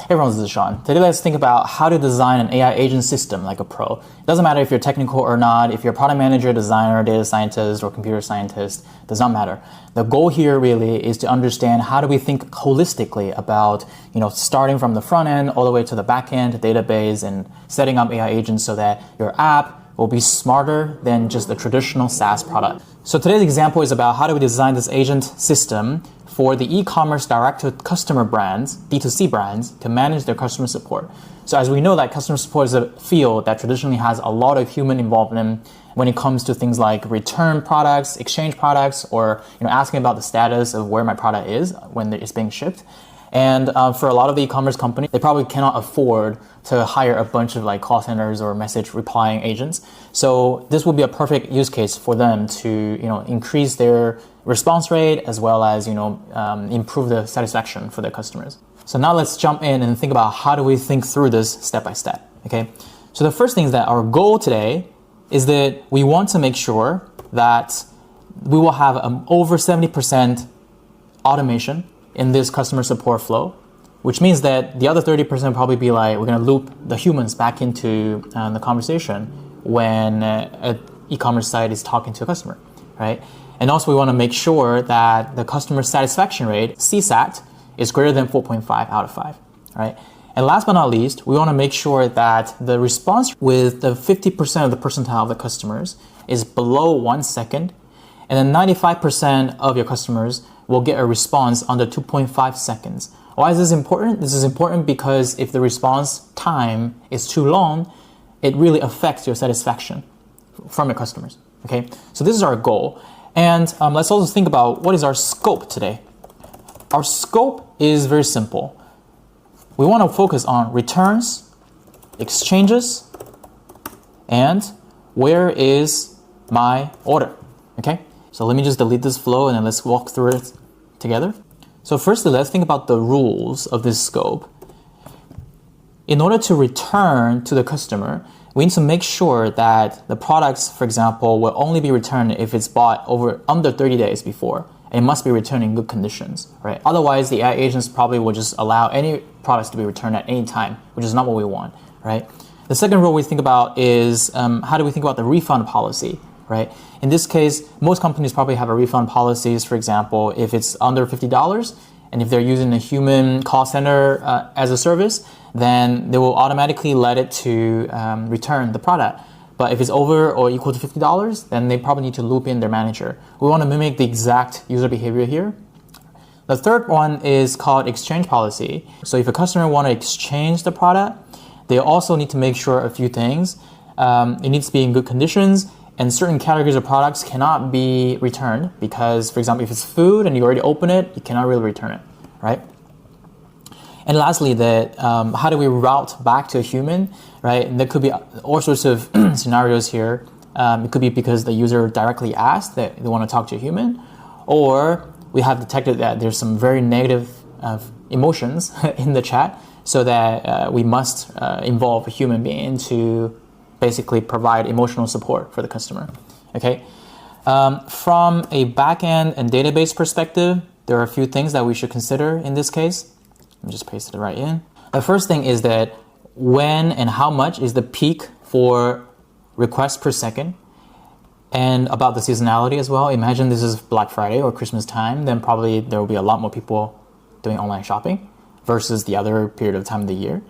Hey everyone, this is Sean. Today let's think about how to design an AI agent system like a pro. It doesn't matter if you're technical or not, if you're a product manager, designer, data scientist, or computer scientist, does not matter. The goal here really is to understand how do we think holistically about, starting from the front end all the way to the back end, database, and setting up AI agents so that your app will be smarter than just a traditional SaaS product. So today's example is about how do we design this agent system for the e-commerce direct-to-customer brands, D2C brands, to manage their customer support. So as we know that customer support is a field that traditionally has a lot of human involvement when it comes to things like return products, exchange products, or asking about the status of where my product is when it's being shipped. And for a lot of the e-commerce companies, they probably cannot afford to hire a bunch of call centers or message replying agents. So this would be a perfect use case for them to increase their response rate as well as improve the satisfaction for their customers. So now let's jump in and think about how do we think through this step by step. Okay. So the first thing is that our goal today is that we want to make sure that we will have over 70% automation in this customer support flow, which means that the other 30% will probably be we're going to loop the humans back into the conversation when an e-commerce site is talking to a customer, right? And also we want to make sure that the customer satisfaction rate, CSAT, is greater than 4.5 out of 5, right? And last but not least, we want to make sure that the response with the 50% of the percentile of the customers is below 1 second, and then 95% of your customers will get a response under 2.5 seconds. Why is this important? This is important because if the response time is too long, it really affects your satisfaction from your customers, okay? So this is our goal. And let's also think about what is our scope today. Our scope is very simple. We want to focus on returns, exchanges, and where is my order, okay? So let me just delete this flow and then let's walk through it together. So firstly, let's think about the rules of this scope. In order to return to the customer, we need to make sure that the products, for example, will only be returned if it's bought under 30 days before. And it must be returned in good conditions, right? Otherwise, the AI agents probably will just allow any products to be returned at any time, which is not what we want, right? The second rule we think about is how do we think about the refund policy, right? In this case, most companies probably have a refund policies. For example, if it's under $50 and if they're using a human call center as a service, then they will automatically let it to return the product. But if it's over or equal to $50, then they probably need to loop in their manager. We want to mimic the exact user behavior here. The third one is called exchange policy. So if a customer want to exchange the product, they also need to make sure a few things. It needs to be in good conditions, and certain categories of products cannot be returned because, for example, if it's food and you already open it, you cannot really return it, right? And lastly, how do we route back to a human, right? And there could be all sorts of scenarios here. It could be because the user directly asked that they want to talk to a human, or we have detected that there's some very negative emotions in the chat, so that we must involve a human being to basically provide emotional support for the customer, okay? From a backend and database perspective, there are a few things that we should consider in this case. Let me just paste it right in. The first thing is that when and how much is the peak for requests per second, and about the seasonality as well. Imagine this is Black Friday or Christmas time, then probably there will be a lot more people doing online shopping versus the other period of time of the year.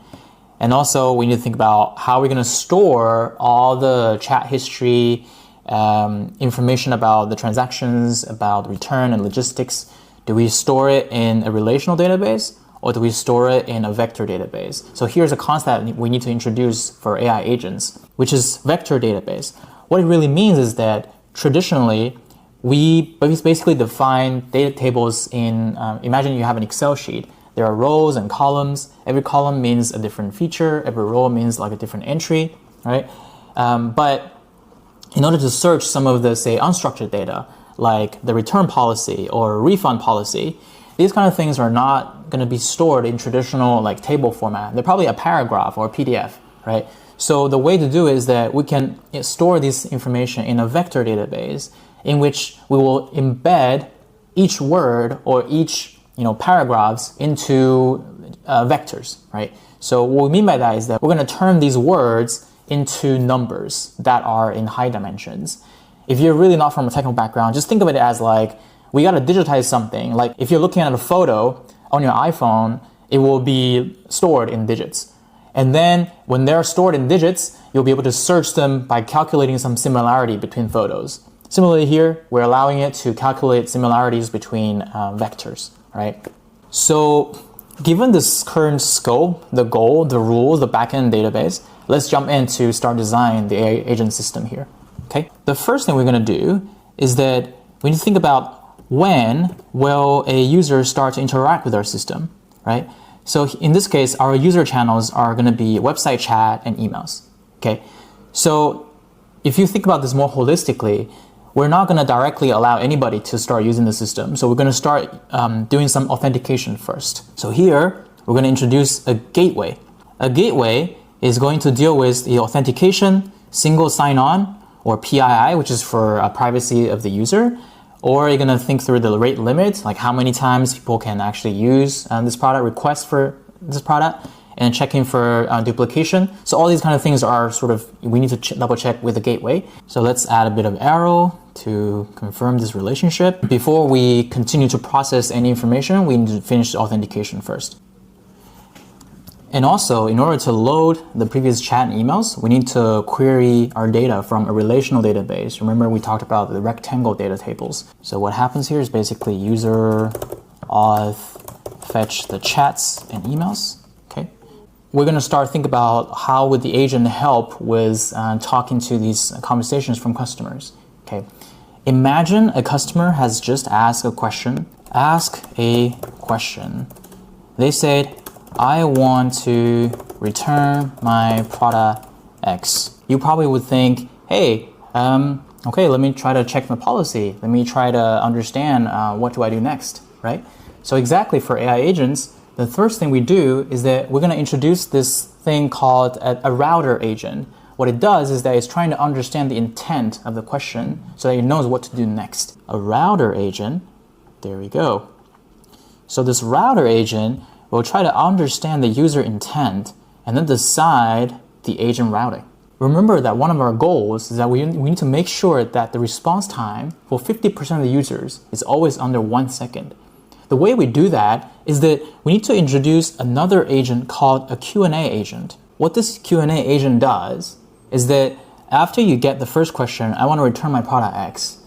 And also we need to think about how we're going to store all the chat history, information about the transactions, about return and logistics. Do we store it in a relational database, or do we store it in a vector database? So here's a concept we need to introduce for AI agents, which is vector database. What it really means is that traditionally, we basically define data tables in, imagine you have an Excel sheet. There are rows and columns. Every column means a different feature. Every row means a different entry, right? But in order to search some of the, say, unstructured data, like the return policy or refund policy, these kind of things are not going to be stored in traditional table format. They're probably a paragraph or a PDF, right? So the way to do it is that we can store this information in a vector database in which we will embed each word or each paragraphs into vectors, right? So what we mean by that is that we're going to turn these words into numbers that are in high dimensions. If you're really not from a technical background, just think of it as like, we got to digitize something. Like if you're looking at a photo on your iPhone, it will be stored in digits. And then when they're stored in digits, you'll be able to search them by calculating some similarity between photos. Similarly here, we're allowing it to calculate similarities between vectors, right? So given this current scope, the goal, the rules, the backend database, let's jump in to start designing the AI agent system here, okay? The first thing we're gonna do is that we need to think about when will a user start to interact with our system, right? So in this case, our user channels are going to be website chat and emails, okay? So if you think about this more holistically, we're not going to directly allow anybody to start using the system. So we're going to start doing some authentication first. So here, we're going to introduce a gateway. A gateway is going to deal with the authentication, single sign-on, or PII, which is for privacy of the user. Or you're going to think through the rate limit, like how many times people can actually use this product, request for this product, and checking for duplication. So all these kind of things are sort of, we need to double check with the gateway. So let's add a bit of arrow to confirm this relationship. Before we continue to process any information, we need to finish the authentication first. And also, in order to load the previous chat and emails, we need to query our data from a relational database. Remember, we talked about the rectangle data tables. So what happens here is basically user auth fetch the chats and emails. Okay, we're going to start think about how would the agent help with talking to these conversations from customers. Okay, imagine a customer has just asked a question. Ask a question. They said, I want to return my product X. You probably would think, hey, okay, let me try to check my policy. Let me try to understand what do I do next, right? So exactly for AI agents, the first thing we do is that we're going to introduce this thing called a router agent. What it does is that it's trying to understand the intent of the question so that it knows what to do next. A router agent, there we go. So this router agent will try to understand the user intent and then decide the agent routing. Remember that one of our goals is that we need to make sure that the response time for 50% of the users is always under 1 second. The way we do that is that we need to introduce another agent called a Q&A agent. What this Q&A agent does is that after you get the first question, I want to return my product X,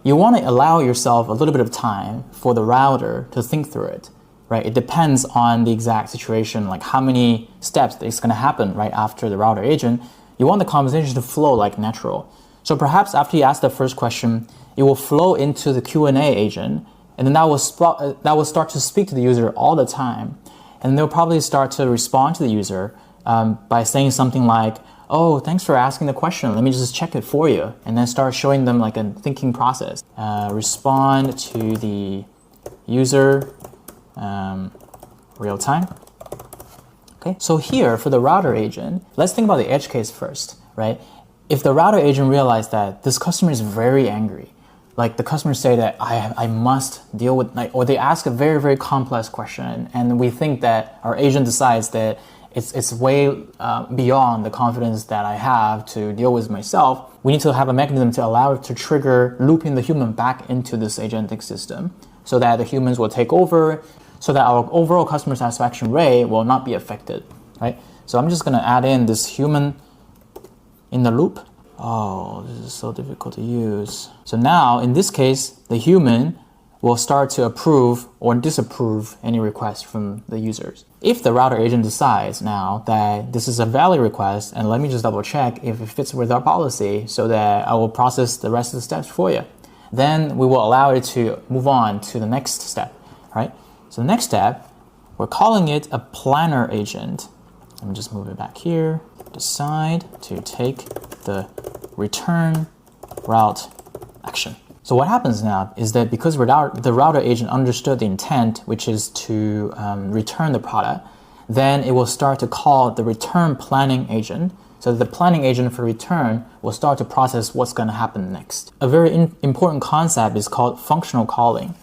you want to allow yourself a little bit of time for the router to think through it. Right? It depends on the exact situation, like how many steps it's going to happen right after the router agent. You want the conversation to flow like natural. So perhaps after you ask the first question, it will flow into the Q&A agent, and then that will start to speak to the user all the time. And they'll probably start to respond to the user by saying something like, oh, thanks for asking the question. Let me just check it for you. And then start showing them like a thinking process. Respond to the user real time. Okay, so here for the router agent, let's think about the edge case first, right? If the router agent realized that this customer is very angry, like the customers say that I must deal with, like, or they ask a very, very complex question, and we think that our agent decides that it's way beyond the confidence that I have to deal with myself, we need to have a mechanism to allow it to trigger looping the human back into this agentic system so that the humans will take over, so that our overall customer satisfaction rate will not be affected, right? So I'm just going to add in this human in the loop. Oh, this is so difficult to use. So now, in this case, the human will start to approve or disapprove any request from the users. If the router agent decides now that this is a valid request, and let me just double check if it fits with our policy so that I will process the rest of the steps for you, then we will allow it to move on to the next step, right? So the next step, we're calling it a planner agent. Let me just move it back here. Decide to take the return route action. So what happens now is that because the router agent understood the intent, which is to return the product, then it will start to call the return planning agent. So the planning agent for return will start to process what's going to happen next. A very important concept is called functional calling.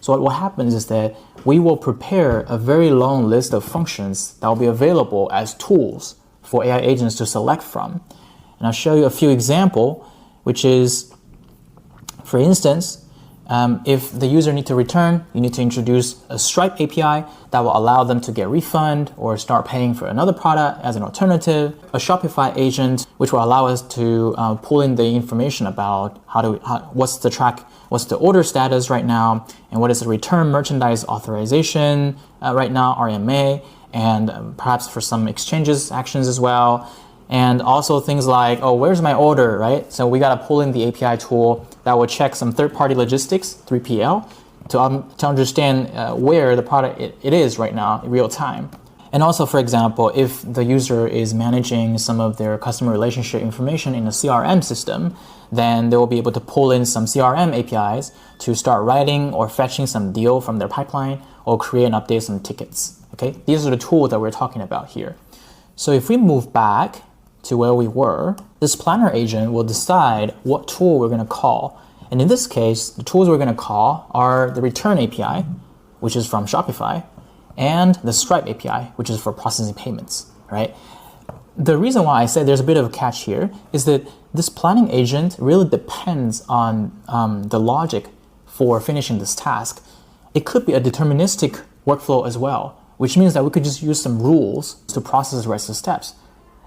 So what will happen is that we will prepare a very long list of functions that will be available as tools for AI agents to select from. And I'll show you a few examples, which is, for instance, if the user needs to return, you need to introduce a Stripe API that will allow them to get refund or start paying for another product as an alternative. A Shopify agent, which will allow us to pull in the information about what's the order status right now, and what is the return merchandise authorization right now, RMA, and perhaps for some exchanges actions as well. And also things like, oh, where's my order, right? So we got to pull in the API tool that will check some third-party logistics, 3PL, to understand where the product it is right now in real time. And also, for example, if the user is managing some of their customer relationship information in a CRM system, then they will be able to pull in some CRM APIs to start writing or fetching some deal from their pipeline or create and update some tickets. Okay, these are the tools that we're talking about here. So if we move back to where we were, this planner agent will decide what tool we're going to call. And in this case, the tools we're going to call are the return API, which is from Shopify, and the Stripe API, which is for processing payments, right? The reason why I say there's a bit of a catch here is that this planning agent really depends on the logic for finishing this task. It could be a deterministic workflow as well, which means that we could just use some rules to process the rest of the steps,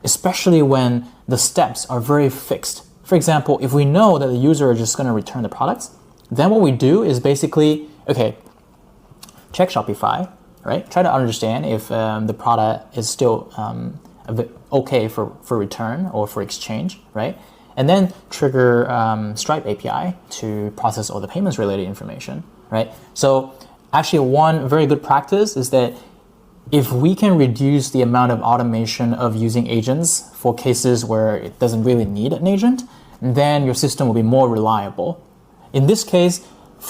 especially when the steps are very fixed. For example, if we know that the user is just going to return the products, then what we do is basically, okay, check Shopify, right? Try to understand if the product is still okay for return or for exchange, right? And then trigger Stripe API to process all the payments related information, right? So actually one very good practice is that if we can reduce the amount of automation of using agents for cases where it doesn't really need an agent, then your system will be more reliable. In this case,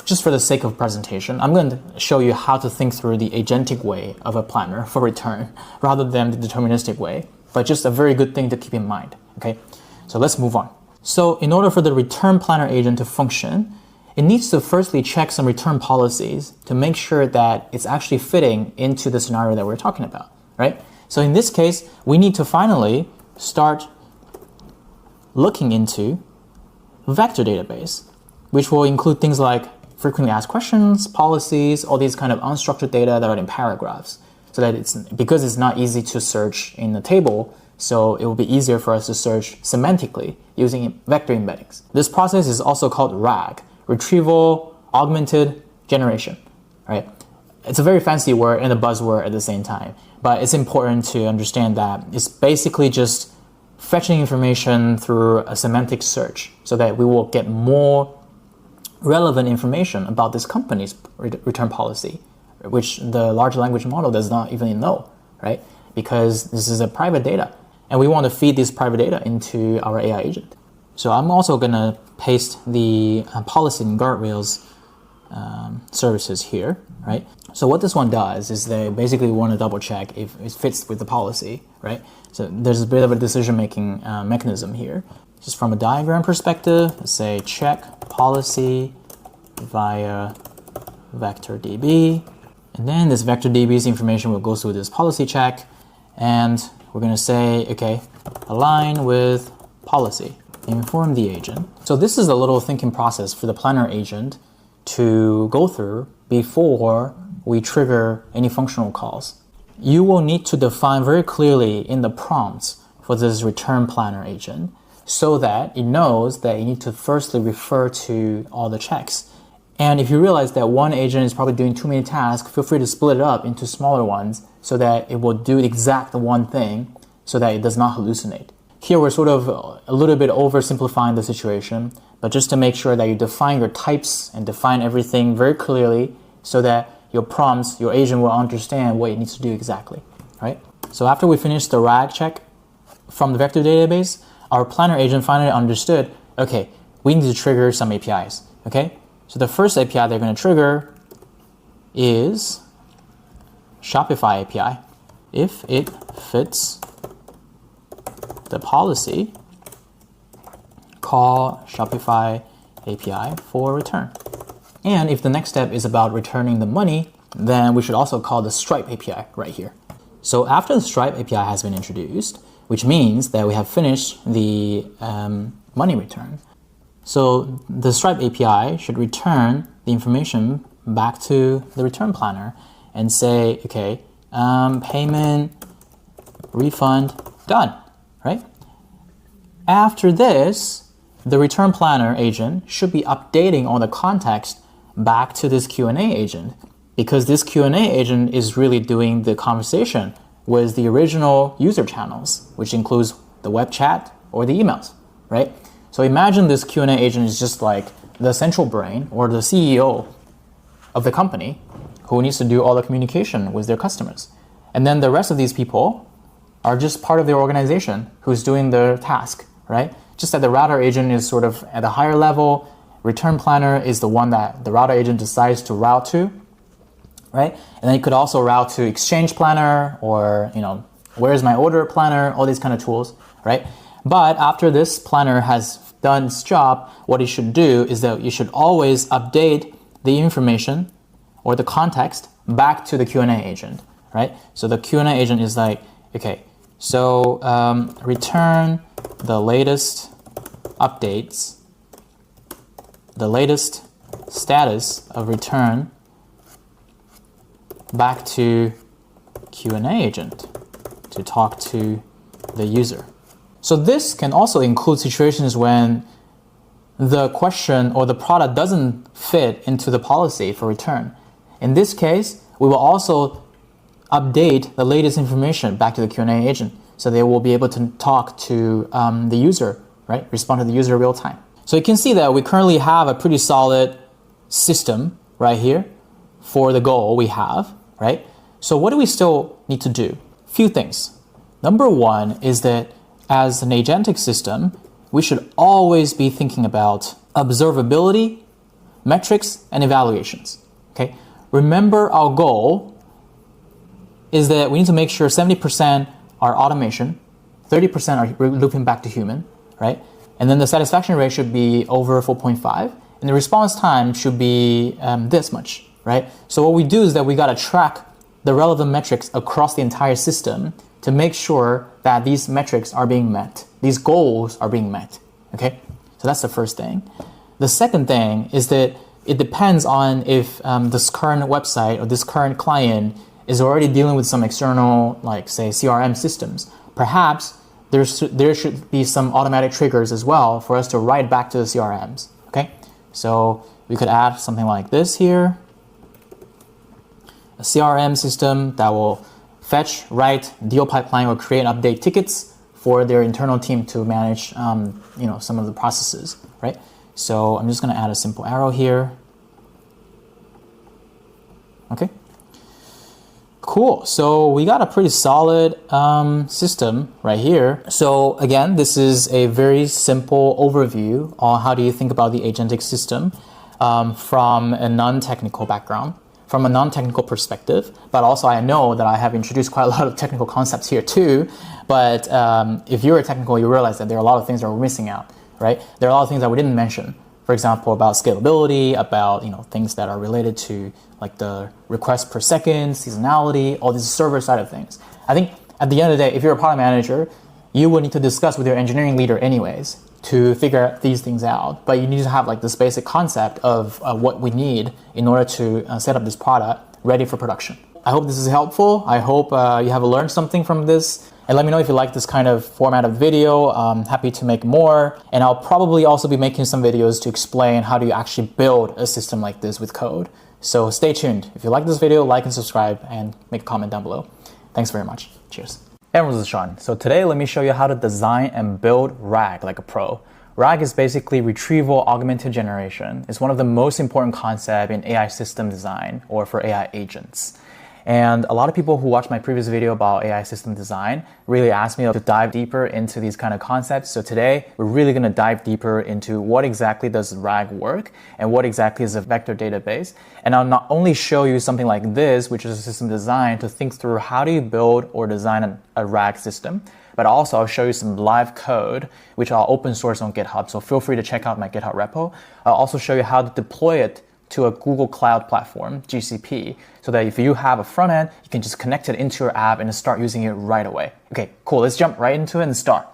just for the sake of presentation, I'm going to show you how to think through the agentic way of a planner for return rather than the deterministic way, but just a very good thing to keep in mind. Okay, so let's move on. So in order for the return planner agent to function, it needs to firstly check some return policies to make sure that it's actually fitting into the scenario that we're talking about, right? So in this case, we need to finally start looking into vector database, which will include things like frequently asked questions, policies, all these kind of unstructured data that are in paragraphs, so that because it's not easy to search in the table, so it will be easier for us to search semantically using vector embeddings. This process is also called RAG, Retrieval Augmented Generation, right? It's a very fancy word and a buzzword at the same time, but it's important to understand that it's basically just fetching information through a semantic search so that we will get more relevant information about this company's return policy, which the large language model does not even know, right? Because this is a private data, and we want to feed this private data into our AI agent. So I'm also going to paste the policy and guardrails services here, right? So what this one does is they basically want to double check if it fits with the policy, right? So there's a bit of a decision-making mechanism here. Just from a diagram perspective, let's say check policy via vector DB. And then this vector DB's information will go through this policy check. And we're going to say, okay, align with policy. Inform the agent. So this is a little thinking process for the planner agent to go through before we trigger any functional calls. You will need to define very clearly in the prompts for this return planner agent so that it knows that you need to firstly refer to all the checks. And if you realize that one agent is probably doing too many tasks, feel free to split it up into smaller ones so that it will do the exact one thing so that it does not hallucinate. Here we're sort of a little bit oversimplifying the situation, but just to make sure that you define your types and define everything very clearly so that your prompts, your agent will understand what it needs to do exactly, right? So after we finish the RAG check from the vector database, our planner agent finally understood, okay, we need to trigger some APIs, okay? So the first API they're going to trigger is Shopify API. If it fits the policy, call Shopify API for return. And if the next step is about returning the money, then we should also call the Stripe API right here. So after the Stripe API has been introduced, which means that we have finished the money return. So the Stripe API should return the information back to the return planner and say, okay, payment, refund, done, right? After this, the return planner agent should be updating all the context back to this Q&A agent, because this Q&A agent is really doing the conversation with the original user channels, which includes the web chat or the emails, right? So imagine this Q&A agent is just like the central brain or the CEO of the company who needs to do all the communication with their customers. And then the rest of these people are just part of their organization who's doing the task, right? Just that the router agent is sort of at a higher level, return planner is the one that the router agent decides to route to, right? And then you could also route to exchange planner or, where's my order planner, all these kind of tools, right? But after this planner has done its job, what it should do is that you should always update the information or the context back to the Q&A agent, right? So the Q&A agent is like, okay, so return the latest updates, the latest status of return back to Q&A agent to talk to the user. So this can also include situations when the question or the product doesn't fit into the policy for return. In this case, we will also update the latest information back to the Q&A agent so they will be able to talk to the user, right? Respond to the user real time. So you can see that we currently have a pretty solid system right here for the goal we have, right? So what do we still need to do? Few things. Number one is that as an agentic system, we should always be thinking about observability, metrics, and evaluations, okay? Remember our goal is that we need to make sure 70% are automation, 30% are looping back to human, right? And then the satisfaction rate should be over 4.5, and the response time should be this much, right? So what we do is that we got to track the relevant metrics across the entire system to make sure that these metrics are being met, these goals are being met, okay? So that's the first thing. The second thing is that it depends on if this current website or this current client is already dealing with some external, like say CRM systems. Perhaps there should be some automatic triggers as well for us to write back to the CRMs, okay? So we could add something like this here, a CRM system that will fetch, write, deal pipeline, or create and update tickets for their internal team to manage some of the processes, right? So I'm just going to add a simple arrow here. Okay. Cool. So we got a pretty solid system right here. So again, this is a very simple overview on how do you think about the agentic system from a non-technical background, from a non-technical perspective. But also I know that I have introduced quite a lot of technical concepts here too. But if you're a technical, you realize that there are a lot of things that we're missing out, right? There are a lot of things that we didn't mention. For example, about scalability, about things that are related to like the request per second, seasonality, all these server side of things. I think at the end of the day, if you're a product manager, you will need to discuss with your engineering leader anyways to figure these things out. But you need to have like this basic concept of what we need in order to set up this product ready for production. I hope this is helpful. I hope you have learned something from this. And let me know if you like this kind of format of video. I'm happy to make more. And I'll probably also be making some videos to explain how do you actually build a system like this with code. So stay tuned. If you like this video, like and subscribe and make a comment down below. Thanks very much. Cheers. Hey everyone, this is Sean. So today let me show you how to design and build RAG like a pro. RAG is basically retrieval augmented generation. It's one of the most important concepts in AI system design or for AI agents. And a lot of people who watched my previous video about AI system design really asked me to dive deeper into these kind of concepts. So today, we're really going to dive deeper into what exactly does RAG work and what exactly is a vector database. And I'll not only show you something like this, which is a system design to think through how do you build or design a RAG system, but also I'll show you some live code, which I'll open source on GitHub. So feel free to check out my GitHub repo. I'll also show you how to deploy it to a Google Cloud platform, GCP, so that if you have a front end, you can just connect it into your app and start using it right away. Okay, cool. Let's jump right into it and start.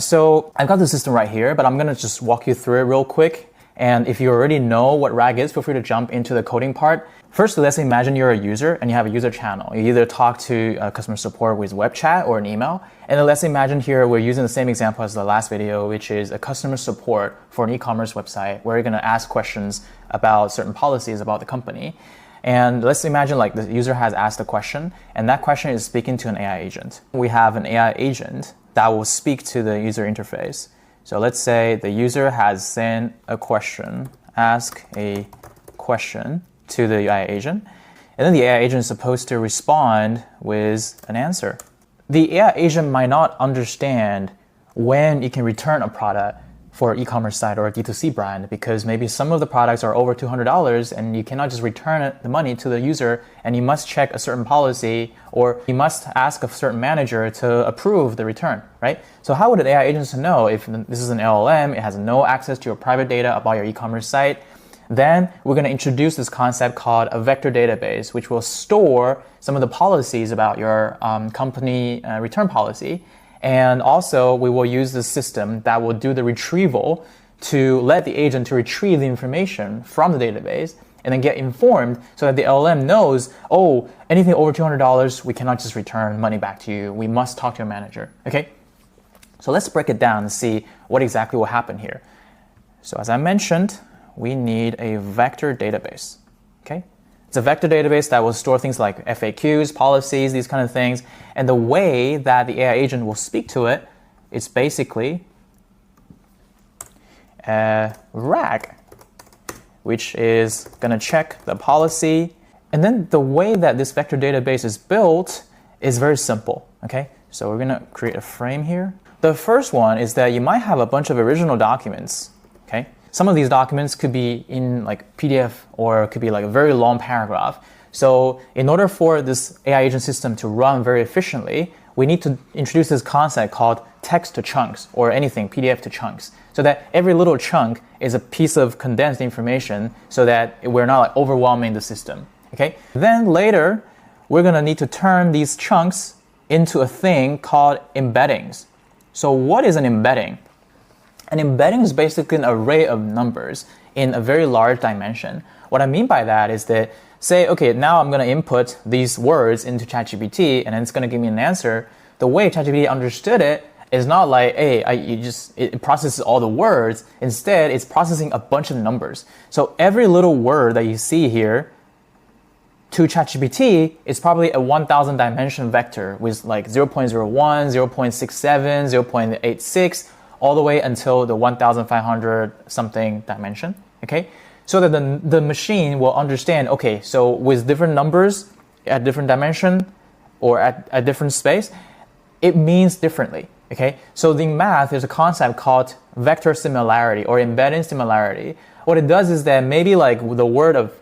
So I've got the system right here, but I'm going to just walk you through it real quick. And if you already know what RAG is, feel free to jump into the coding part. First, let's imagine you're a user and you have a user channel. You either talk to customer support with web chat or an email. And then let's imagine here we're using the same example as the last video, which is a customer support for an e-commerce website where you're going to ask questions about certain policies about the company. And let's imagine like the user has asked a question and that question is speaking to an AI agent. We have an AI agent that will speak to the user interface. So let's say the user has sent a question, ask a question to the AI agent, and then the AI agent is supposed to respond with an answer. The AI agent might not understand when it can return a product for an e-commerce site or a D2C brand because maybe some of the products are over $200 and you cannot just return the money to the user and you must check a certain policy or you must ask a certain manager to approve the return, right? So how would an AI agent know if this is an LLM, it has no access to your private data about your e-commerce site? Then we're going to introduce this concept called a vector database, which will store some of the policies about your company return policy. And also, we will use the system that will do the retrieval to let the agent to retrieve the information from the database and then get informed so that the LLM knows, oh, anything over $200, we cannot just return money back to you. We must talk to a manager, okay? So let's break it down and see what exactly will happen here. So as I mentioned, we need a vector database, okay? It's a vector database that will store things like FAQs, policies, these kind of things. And the way that the AI agent will speak to it is basically RAG, which is going to check the policy. And then the way that this vector database is built is very simple, okay? So we're going to create a frame here. The first one is that you might have a bunch of original documents, okay? Some of these documents could be in like PDF or it could be like a very long paragraph. So in order for this AI agent system to run very efficiently, we need to introduce this concept called text to chunks or anything, PDF to chunks, so that every little chunk is a piece of condensed information so that we're not like overwhelming the system, okay? Then later, we're gonna need to turn these chunks into a thing called embeddings. So what is an embedding? An embedding is basically an array of numbers in a very large dimension. What I mean by that is that, say, okay, now I'm going to input these words into ChatGPT and then it's going to give me an answer. The way ChatGPT understood it is not like, hey, it processes all the words. Instead, it's processing a bunch of numbers. So every little word that you see here to ChatGPT is probably a 1,000 dimension vector with like 0.01, 0.67, 0.86, all the way until the 1,500 something dimension, okay? So that the machine will understand, okay, so with different numbers at different dimension or at different space, it means differently, okay? So in math, there's a concept called vector similarity or embedding similarity. What it does is that maybe like the word of,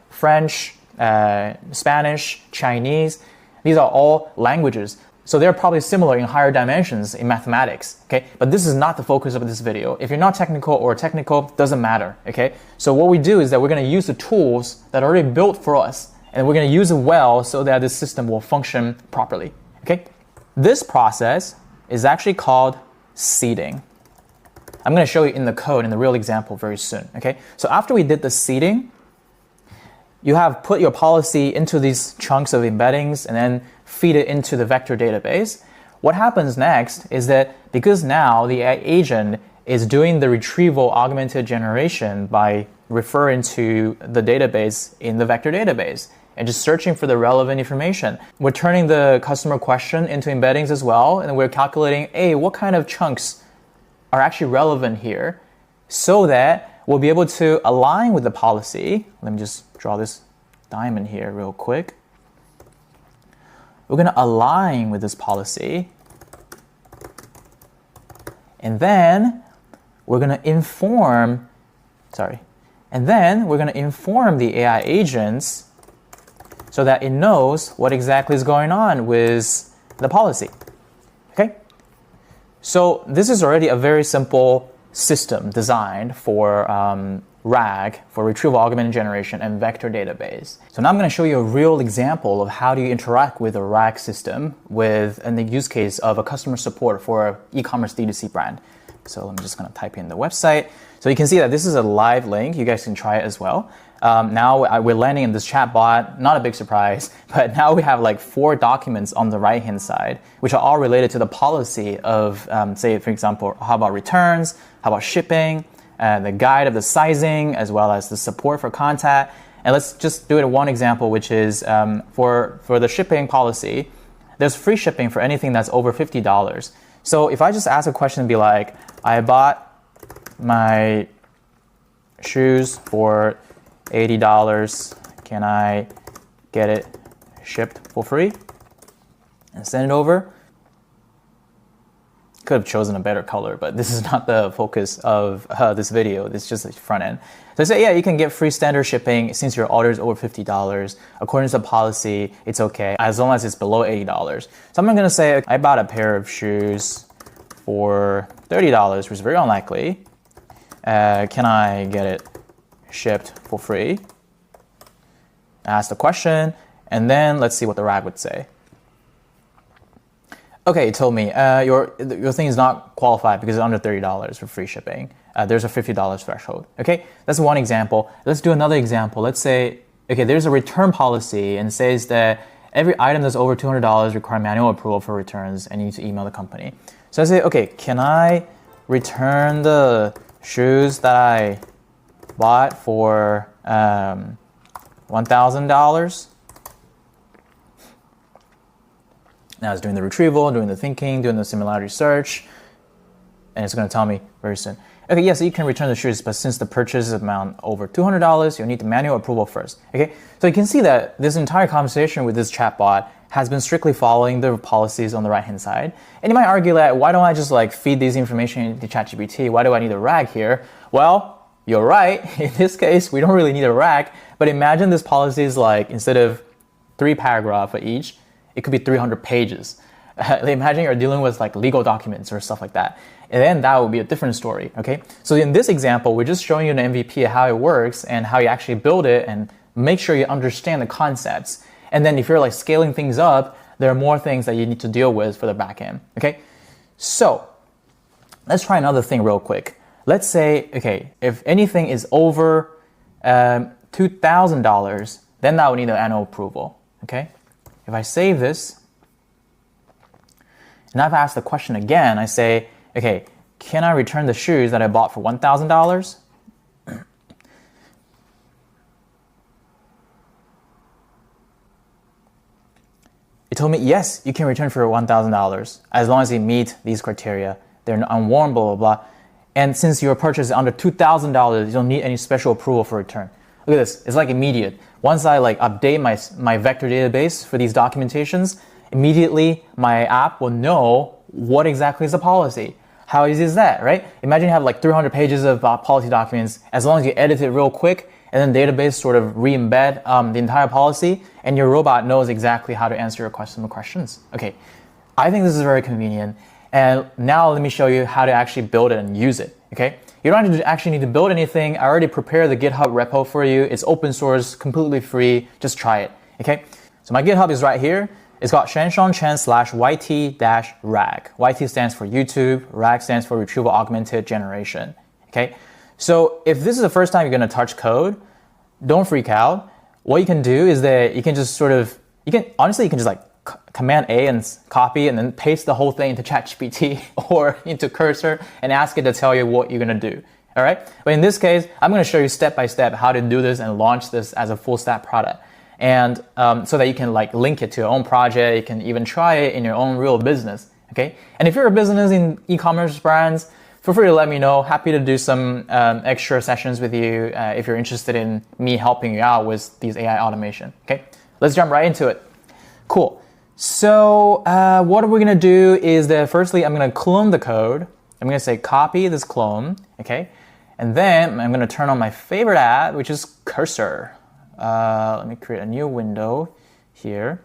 French, Spanish, Chinese, these are all languages. So they're probably similar in higher dimensions in mathematics, okay? But this is not the focus of this video. If you're not technical or technical, doesn't matter, okay? So what we do is that we're gonna use the tools that are already built for us and we're gonna use it well so that this system will function properly, okay? This process is actually called seeding. I'm gonna show you in the code in the real example very soon, okay? So after we did the seeding, you have put your policy into these chunks of embeddings and then feed it into the vector database. What happens next is that because now the AI agent is doing the retrieval augmented generation by referring to the database in the vector database and just searching for the relevant information. We're turning the customer question into embeddings as well, and we're calculating, hey, what kind of chunks are actually relevant here so that we'll be able to align with the policy. Let me just draw this diamond here real quick. We're going to align with this policy. And then we're going to inform the AI agents so that it knows what exactly is going on with the policy. Okay? So this is already a very simple system designed for RAG for retrieval augmented generation and vector database. So now I'm going to show you a real example of how do you interact with a RAG system with the use case of a customer support for an e-commerce D2C brand. So I'm just going to type in the website. So you can see that this is a live link. You guys can try it as well. Now we're landing in this chatbot, not a big surprise, but now we have like 4 documents on the right-hand side, which are all related to the policy of, say, for example, how about returns, how about shipping, the guide of the sizing, as well as the support for contact. And let's just do it one example, which is for the shipping policy, there's free shipping for anything that's over $50. So if I just ask a question and be like, I bought my shoes for $80, can I get it shipped for free? And send it over. Could have chosen a better color, but this is not the focus of this video. This is just the front end. So I say, yeah, you can get free standard shipping since your order is over $50. According to the policy, it's okay, as long as it's below $80. So I'm going to say, I bought a pair of shoes for $30, which is very unlikely. Can I get it shipped for free? Ask the question, and then let's see what the RAG would say. Okay, it told me your thing is not qualified because it's under $30 for free shipping. There's a $50 threshold. Okay, that's one example. Let's do another example. Let's say, okay, there's a return policy and it says that every item that's over $200 require manual approval for returns and you need to email the company. So I say, okay, can I return the shoes that I bought for $1,000? Now it's doing the retrieval, doing the thinking, doing the similarity search, and it's going to tell me very soon. Okay, yes, you can return the shoes, but since the purchase amount over $200, you'll need the manual approval first. Okay, so you can see that this entire conversation with this chatbot has been strictly following the policies on the right-hand side. And you might argue that, why don't I just like feed these information into ChatGPT? Why do I need a RAG here? Well, you're right. In this case, we don't really need a RAG, but imagine this policy is like, instead of 3 paragraphs for each, it could be 300 pages. Imagine you're dealing with like legal documents or stuff like that. And then that would be a different story, okay? So in this example, we're just showing you an MVP of how it works and how you actually build it and make sure you understand the concepts. And then if you're like scaling things up, there are more things that you need to deal with for the back end, okay? So let's try another thing real quick. Let's say, okay, if anything is over $2,000, then that would need an annual approval, okay? If I save this, and I've asked the question again, I say, okay, can I return the shoes that I bought for $1,000? It told me, yes, you can return for $1,000 as long as you meet these criteria. They're unworn, blah, blah, blah. And since your purchase is under $2,000, you don't need any special approval for return. Look at this, it's like immediate. Once I like update my vector database for these documentations, immediately my app will know what exactly is the policy. How easy is that, right? Imagine you have like 300 pages of policy documents. As long as you edit it real quick, and then database sort of re-embed the entire policy, and your robot knows exactly how to answer your customer questions. Okay, I think this is very convenient. And now let me show you how to actually build it and use it, okay? You don't actually need to build anything. I already prepared the GitHub repo for you. It's open source, completely free. Just try it, okay? So my GitHub is right here. It's got shanshuang/YT-RAG. YT stands for YouTube, RAG stands for Retrieval Augmented Generation, okay? So if this is the first time you're gonna touch code, don't freak out. What you can do is that you can just sort of, honestly, you can just like Command A and copy and then paste the whole thing into ChatGPT or into Cursor and ask it to tell you what you're gonna do, all right? But in this case, I'm gonna show you step by step how to do this and launch this as a full stack product. And so that you can like link it to your own project, you can even try it in your own real business, okay? And if you're a business in e-commerce brands, feel free to let me know. Happy to do some extra sessions with you if you're interested in me helping you out with these AI automation, okay? Let's jump right into it. Cool. So what we're gonna do is that firstly, I'm gonna clone the code. I'm gonna say copy this clone, okay? And then I'm gonna turn on my favorite app, which is Cursor. Let me create a new window here,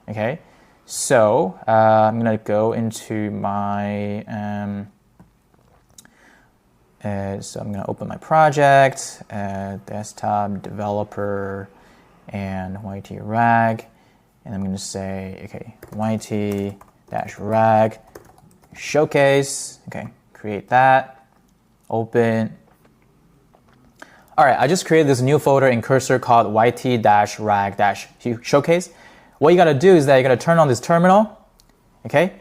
okay? So I'm gonna go into my So I'm going to open my project, desktop, developer, and YT-rag. And I'm going to say, okay, YT-rag showcase. Okay, create that, open. All right, I just created this new folder in Cursor called YT-rag-showcase. What you got to do is that you're going to turn on this terminal, okay?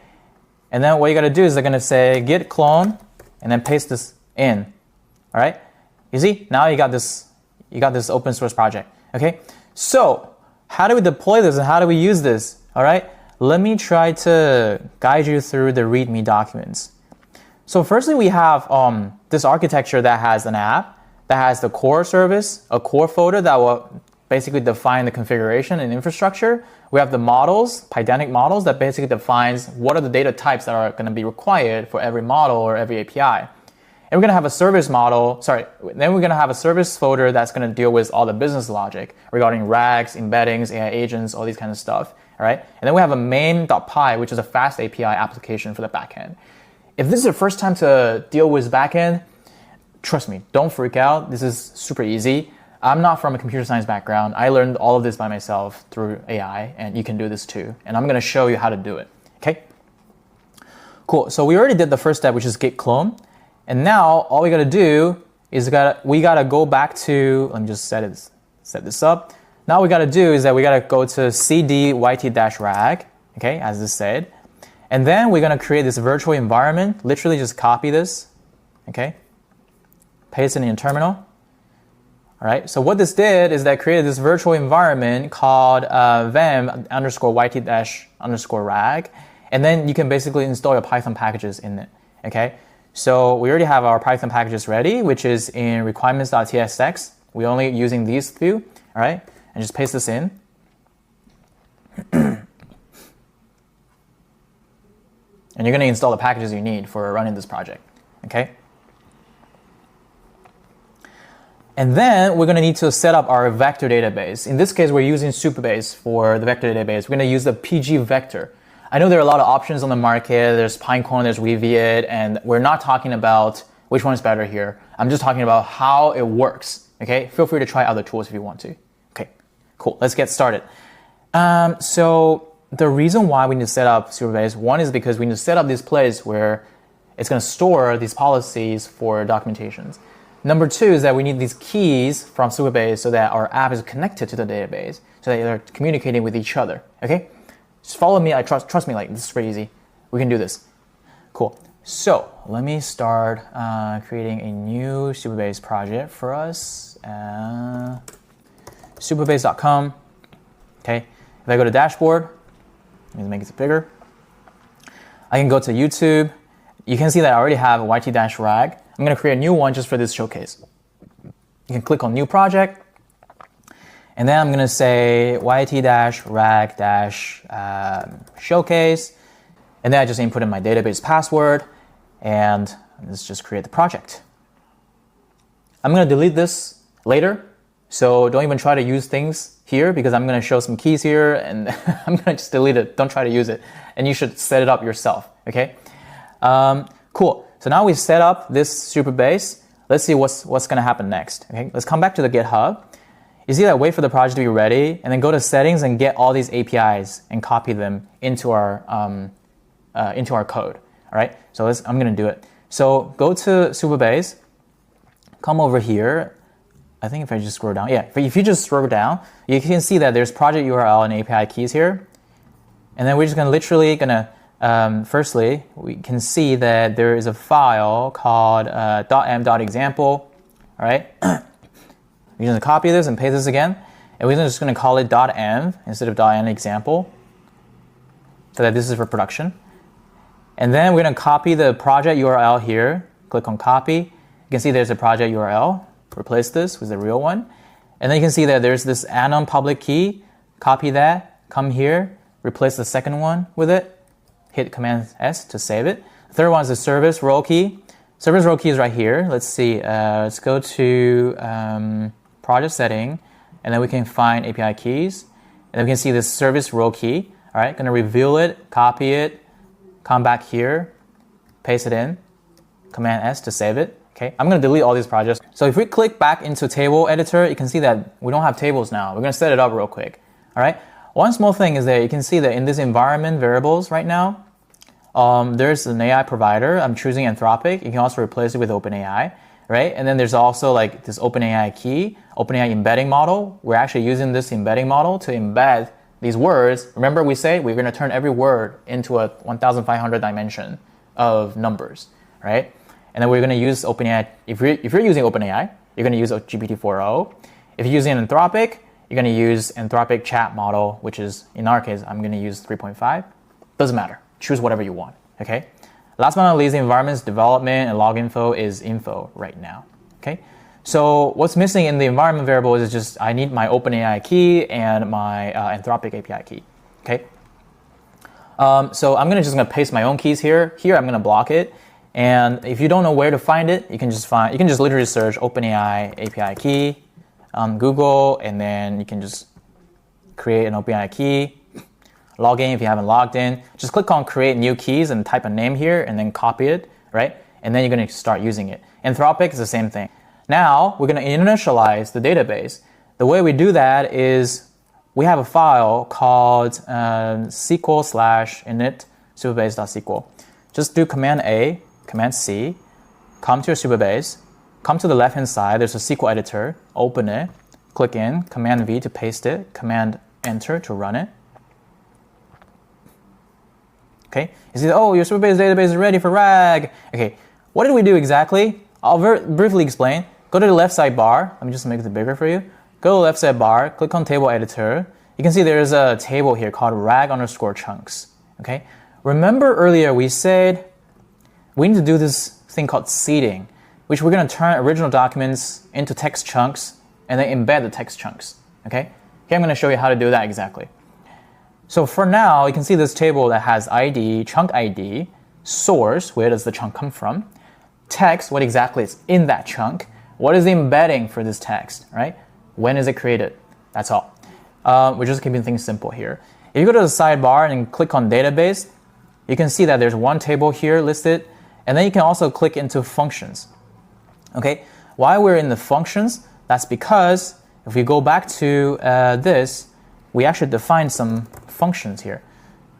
And then what you got to do is they're going to say git clone and then paste this in. All right? You see? Now you got this open source project, okay? So, how do we deploy this and how do we use this? All right? Let me try to guide you through the README documents. So, firstly, we have this architecture that has an app that has the core service, a core folder that will basically define the configuration and infrastructure. We have the models, Pydantic models, that basically defines what are the data types that are going to be required for every model or every API. And we're going to have a service model, then we're going to have a service folder that's going to deal with all the business logic regarding RAGs, embeddings, AI agents, all these kind of stuff. All right? And then we have a main.py, which is a fast API application for the backend. If this is your first time to deal with backend, trust me, don't freak out. This is super easy. I'm not from a computer science background. I learned all of this by myself through AI, and you can do this too. And I'm going to show you how to do it. Okay? Cool. So we already did the first step, which is git clone. And now all we got to do is we got to go back to, let me just set this up. Now what we got to do is that we got to go to cd yt-rag, okay, as this said. And then we're going to create this virtual environment. Literally just copy this, okay? Paste it in your terminal. All right, so what this did is that created this virtual environment called vim_yt-rag, and then you can basically install your Python packages in it, okay? So we already have our Python packages ready, which is in requirements.tsx. We're only using these few, all right? And just paste this in. And you're gonna install the packages you need for running this project, okay? And then we're going to need to set up our vector database. In this case, we're using Supabase for the vector database. We're going to use the PG vector. I know there are a lot of options on the market. There's Pinecone, there's Weaviate, and we're not talking about which one is better here. I'm just talking about how it works, okay? Feel free to try other tools if you want to. Okay, cool. Let's get started. So the reason why we need to set up Supabase, one is because we need to set up this place where it's going to store these policies for documentations. Number two is that we need these keys from Supabase so that our app is connected to the database, so that they're communicating with each other, okay? Just follow me, trust me, like, this is pretty easy. We can do this. Cool. So, let me start creating a new Supabase project for us. Supabase.com, okay? If I go to dashboard, let me make it bigger. I can go to YouTube. You can see that I already have a YT-rag. I'm going to create a new one just for this showcase. You can click on New Project, and then I'm going to say YT-rag-showcase, and then I just input in my database password, and let's just create the project. I'm going to delete this later, so don't even try to use things here because I'm going to show some keys here, and I'm going to just delete it. Don't try to use it, and you should set it up yourself, okay? Cool. So now we set up this Supabase. Let's see what's going to happen next. Okay, let's come back to the GitHub. You see that wait for the project to be ready, and then go to settings and get all these APIs and copy them into our code. All right. So I'm going to do it. So go to Supabase. Come over here. I think if I just scroll down, yeah. If you just scroll down, you can see that there's project URL and API keys here, and then we're just firstly, we can see that there is a file called .m.example, all right? We're going to copy this and paste this again, and we're just going to call it .m instead of .n example, so that this is for production. And then we're going to copy the project URL here, click on copy. You can see there's a project URL, replace this with the real one. And then you can see that there's this anon public key, copy that, come here, replace the second one with it, hit Command S to save it. The third one is the service role key. Service role key is right here. Let's see. Let's go to project setting, and then we can find API keys. And then we can see this service role key. All right, going to reveal it, copy it, come back here, paste it in, Command S to save it. Okay, I'm going to delete all these projects. So if we click back into table editor, you can see that we don't have tables now. We're going to set it up real quick. All right. One small thing is that you can see that in this environment variables right now, there's an AI provider. I'm choosing Anthropic. You can also replace it with OpenAI, right? And then there's also like this OpenAI key, OpenAI embedding model. We're actually using this embedding model to embed these words. Remember we said we're going to turn every word into a 1,500 dimension of numbers, right? And then we're going to use OpenAI. If you're using OpenAI, you're going to use GPT-4o. If you're using Anthropic, you're going to use Anthropic chat model, which is, in our case, I'm going to use 3.5. Doesn't matter. Choose whatever you want, okay? Last but not least, the environment's development and log info is info right now, okay? So what's missing in the environment variable is just I need my OpenAI key and my Anthropic API key, okay? So I'm just gonna paste my own keys here. Here I'm gonna block it. And if you don't know where to find it, you can just literally search OpenAI API key on Google, and then you can just create an OpenAI key, log in if you haven't logged in. Just click on create new keys and type a name here and then copy it, right? And then you're gonna start using it. Anthropic is the same thing. Now we're gonna initialize the database. The way we do that is we have a file called SQL/init supabase.sql. Just do Command A, Command C, come to your Supabase, come to the left-hand side, there's a SQL editor, open it, click in, Command V to paste it, Command Enter to run it. Okay, you see, oh, your Supabase database is ready for RAG. Okay, what did we do exactly? I'll briefly explain. Go to the left sidebar, let me just make it bigger for you. Go to the left sidebar, click on table editor. You can see there's a table here called rag_chunks, okay? Remember earlier we said we need to do this thing called seeding, which we're going to turn original documents into text chunks and then embed the text chunks, okay? Here I'm going to show you how to do that exactly. So for now, you can see this table that has ID, chunk ID, source, where does the chunk come from, text, what exactly is in that chunk, what is the embedding for this text, right? When is it created? That's all. We're just keeping things simple here. If you go to the sidebar and click on database, you can see that there's one table here listed, and then you can also click into functions. Okay, why we're in the functions? That's because if we go back to this, we actually define some functions here.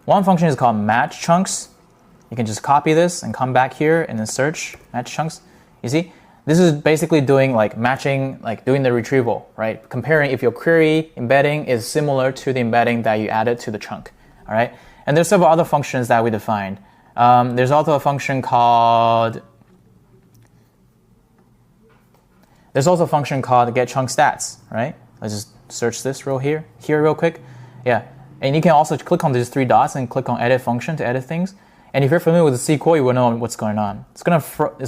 One function is called match chunks. You can just copy this and come back here and then search match chunks. You see, this is basically doing like matching, like doing the retrieval, right? Comparing if your query embedding is similar to the embedding that you added to the chunk, all right? And there's several other functions that we defined. There's also a function called get chunk stats, right? Let's just search this here real quick. Yeah, and you can also click on these three dots and click on edit function to edit things. And if you're familiar with the SQL, you will know what's going on. It's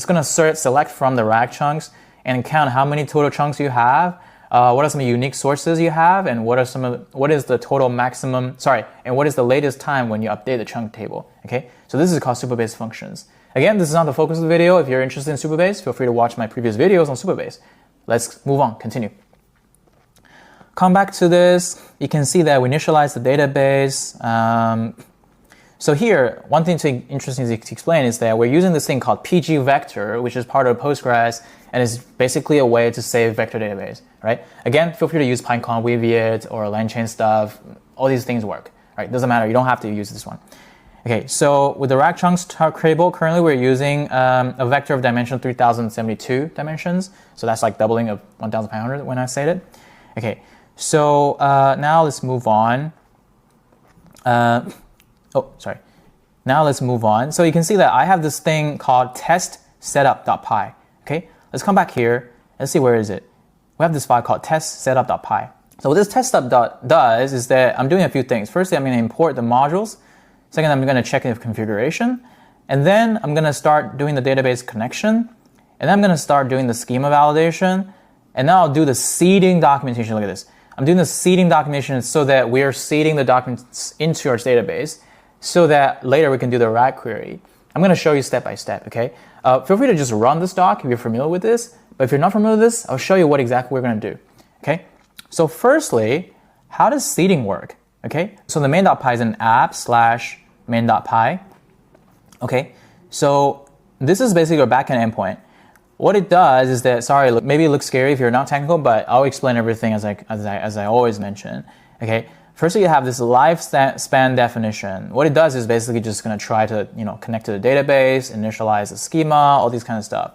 gonna select from the RAG chunks and count how many total chunks you have. What are some unique sources you have, and what is the total maximum? And what is the latest time when you update the chunk table? Okay, so this is called Supabase functions. Again, this is not the focus of the video. If you're interested in Supabase, feel free to watch my previous videos on Supabase. Let's move on. Continue. Come back to this. You can see that we initialize the database. So here, one thing interesting to explain is that we're using this thing called PG vector, which is part of Postgres, and is basically a way to save vector database, right? Again, feel free to use Pinecone, Weaviate, or LangChain stuff. All these things work, right? Doesn't matter. You don't have to use this one. Okay, so with the RAG chunks table, currently we're using a vector of dimension 3072 dimensions. So that's like doubling of 1500 when I say it. Okay, so now let's move on. Now let's move on. So you can see that I have this thing called test setup.py. Okay, let's come back here. Let's see, where is it? We have this file called test setup.py. So what this test setup does is that I'm doing a few things. Firstly, I'm going to import the modules. Second, I'm going to check the configuration. And then I'm going to start doing the database connection. And then I'm going to start doing the schema validation. And now I'll do the seeding documentation. Look at this. I'm doing the seeding documentation so that we are seeding the documents into our database so that later we can do the RAG query. I'm going to show you step by step, okay? Feel free to just run this doc if you're familiar with this. But if you're not familiar with this, I'll show you what exactly we're going to do, okay? So firstly, how does seeding work, okay? So the main.py is an app/main.py, okay? So this is basically our backend endpoint. what it does is that, sorry, maybe it looks scary if you're not technical, but I'll explain everything as I always mention. Okay. First, you have this lifespan definition. What it does is basically just going to try to connect to the database, initialize the schema, all these kind of stuff.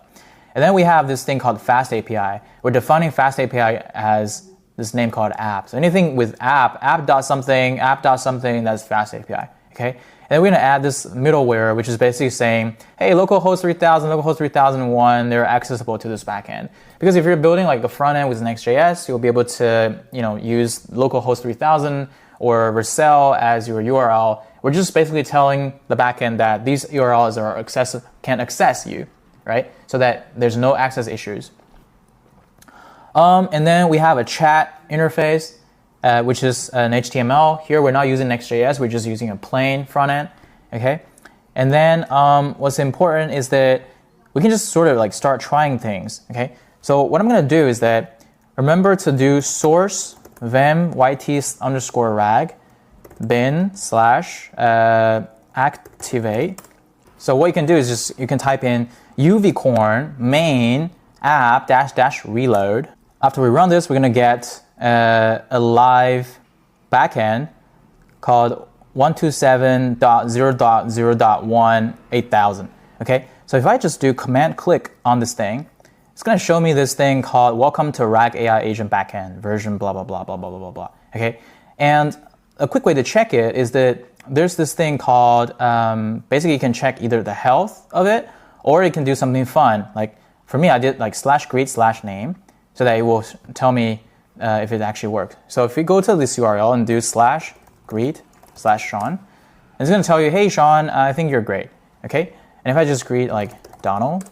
And then we have this thing called fast API. We're defining fast API as this name called app. So anything with app.something, that's fast API. Okay. And then we're going to add this middleware, which is basically saying, hey, localhost 3000, localhost 3001, they're accessible to this backend. Because if you're building like the front end with Next.js, you'll be able to, use localhost 3000 or Vercel as your URL. We're just basically telling the backend that these URLs can access you, right? So that there's no access issues. And then we have a chat interface, which is an HTML. Here we're not using Next.js, we're just using a plain front end, okay? And then what's important is that we can just sort of like start trying things, okay? So what I'm gonna do is that, remember to do source vim yt_rag bin / activate. So what you can do is just, you can type in uvcorn main app -- reload. After we run this, we're gonna get a live backend called 127.0.0.1 8000. Okay, so if I just do command click on this thing, it's going to show me this thing called welcome to RAG AI agent backend version blah blah blah blah blah blah blah. Okay, and a quick way to check it is that there's this thing called basically you can check either the health of it or you can do something fun. Like for me, I did like /greet/name so that it will tell me if it actually worked. So if we go to this URL and do /greet/Sean, it's going to tell you, hey Sean, I think you're great. Okay, and if I just greet like Donald,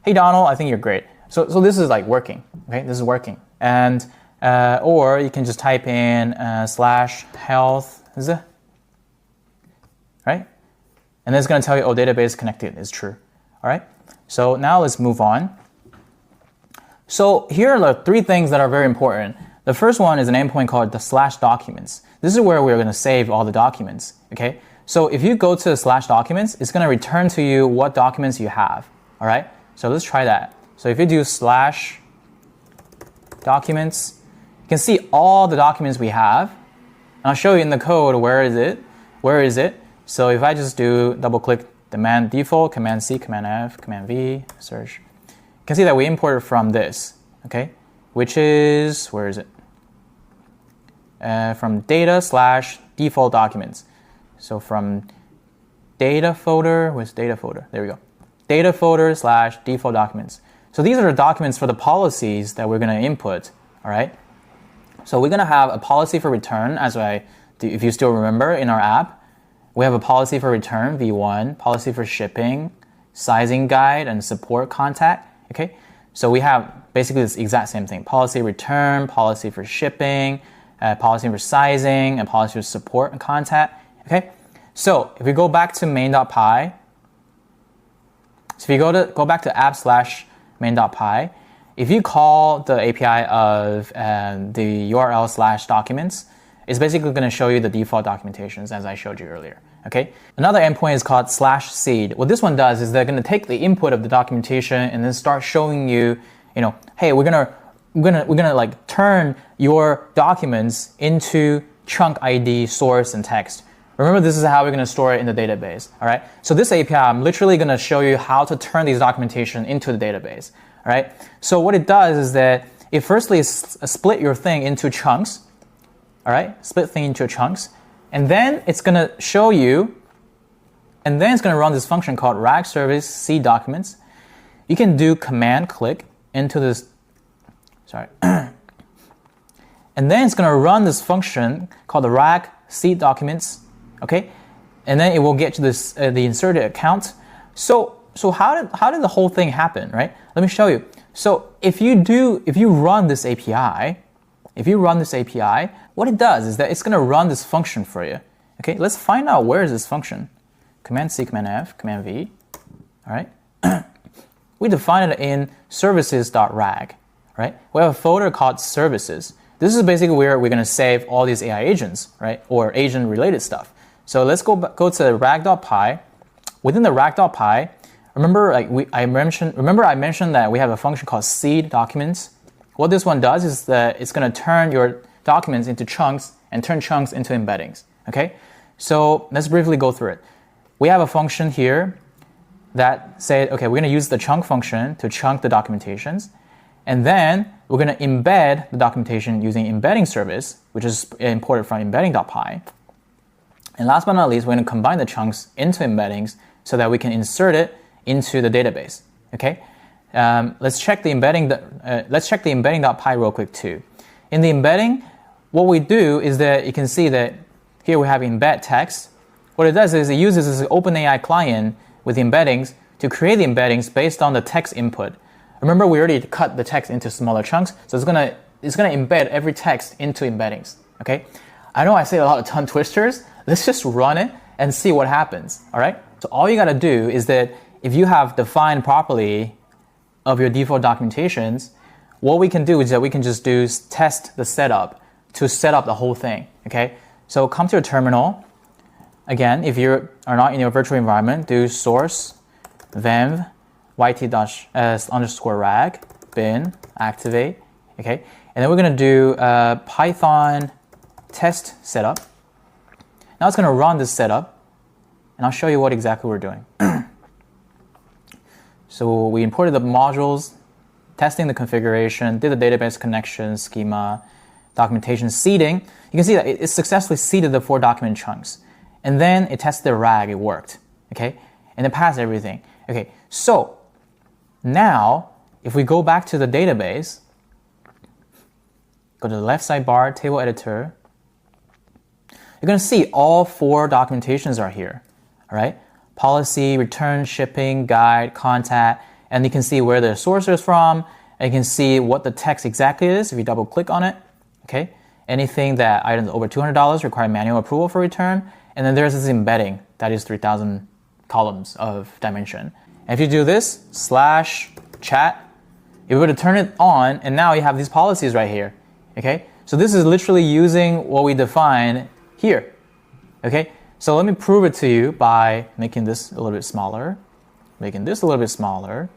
hey Donald, I think you're great. So this is like working. Okay, this is working. And or you can just type in /health, is it? Right? And then it's going to tell you, oh, database connected is true. All right. So now let's move on. So here are the three things that are very important. The first one is an endpoint called the /documents. This is where we're going to save all the documents. Okay. So if you go to the /documents, it's going to return to you what documents you have. All right. So let's try that. So if you do /documents, you can see all the documents we have. And I'll show you in the code where is it. So if I just do double click command default, command C, command F, command V, search, you can see that we imported from this, okay? Which is, where is it? From data /default documents. So from data folder, where's data folder? There we go. Data folder /default documents. So these are the documents for the policies that we're going to input, all right? So we're going to have a policy for return, if you still remember in our app. We have a policy for return, V1, policy for shipping, sizing guide, and support contact, okay? So we have basically this exact same thing. Policy return, policy for shipping, policy for sizing, and policy for support and contact, okay? So if we go back to main.py, so if you go back to app/main.py, if you call the API of the URL /documents, it's basically going to show you the default documentations as I showed you earlier. Okay. Another endpoint is called /seed. What this one does is they're going to take the input of the documentation and then start showing you, hey, we're gonna like turn your documents into chunk ID, source, and text. Remember, this is how we're going to store it in the database. All right. So this API, I'm literally going to show you how to turn these documentation into the database. All right. So what it does is that it firstly split your thing into chunks. All right. Split thing into chunks, and then it's going to show you, and then it's going to run this function called rag service seed documents. You can do command click into this. Sorry. And then it's going to run this function called the rag seed documents. Okay, and then it will get to this the inserted account. So how did the whole thing happen, right? Let me show you. So if you run this API, what it does is that it's going to run this function for you. Okay, let's find out where is this function. Command C, Command F, Command V. All right, we define it in services.rag. Right, we have a folder called services. This is basically where we're going to save all these AI agents, right, or agent-related stuff. So let's go to rag.py. Within the rag.py, remember I mentioned that we have a function called seed documents. What this one does is that it's going to turn your documents into chunks and turn chunks into embeddings. Okay, so let's briefly go through it. We have a function here that said, okay, we're going to use the chunk function to chunk the documentations, and then we're going to embed the documentation using embedding service, which is imported from embedding.py. And last but not least, we're going to combine the chunks into embeddings so that we can insert it into the database. Okay, let's check the embedding.py real quick too. In the embedding, what we do is that you can see that here we have embed text. What it does is it uses this OpenAI client with embeddings to create the embeddings based on the text input. Remember, we already cut the text into smaller chunks, so it's gonna embed every text into embeddings. Okay, I know I say a lot of tongue twisters. Let's just run it and see what happens. All right. So all you gotta do is that if you have defined properly of your default documentations, what we can do is that we can just do test the setup to set up the whole thing. Okay. So come to your terminal. Again, if you are not in your virtual environment, do source venv yt-s_rag bin activate. Okay, and then we're going to do Python test setup. Now it's going to run this setup, and I'll show you what exactly we're doing. So we imported the modules, testing the configuration, did the database connection, schema, documentation, seeding. You can see that it successfully seeded the 4 document chunks. And then it tested the RAG, it worked, okay? And it passed everything. Okay, so now if we go back to the database, go to the left sidebar, table editor, you're gonna see all 4 documentations are here, all right? Policy, return, shipping, guide, contact, and you can see where the source is from, and you can see what the text exactly is if you double click on it, okay? Anything that items over $200 require manual approval for return. And then there's this embedding that is 3,000 columns of dimension. And if you do this /chat, you're able to turn it on, and now you have these policies right here. Okay, so this is literally using what we define here. Okay, so let me prove it to you by making this a little bit smaller, making this a little bit smaller,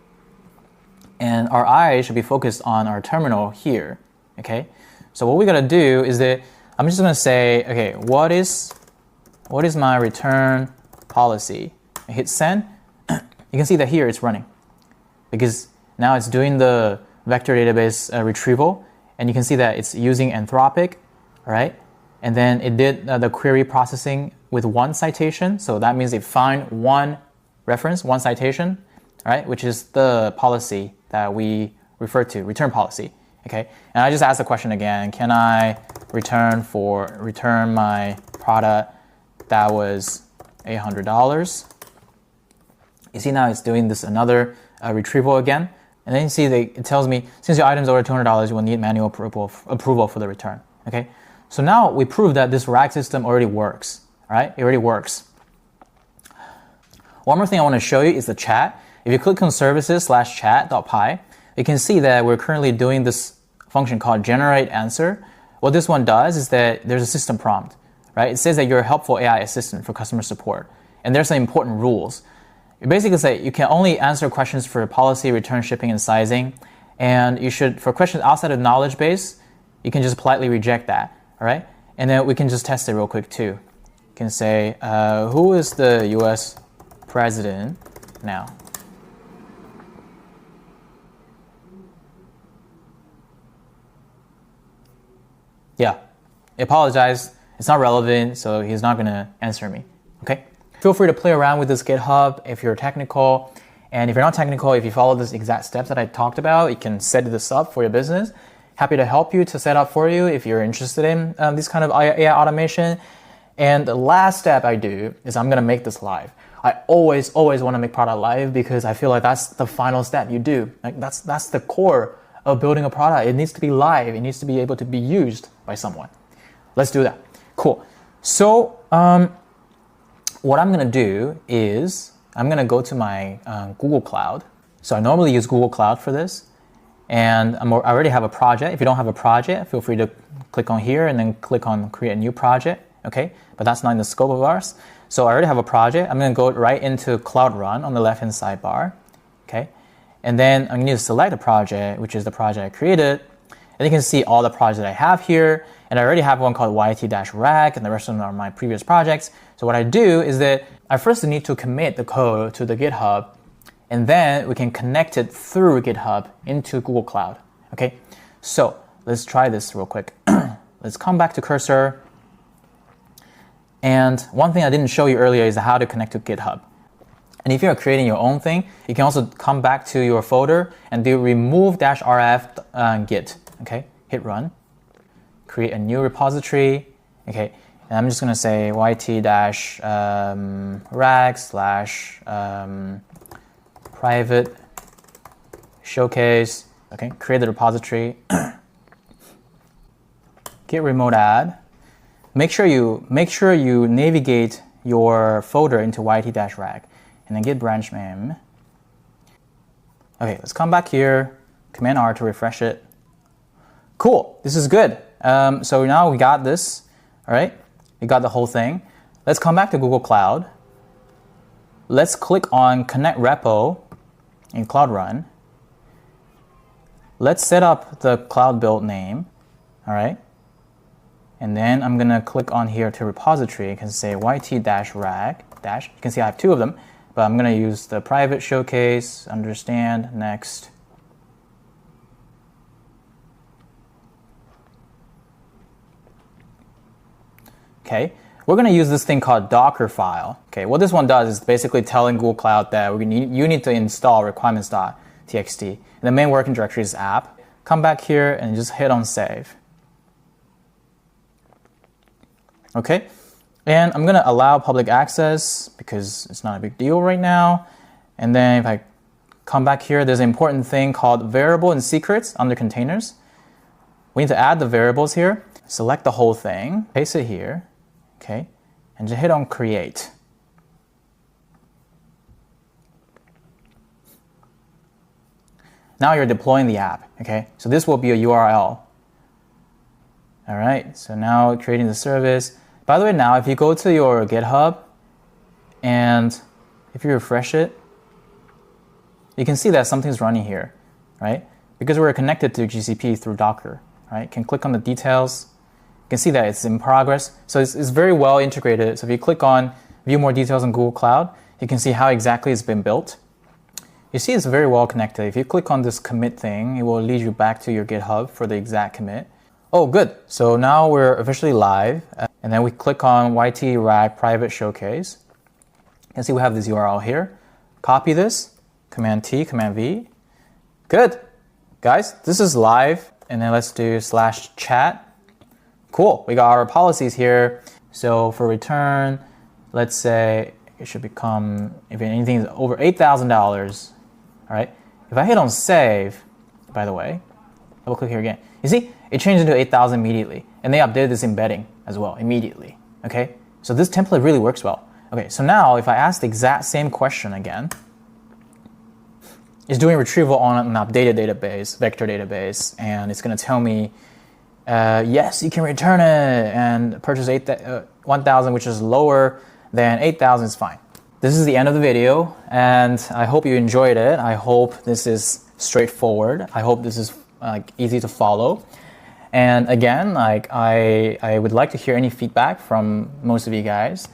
and our eye should be focused on our terminal here. Okay, so what we gotta do is that I'm just gonna say, okay, what is my return policy? I hit send. You can see that here it's running because now it's doing the vector database retrieval, and you can see that it's using Anthropic, all right? And then it did the query processing with 1 citation, so that means it found 1 reference, 1 citation, all right, which is the policy that we refer to, return policy, okay? And I just asked the question again, can I return my product that was $800. You see now it's doing this another retrieval again. And then you see that it tells me, since your item is over $200, you will need manual approval for the return. Okay. So now we prove that this RAG system already works. All right. It already works. One more thing I want to show you is the chat. If you click on services/chat.py, you can see that we're currently doing this function called generate answer. What this one does is that there's a system prompt. Right? It says that you're a helpful AI assistant for customer support. And there's some important rules. You basically say you can only answer questions for policy, return, shipping, and sizing. And you should, for questions outside of knowledge base, you can just politely reject that. All right? And then we can just test it real quick too. You can say, who is the US president now? Yeah, I apologize. It's not relevant, so he's not gonna answer me, okay? Feel free to play around with this GitHub if you're technical. And if you're not technical, if you follow these exact steps that I talked about, you can set this up for your business. Happy to help you to set up for you if you're interested in this kind of AI automation. And the last step I do is I'm gonna make this live. I always wanna make product live because I feel like that's the final step you do. Like that's the core of building a product. It needs to be live. It needs to be able to be used by someone. Let's do that. Cool. So what I'm going to do is I'm going to go to my Google Cloud. So I normally use Google Cloud for this. And I already have a project. If you don't have a project, feel free to click on here and then click on create a new project. Okay, but that's not in the scope of ours. So I already have a project. I'm going to go right into Cloud Run on the left-hand sidebar. Okay. And then I'm going to select a project, which is the project I created. And you can see all the projects that I have here. And I already have one called YT-rag, and the rest of them are my previous projects. So what I do is that I first need to commit the code to the GitHub, and then we can connect it through GitHub into Google Cloud. Okay, so let's try this real quick. Let's come back to Cursor. And one thing I didn't show you earlier is how to connect to GitHub. And if you're creating your own thing, you can also come back to your folder and do remove-rf git. Okay, hit run. Create a new repository. Okay, and I'm just going to say yt-rag/private showcase. Okay, create the repository. Git remote add. Make sure you navigate your folder into yt-rag, and then git branch name. Okay, let's come back here. Command R to refresh it. Cool, this is good. So now we got this, all right? We got the whole thing. Let's come back to Google Cloud. Let's click on Connect Repo in Cloud Run. Let's set up the cloud build name, all right? And then I'm gonna click on here to repository. You can say yt-rag. You can see I have two of them, but I'm gonna use the private showcase, understand, next. Okay, we're going to use this thing called Docker file. Okay, what this one does is basically telling Google Cloud that you need to install requirements.txt. And the main working directory is app. Come back here and just hit on save. Okay, and I'm going to allow public access because it's not a big deal right now. And then if I come back here, there's an important thing called variable and secrets under containers. We need to add the variables here. Select the whole thing, paste it here. Okay, and just hit on create. Now you're deploying the app, okay? So this will be a URL. All right, so now creating the service. By the way, now if you go to your GitHub and if you refresh it, you can see that something's running here, right? Because we're connected to GCP through Docker, right? You can click on the details. You can see that it's in progress. So it's very well integrated. So if you click on view more details on Google Cloud, you can see how exactly it's been built. You see it's very well connected. If you click on this commit thing, it will lead you back to your GitHub for the exact commit. Oh, good. So now we're officially live. And then we click on yt-rag private showcase. You can see we have this URL here. Copy this, Command T, Command V. Good. Guys, this is live. And then let's do /chat. Cool, we got our policies here. So for return, let's say it should become, if anything is over $8,000, all right? If I hit on save, by the way, double click here again. You see, it changed into 8,000 immediately. And they updated this embedding as well, immediately, okay? So this template really works well. Okay, so now if I ask the exact same question again, it's doing retrieval on an updated database, vector database, and it's gonna tell me, yes, you can return it and purchase 1,000, which is lower than 8,000 is fine. This is the end of the video, and I hope you enjoyed it. I hope this is straightforward. I hope this is easy to follow. And again, I would like to hear any feedback from most of you guys.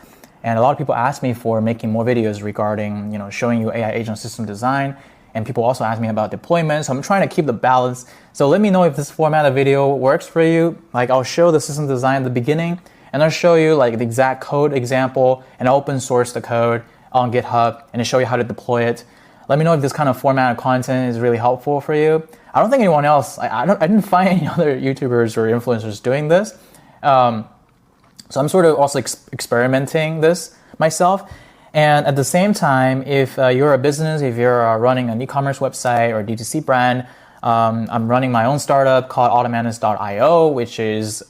And a lot of people ask me for making more videos regarding, showing you AI agent system design. And people also ask me about deployment, so I'm trying to keep the balance. So let me know if this format of video works for you. I'll show the system design at the beginning, and I'll show you the exact code example, and I'll open source the code on GitHub, and I'll show you how to deploy it. Let me know if this kind of format of content is really helpful for you. I don't think anyone else, I didn't find any other YouTubers or influencers doing this. So I'm sort of also experimenting this myself. And at the same time, if you're a business, if you're running an e-commerce website or D2C brand, I'm running my own startup called Automanus.io, which is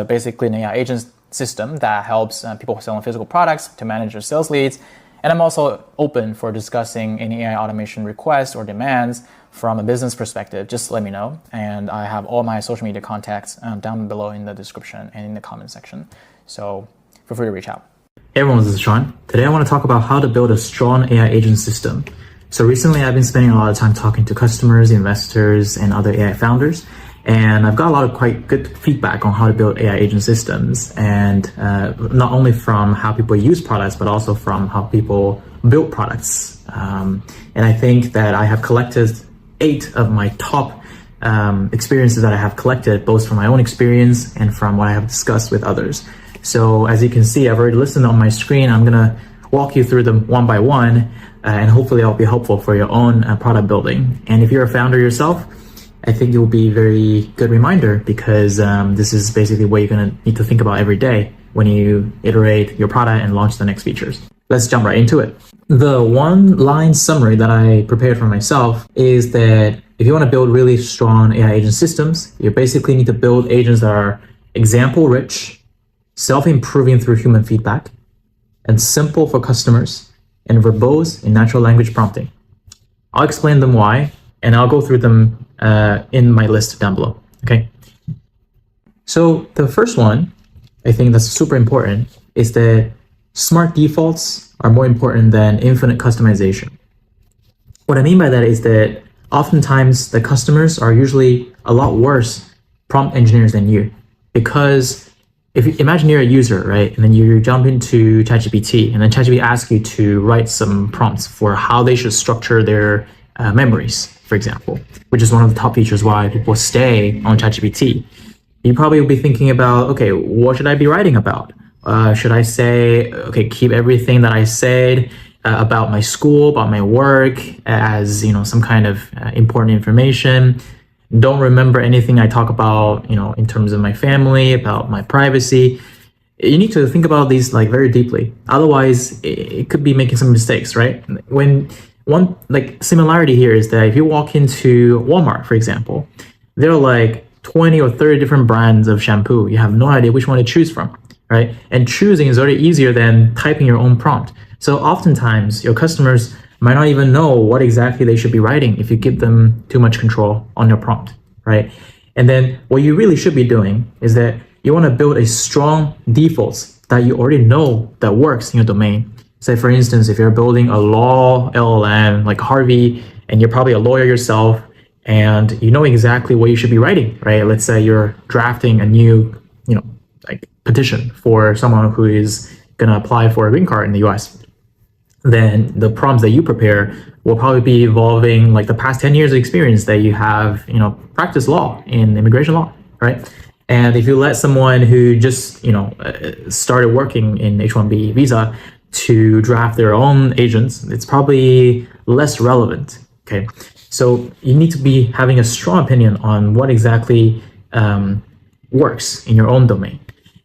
basically an AI agent system that helps people selling physical products to manage their sales leads. And I'm also open for discussing any AI automation requests or demands from a business perspective. Just let me know. And I have all my social media contacts down below in the description and in the comment section. So feel free to reach out. Hey everyone, this is Sean. Today I want to talk about how to build a strong AI agent system. So recently I've been spending a lot of time talking to customers, investors, and other AI founders. And I've got a lot of quite good feedback on how to build AI agent systems. And not only from how people use products, but also from how people build products. And I think that I have collected 8 of my top experiences that I have collected, both from my own experience and from what I have discussed with others. So as you can see, I've already listed on my screen. I'm gonna walk you through them one by one, and hopefully I'll be helpful for your own product building. And if you're a founder yourself, I think it will be a very good reminder, because this is basically what you're gonna need to think about every day when you iterate your product and launch the next features. Let's jump right into it. The one-line summary that I prepared for myself is that if you wanna build really strong AI agent systems, you basically need to build agents that are example-rich, self-improving through human feedback, and simple for customers, and verbose in natural language prompting. I'll explain them why, and I'll go through them in my list down below, okay? So the first one, I think that's super important, is that smart defaults are more important than infinite customization. What I mean by that is that oftentimes the customers are usually a lot worse prompt engineers than you, because if you imagine you're a user, right, and then you jump into ChatGPT, and then ChatGPT asks you to write some prompts for how they should structure their memories, for example, which is one of the top features why people stay on ChatGPT. You probably will be thinking about, okay, what should I be writing about? Should I say, okay, keep everything that I said about my school, about my work, as some kind of important information? Don't remember anything I talk about, in terms of my family, about my privacy. You need to think about these very deeply. Otherwise, it could be making some mistakes, right? When one similarity here is that if you walk into Walmart, for example, there are 20 or 30 different brands of shampoo. You have no idea which one to choose from, right? And choosing is already easier than typing your own prompt. So oftentimes your customers might not even know what exactly they should be writing if you give them too much control on your prompt, right? And then what you really should be doing is that you want to build a strong defaults that you already know that works in your domain. Say, for instance, if you're building a law LLM like Harvey, and you're probably a lawyer yourself, and you know exactly what you should be writing, right? Let's say you're drafting a new, petition for someone who is gonna apply for a green card in the US. Then the prompts that you prepare will probably be involving the past 10 years of experience that you have, practice law in immigration law, right? And if you let someone who just, started working in H-1B visa to draft their own agents, it's probably less relevant, okay? So you need to be having a strong opinion on what exactly works in your own domain.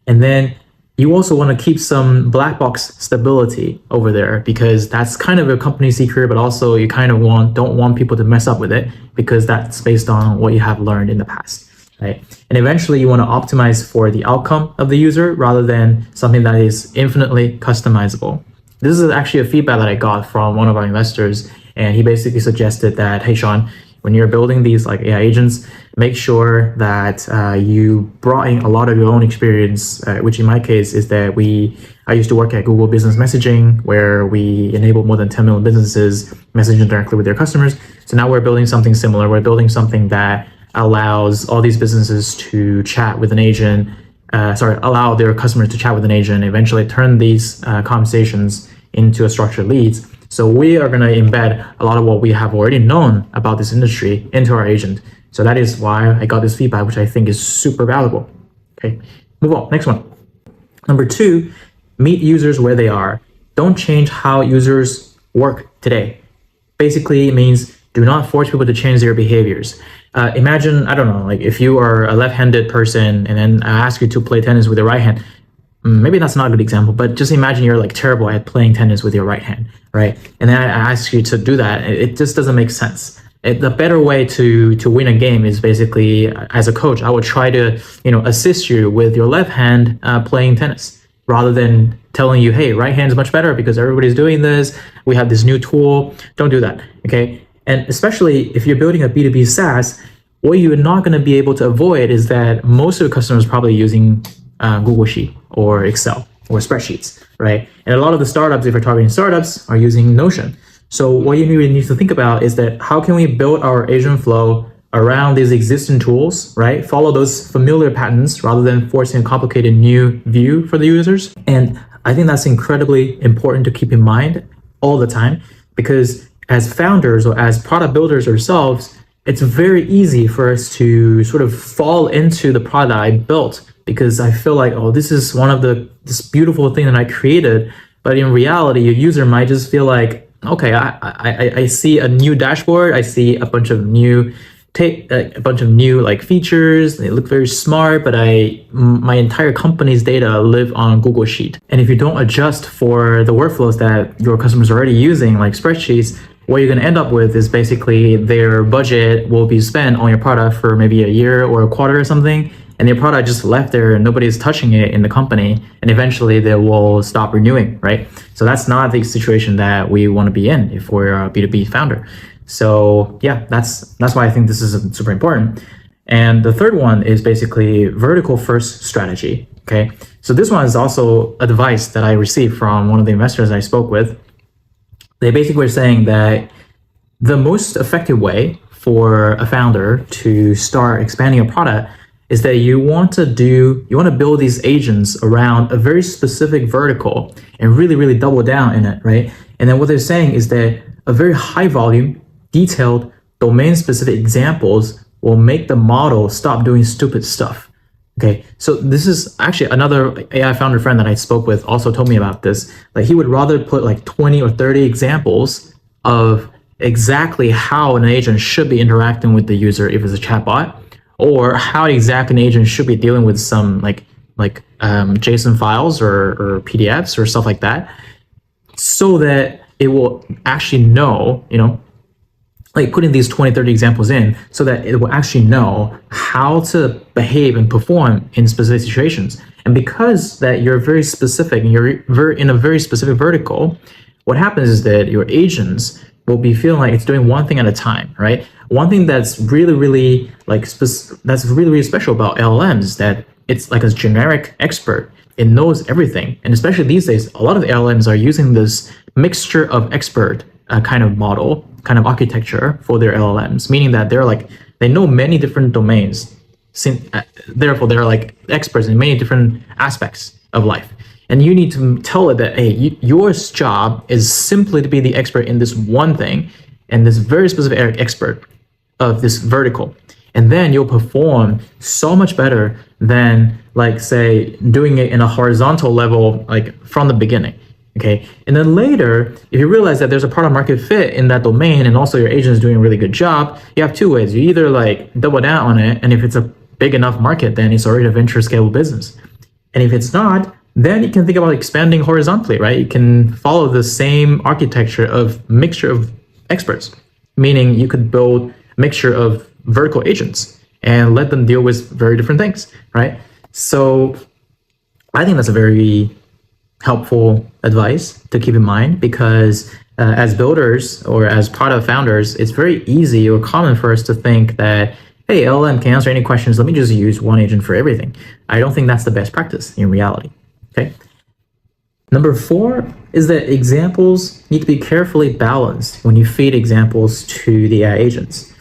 And then you also want to keep some black box stability over there, because that's kind of a company secret, but also you kind of don't want people to mess up with it, because that's based on what you have learned in the past, right? And eventually you want to optimize for the outcome of the user rather than something that is infinitely customizable. This is actually a feedback that I got from one of our investors, and he basically suggested that, hey Sean, when you're building these AI agents, make sure that you brought in a lot of your own experience, which in my case is that I used to work at Google Business Messaging, where we enable more than 10 million businesses messaging directly with their customers. So now we're building something similar. We're building something that allows all these businesses to chat with an agent, allow their customers to chat with an agent, eventually turn these conversations into structured leads. So we are going to embed a lot of what we have already known about this industry into our agent. So that is why I got this feedback, which I think is super valuable. Okay, move on. Next one. Number 2, meet users where they are. Don't change how users work today. Basically, it means do not force people to change their behaviors. Imagine, I don't know, if you are a left-handed person and then I ask you to play tennis with your right hand. Maybe that's not a good example, but just imagine you're terrible at playing tennis with your right hand, right? And then I ask you to do that. It just doesn't make sense. The better way to win a game is basically, as a coach, I would try to assist you with your left hand playing tennis, rather than telling you, hey, right hand is much better because everybody's doing this. We have this new tool. Don't do that, okay? And especially if you're building a B2B SaaS, what you're not going to be able to avoid is that most of the customers are probably using Google Sheet or Excel. or spreadsheets, right? And a lot of the startups, if you're targeting startups, are using Notion. So what you really need to think about is that how can we build our agent flow around these existing tools, right? Follow those familiar patterns rather than forcing a complicated new view for the users. And I think that's incredibly important to keep in mind all the time, because as founders or as product builders ourselves, it's very easy for us to sort of fall into the product I built, because I feel like, oh, this is this beautiful thing that I created. But in reality, your user might just feel like, okay, I see a new dashboard, I see a bunch of new like features, they look very smart, but my entire company's data live on Google Sheet. And if you don't adjust for the workflows that your customers are already using, like spreadsheets, what you're going to end up with is basically their budget will be spent on your product for maybe a year or a quarter or something, and your product just left there and nobody's touching it in the company, and eventually they will stop renewing, right? So that's not the situation that we want to be in if we're a B2B founder. So yeah, that's why I think this is super important. And the third one is basically vertical first strategy. Okay, so this one is also advice that I received from one of the investors I spoke with. They basically were saying that the most effective way for a founder to start expanding a product is that you want to build these agents around a very specific vertical and really double down in it, right? And then what they're saying is that a very high volume, detailed, domain-specific examples will make the model stop doing stupid stuff. Okay, so this is actually another AI founder friend that I spoke with also told me about this. Like, he would rather put like 20 or 30 examples of exactly how an agent should be interacting with the user if it's a chatbot, or how exactly an agent should be dealing with some like JSON files or PDFs or stuff like that, so that it will actually know, like putting these 20, 30 examples in so that it will actually know how to behave and perform in specific situations. And because that you're very specific and you're in a very specific vertical, what happens is that your agents will be feeling like it's doing one thing at a time, right? One thing that's really special about LLMs is that it's like a generic expert. It knows everything. And especially these days, a lot of LLMs are using this mixture of expert kind of model, kind of architecture for their LLMs, meaning that they know many different domains. Therefore, they're like experts in many different aspects of life. And you need to tell it that, hey, your job is simply to be the expert in this one thing and this very specific expert of this vertical. And then you'll perform so much better than, like, say, doing it in a horizontal level, like from the beginning. Okay, and then later, if you realize that there's a product market fit in that domain and also your agent is doing a really good job, you have two ways. You either like double down on it, and if it's a big enough market, then it's already a venture scalable business. And if it's not, then you can think about expanding horizontally, right? You can follow the same architecture of mixture of experts, meaning you could build a mixture of vertical agents and let them deal with very different things, right? So I think that's a very helpful advice to keep in mind, because as builders or as product founders, it's very easy or common for us to think that, hey, LLM can answer any questions, let me just use one agent for everything. I don't think that's the best practice in reality. Okay. Number 4 is that examples need to be carefully balanced when you feed examples to the AI agents.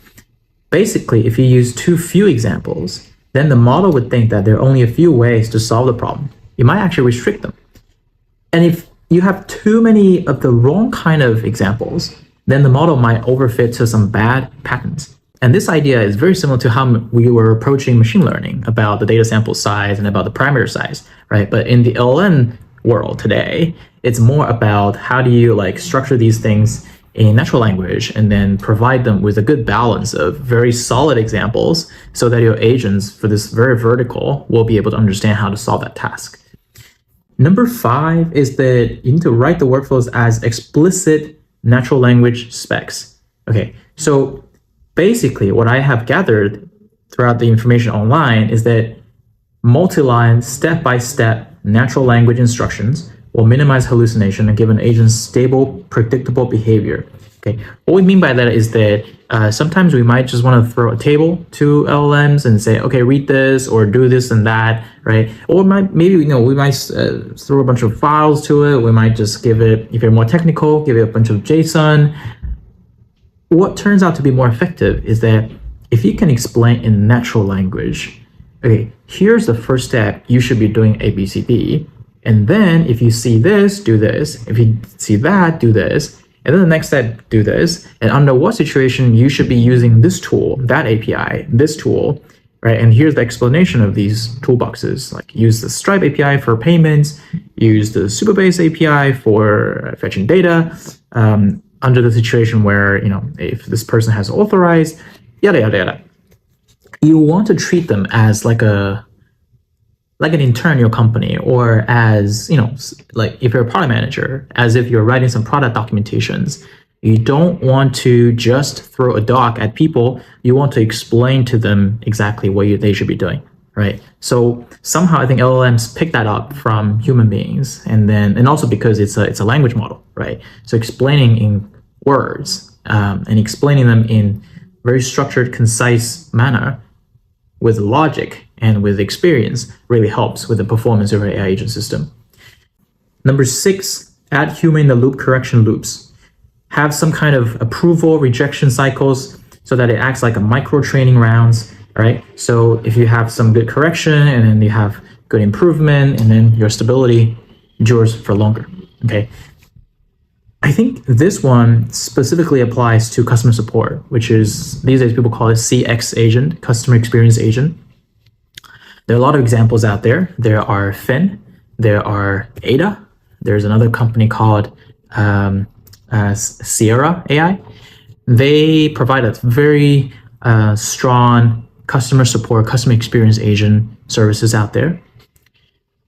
Basically, if you use too few examples, then the model would think that there are only a few ways to solve the problem. You might actually restrict them. And if you have too many of the wrong kind of examples, then the model might overfit to some bad patterns. And this idea is very similar to how we were approaching machine learning about the data sample size and about the parameter size, right? But in the LLM world today, it's more about how do you like structure these things in natural language and then provide them with a good balance of very solid examples so that your agents for this very vertical will be able to understand how to solve that task. Number 5 is that you need to write the workflows as explicit natural language specs. Okay, so basically what I have gathered throughout the information online is that multi-line, step-by-step natural language instructions will minimize hallucination and give an agent stable, predictable behavior. Okay, what we mean by that is that sometimes we might just want to throw a table to LLMs and say, okay, read this or do this and that, right? Or maybe we might throw a bunch of files to it. We might just give it, if you're more technical, give it a bunch of JSON. What turns out to be more effective is that if you can explain in natural language, okay, here's the first step, you should be doing A, B, C, D. And then if you see this, do this. If you see that, do this. And then the next step, do this. And under what situation you should be using this tool, that API, this tool, right? And here's the explanation of these toolboxes. Like use the Stripe API for payments, use the Supabase API for fetching data, under the situation where, if this person has authorized, yada, yada, yada. You want to treat them as like an intern in your company, or as, like if you're a product manager, as if you're writing some product documentations. You don't want to just throw a doc at people. You want to explain to them exactly what they should be doing, right? So somehow I think LLMs pick that up from human beings, and also because it's a language model, right? So explaining in words and explaining them in very structured, concise manner with logic and with experience really helps with the performance of our AI agent system. Number 6, add human in the loop correction loops. Have some kind of approval rejection cycles so that it acts like a micro training rounds, right? So if you have some good correction and then you have good improvement, and then your stability endures for longer, okay? I think this one specifically applies to customer support, which is, these days people call it CX agent, customer experience agent. There are a lot of examples out there. There are Fin, there are Ada, there's another company called Sierra AI. They provide a very strong customer support, customer experience agent services out there.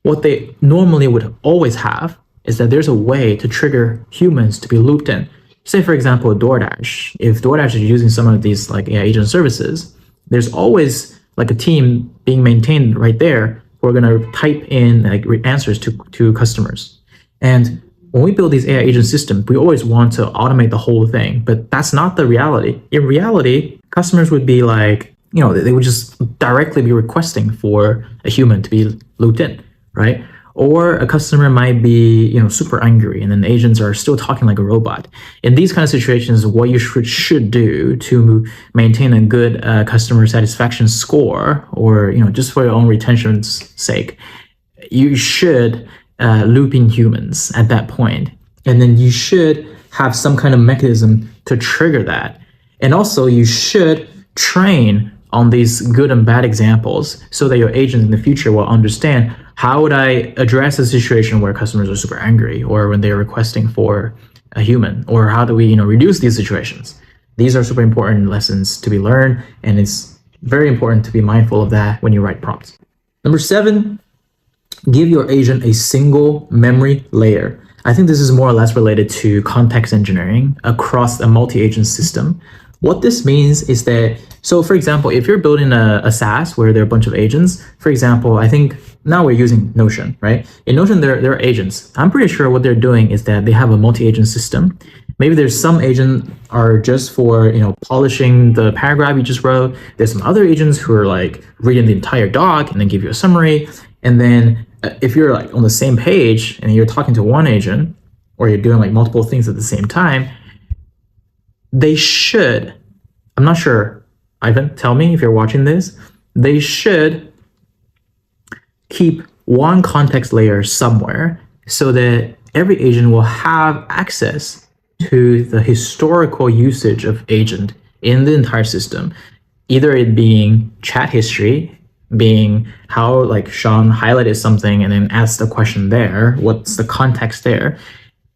What they normally would always have is that there's a way to trigger humans to be looped in. Say, for example, DoorDash. If DoorDash is using some of these like AI agent services, there's always like a team being maintained right there who are going to type in like answers to customers. And when we build these AI agent systems, we always want to automate the whole thing, but that's not the reality. In reality, customers would be like, they would just directly be requesting for a human to be looped in, right? Or a customer might be, super angry, and then agents are still talking like a robot. In these kind of situations, what you should do to maintain a good customer satisfaction score, or just for your own retention's sake, you should loop in humans at that point, and then you should have some kind of mechanism to trigger that. And also, you should train on these good and bad examples so that your agents in the future will understand, how would I address a situation where customers are super angry, or when they're requesting for a human, or how do we reduce these situations? These are super important lessons to be learned, and it's very important to be mindful of that when you write prompts. Number 7, give your agent a single memory layer. I think this is more or less related to context engineering across a multi-agent system. What this means is that, so for example, if you're building a SaaS where there are a bunch of agents, for example, I think now we're using Notion, right? In Notion, there are agents. I'm pretty sure what they're doing is that they have a multi-agent system. Maybe there's some agents are just for, polishing the paragraph you just wrote. There's some other agents who are like reading the entire doc and then give you a summary. And then if you're like on the same page and you're talking to one agent, or you're doing like multiple things at the same time, they should, I'm not sure, Ivan, tell me if you're watching this, they should keep one context layer somewhere so that every agent will have access to the historical usage of agent in the entire system, either it being chat history, being how like Sean highlighted something and then asked a question there, what's the context there.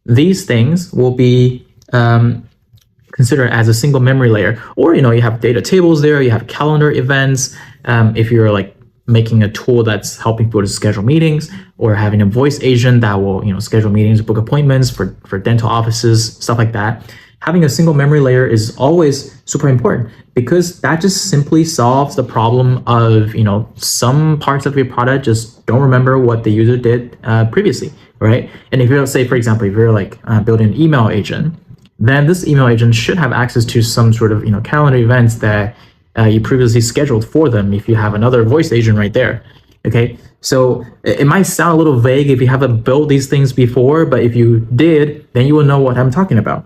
These things will be considered as a single memory layer. Or, you have data tables there, you have calendar events. If you're like making a tool that's helping people to schedule meetings, or having a voice agent that will, schedule meetings, book appointments for dental offices, stuff like that. Having a single memory layer is always super important, because that just simply solves the problem of, some parts of your product just don't remember what the user did previously, right? And if you're, say, for example, if you're like building an email agent, then this email agent should have access to some sort of calendar events that you previously scheduled for them if you have another voice agent right there. Okay, so it might sound a little vague if you haven't built these things before, but if you did, then you will know what I'm talking about.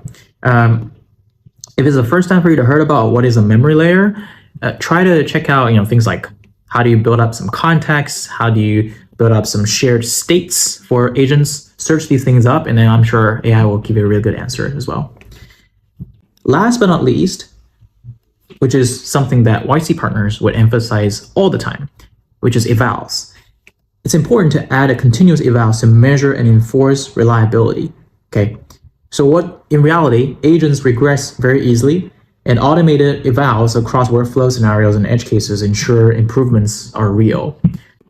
If it's the first time for you to hear about what is a memory layer, try to check out things like how do you build up some context, how do you build up some shared states for agents, search these things up, and then I'm sure AI will give you a really good answer as well. Last but not least, which is something that YC partners would emphasize all the time, which is evals. It's important to add a continuous evals to measure and enforce reliability. Okay, so what in reality, agents regress very easily, and automated evals across workflow scenarios and edge cases ensure improvements are real.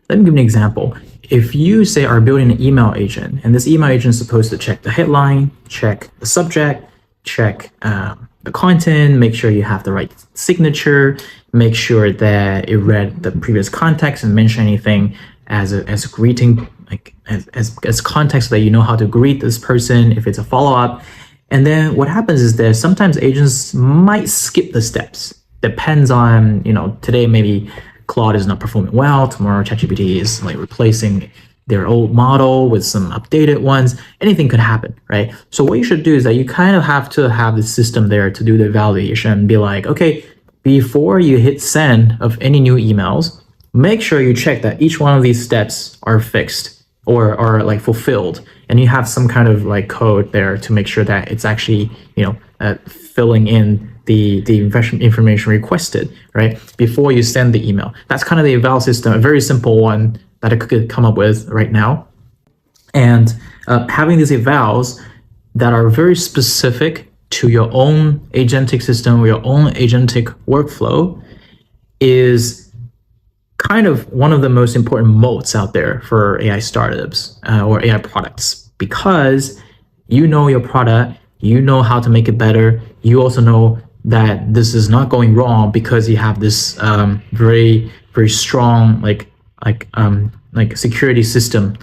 Let me give you an example. If you say are building an email agent, and this email agent is supposed to check the headline, check the subject, check the content, make sure you have the right signature, make sure that it read the previous context and mention anything as a greeting, like as context that you know how to greet this person if it's a follow-up. And then what happens is that sometimes agents might skip the steps. Depends on, today maybe Claude is not performing well, tomorrow ChatGPT is like replacing their old model with some updated ones. Anything could happen, right? So what you should do is that you kind of have to have the system there to do the evaluation and be like, okay, before you hit send of any new emails, make sure you check that each one of these steps are fixed or are like fulfilled. And you have some kind of like code there to make sure that it's actually, filling in the information requested, right? Before you send the email. That's kind of the eval system, a very simple one that I could come up with right now. And having these evals that are very specific to your own agentic system or your own agentic workflow is kind of one of the most important moats out there for AI startups or AI products, because you know your product, you know how to make it better. You also know that this is not going wrong because you have this very, very strong like security system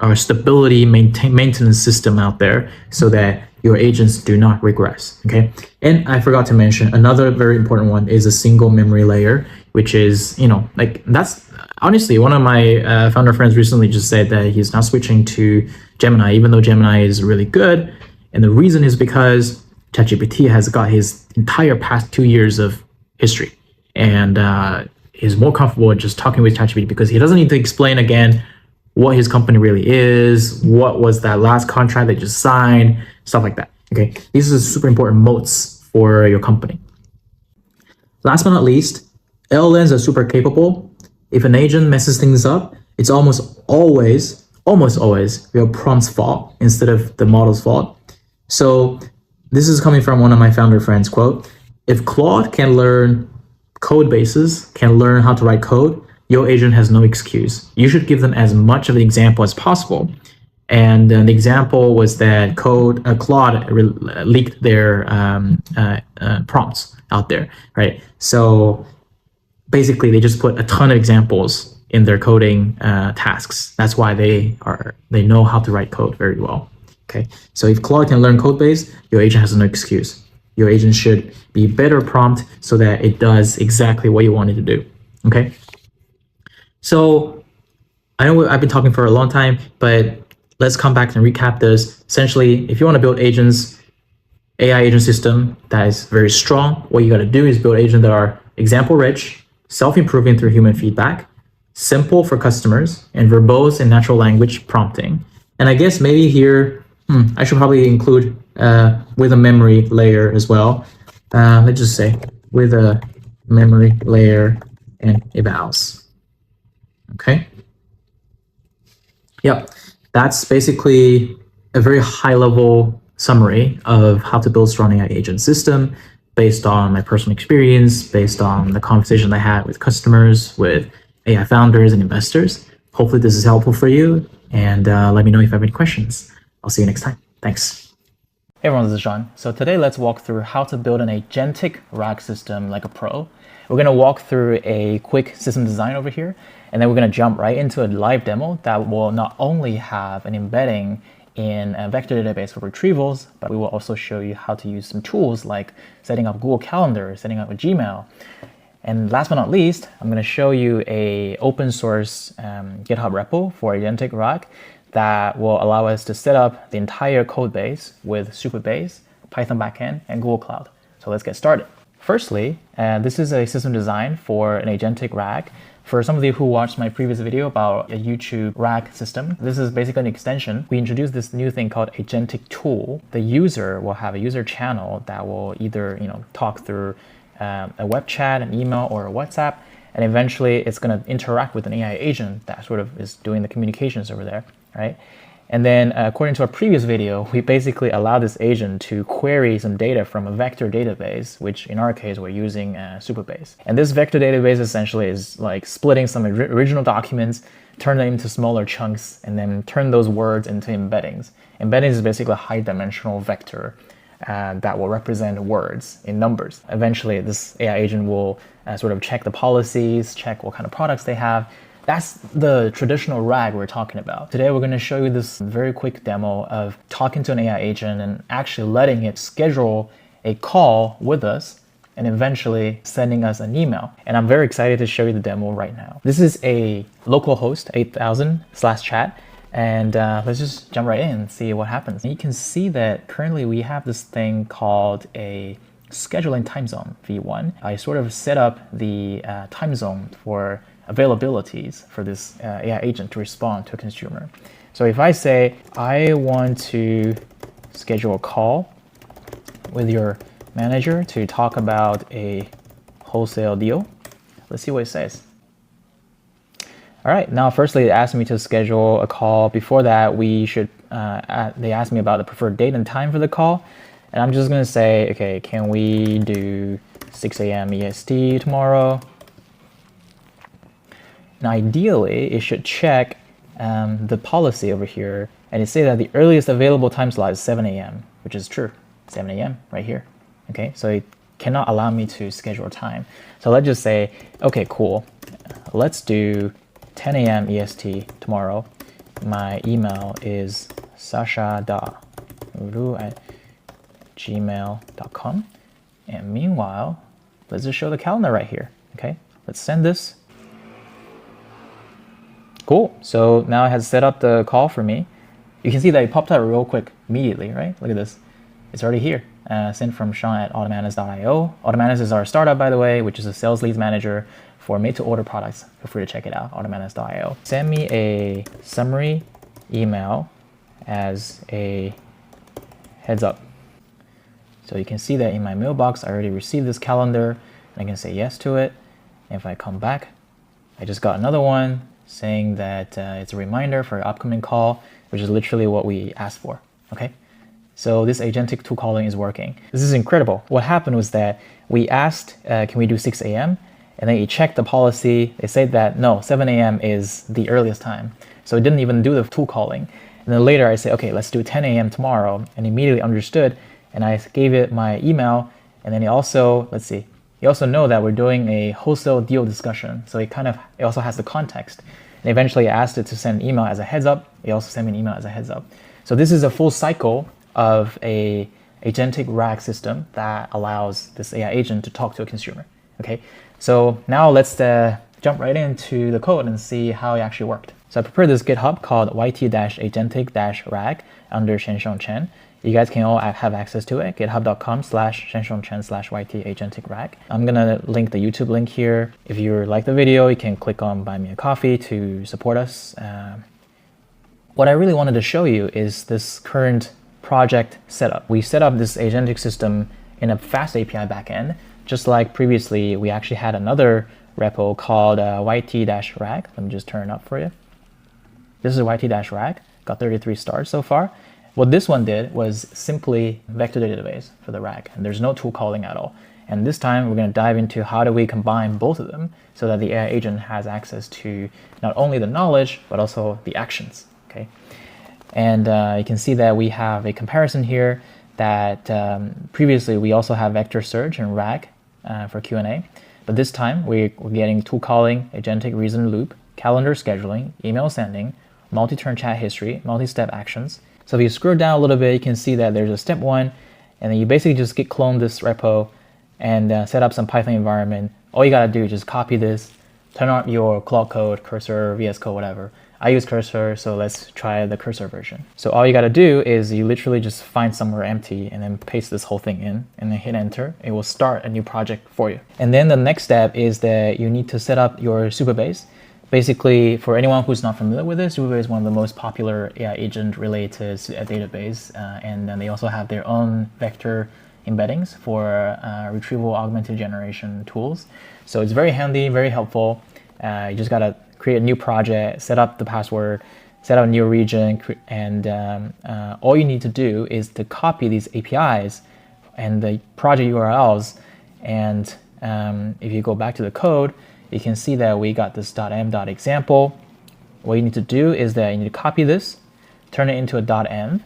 or stability maintenance system out there so that your agents do not regress, okay? And I forgot to mention another very important one is a single memory layer, which is, that's honestly one of my founder friends recently just said that he's now switching to Gemini, even though Gemini is really good. And the reason is because ChatGPT has got his entire past 2 years of history and is more comfortable just talking with ChatGPT because he doesn't need to explain again what his company really is, what was that last contract they just signed, stuff like that. Okay, these are super important moats for your company. Last but not least, LLMs are super capable. If an agent messes things up, it's almost always your prompt's fault instead of the model's fault. So this is coming from one of my founder friends' quote. If Claude can learn code bases, can learn how to write code, your agent has no excuse. You should give them as much of an example as possible. And the example was that Claude leaked their prompts out there, right? So basically, they just put a ton of examples in their coding tasks. That's why they know how to write code very well. Okay, so if Claude can learn code base, your agent has no excuse. Your agent should be better prompt so that it does exactly what you want it to do. Okay. So I know I've been talking for a long time, but let's come back and recap this. Essentially, if you want to build agents, AI agent system that is very strong, what you got to do is build agents that are example rich, self-improving through human feedback, simple for customers, and verbose and natural language prompting. And I guess maybe here, I should probably include with a memory layer as well. Let's just say with a memory layer and evals. Okay. Yep. That's basically a very high level summary of how to build strong AI agent system based on my personal experience, based on the conversation I had with customers, with AI founders and investors. Hopefully this is helpful for you, and let me know if you have any questions. I'll see you next time. Thanks. Hey everyone, this is Sean. So today let's walk through how to build an agentic RAG system like a pro. We're going to walk through a quick system design over here, And then we're going to jump right into a live demo that will not only have an embedding in a vector database for retrievals, but we will also show you how to use some tools like setting up Google Calendar, setting up a Gmail. And last but not least, I'm going to show you a open source GitHub repo for Agentic RAG that will allow us to set up the entire code base with Supabase, Python backend, and Google Cloud. So let's get started. Firstly, this is a system design for an Agentic RAG. For some of you who watched my previous video about a YouTube RAG system, this is basically an extension. We introduced this new thing called Agentic Tool. The user will have a user channel that will either talk through a web chat, an email, or a WhatsApp, and eventually it's going to interact with an AI agent that sort of is doing the communications over there, right? And then according to our previous video, we basically allow this agent to query some data from a vector database, which in our case, we're using Supabase. And this vector database essentially is like splitting some original documents, turn them into smaller chunks, and then turn those words into embeddings. Embeddings is basically a high-dimensional vector that will represent words in numbers. Eventually, this AI agent will sort of check the policies, check what kind of products they have. That's the traditional RAG we're talking about. Today, we're going to show you this very quick demo of talking to an AI agent and actually letting it schedule a call with us and eventually sending us an email. And I'm very excited to show you the demo right now. This is a localhost 8000/chat. And let's just jump right in and see what happens. And you can see that currently we have this thing called a scheduling time zone, V1. I sort of set up the time zone for availabilities for this AI agent to respond to a consumer. So if I say, I want to schedule a call with your manager to talk about a wholesale deal, let's see what it says. All right, now firstly, it asked me to schedule a call. Before that, they asked me about the preferred date and time for the call. And I'm just gonna say, okay, can we do 6 a.m. EST tomorrow? Now, ideally, it should check the policy over here, and it say that the earliest available time slot is 7 a.m., which is true, 7 a.m. right here, okay? So it cannot allow me to schedule time. So let's just say, okay, cool, let's do 10 a.m. EST tomorrow. My email is sasha.ru@gmail.com. And meanwhile, let's just show the calendar right here, okay? Let's send this. Cool, so now it has set up the call for me. You can see that it popped out real quick immediately, right? Look at this, it's already here. Sent from Sean at automanus.io. Automanus is our startup, by the way, which is a sales leads manager for made-to-order products. Feel free to check it out, automanus.io. Send me a summary email as a heads up. So you can see that in my mailbox, I already received this calendar, and I can say yes to it. And if I come back, I just got another one saying that it's a reminder for an upcoming call, which is literally what we asked for, okay? So this agentic tool calling is working. This is incredible. What happened was that we asked, can we do 6 a.m.? And then it checked the policy. They said that no, 7 a.m. is the earliest time. So it didn't even do the tool calling. And then later I say, okay, let's do 10 a.m. tomorrow, and immediately understood. And I gave it my email. And then it also, let's see, you also know that we're doing a wholesale deal discussion. So it also has the context. And eventually I asked it to send an email as a heads up. It also sent me an email as a heads up. So this is a full cycle of a agentic RAG system that allows this AI agent to talk to a consumer, okay? So now let's jump right into the code and see how it actually worked. So I prepared this GitHub called yt-agentic-rag under Shenshong Chen. You guys can all have access to it, github.com/shenshongchen/yt-agentic-rag. I'm gonna link the YouTube link here. If you like the video, you can click on Buy Me a Coffee to support us. What I really wanted to show you is this current project setup. We set up this agentic system in a fast API backend. Just like previously, we actually had another repo called yt-rag. Let me just turn it up for you. This is yt-rag, got 33 stars so far. What this one did was simply vector database for the RAG, and there's no tool calling at all. And this time we're going to dive into how do we combine both of them so that the AI agent has access to not only the knowledge, but also the actions, okay? And you can see that we have a comparison here that previously we also have vector search and RAG for Q&A. But this time we're getting tool calling, agentic reason loop, calendar scheduling, email sending, multi-turn chat history, multi-step actions. So if you scroll down a little bit, you can see that there's a step 1, and then you basically just git clone this repo and set up some Python environment. All you gotta do is just copy this, turn on your Claude Code, Cursor, VS Code, whatever. I use Cursor, so let's try the Cursor version. So all you gotta do is you literally just find somewhere empty and then paste this whole thing in and then hit enter. It will start a new project for you. And then the next step is that you need to set up your Supabase. Basically, for anyone who's not familiar with it, Supabase is one of the most popular AI agent related database. And then they also have their own vector embeddings for retrieval augmented generation tools. So it's very handy, very helpful. You just gotta create a new project, set up the password, set up a new region, and all you need to do is to copy these APIs and the project URLs. And if you go back to the code, you can see that we got this .m.example. What you need to do is that you need to copy this, turn it into a .m,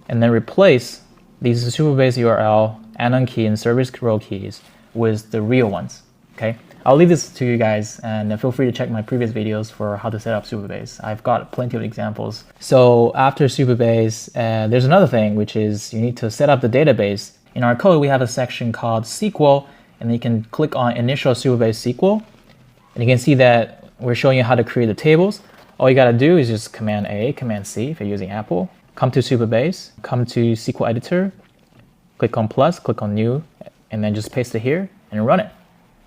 and then replace these Supabase URL, anon key, and service row keys with the real ones. Okay, I'll leave this to you guys, and feel free to check my previous videos for how to set up Supabase. I've got plenty of examples. So after Supabase, there's another thing, which is you need to set up the database. In our code, we have a section called SQL, and you can click on Initial Supabase SQL, and you can see that we're showing you how to create the tables. All you gotta do is just Command A, Command C if you're using Apple. Come to Supabase, come to SQL Editor, click on plus, click on New, and then just paste it here and run it.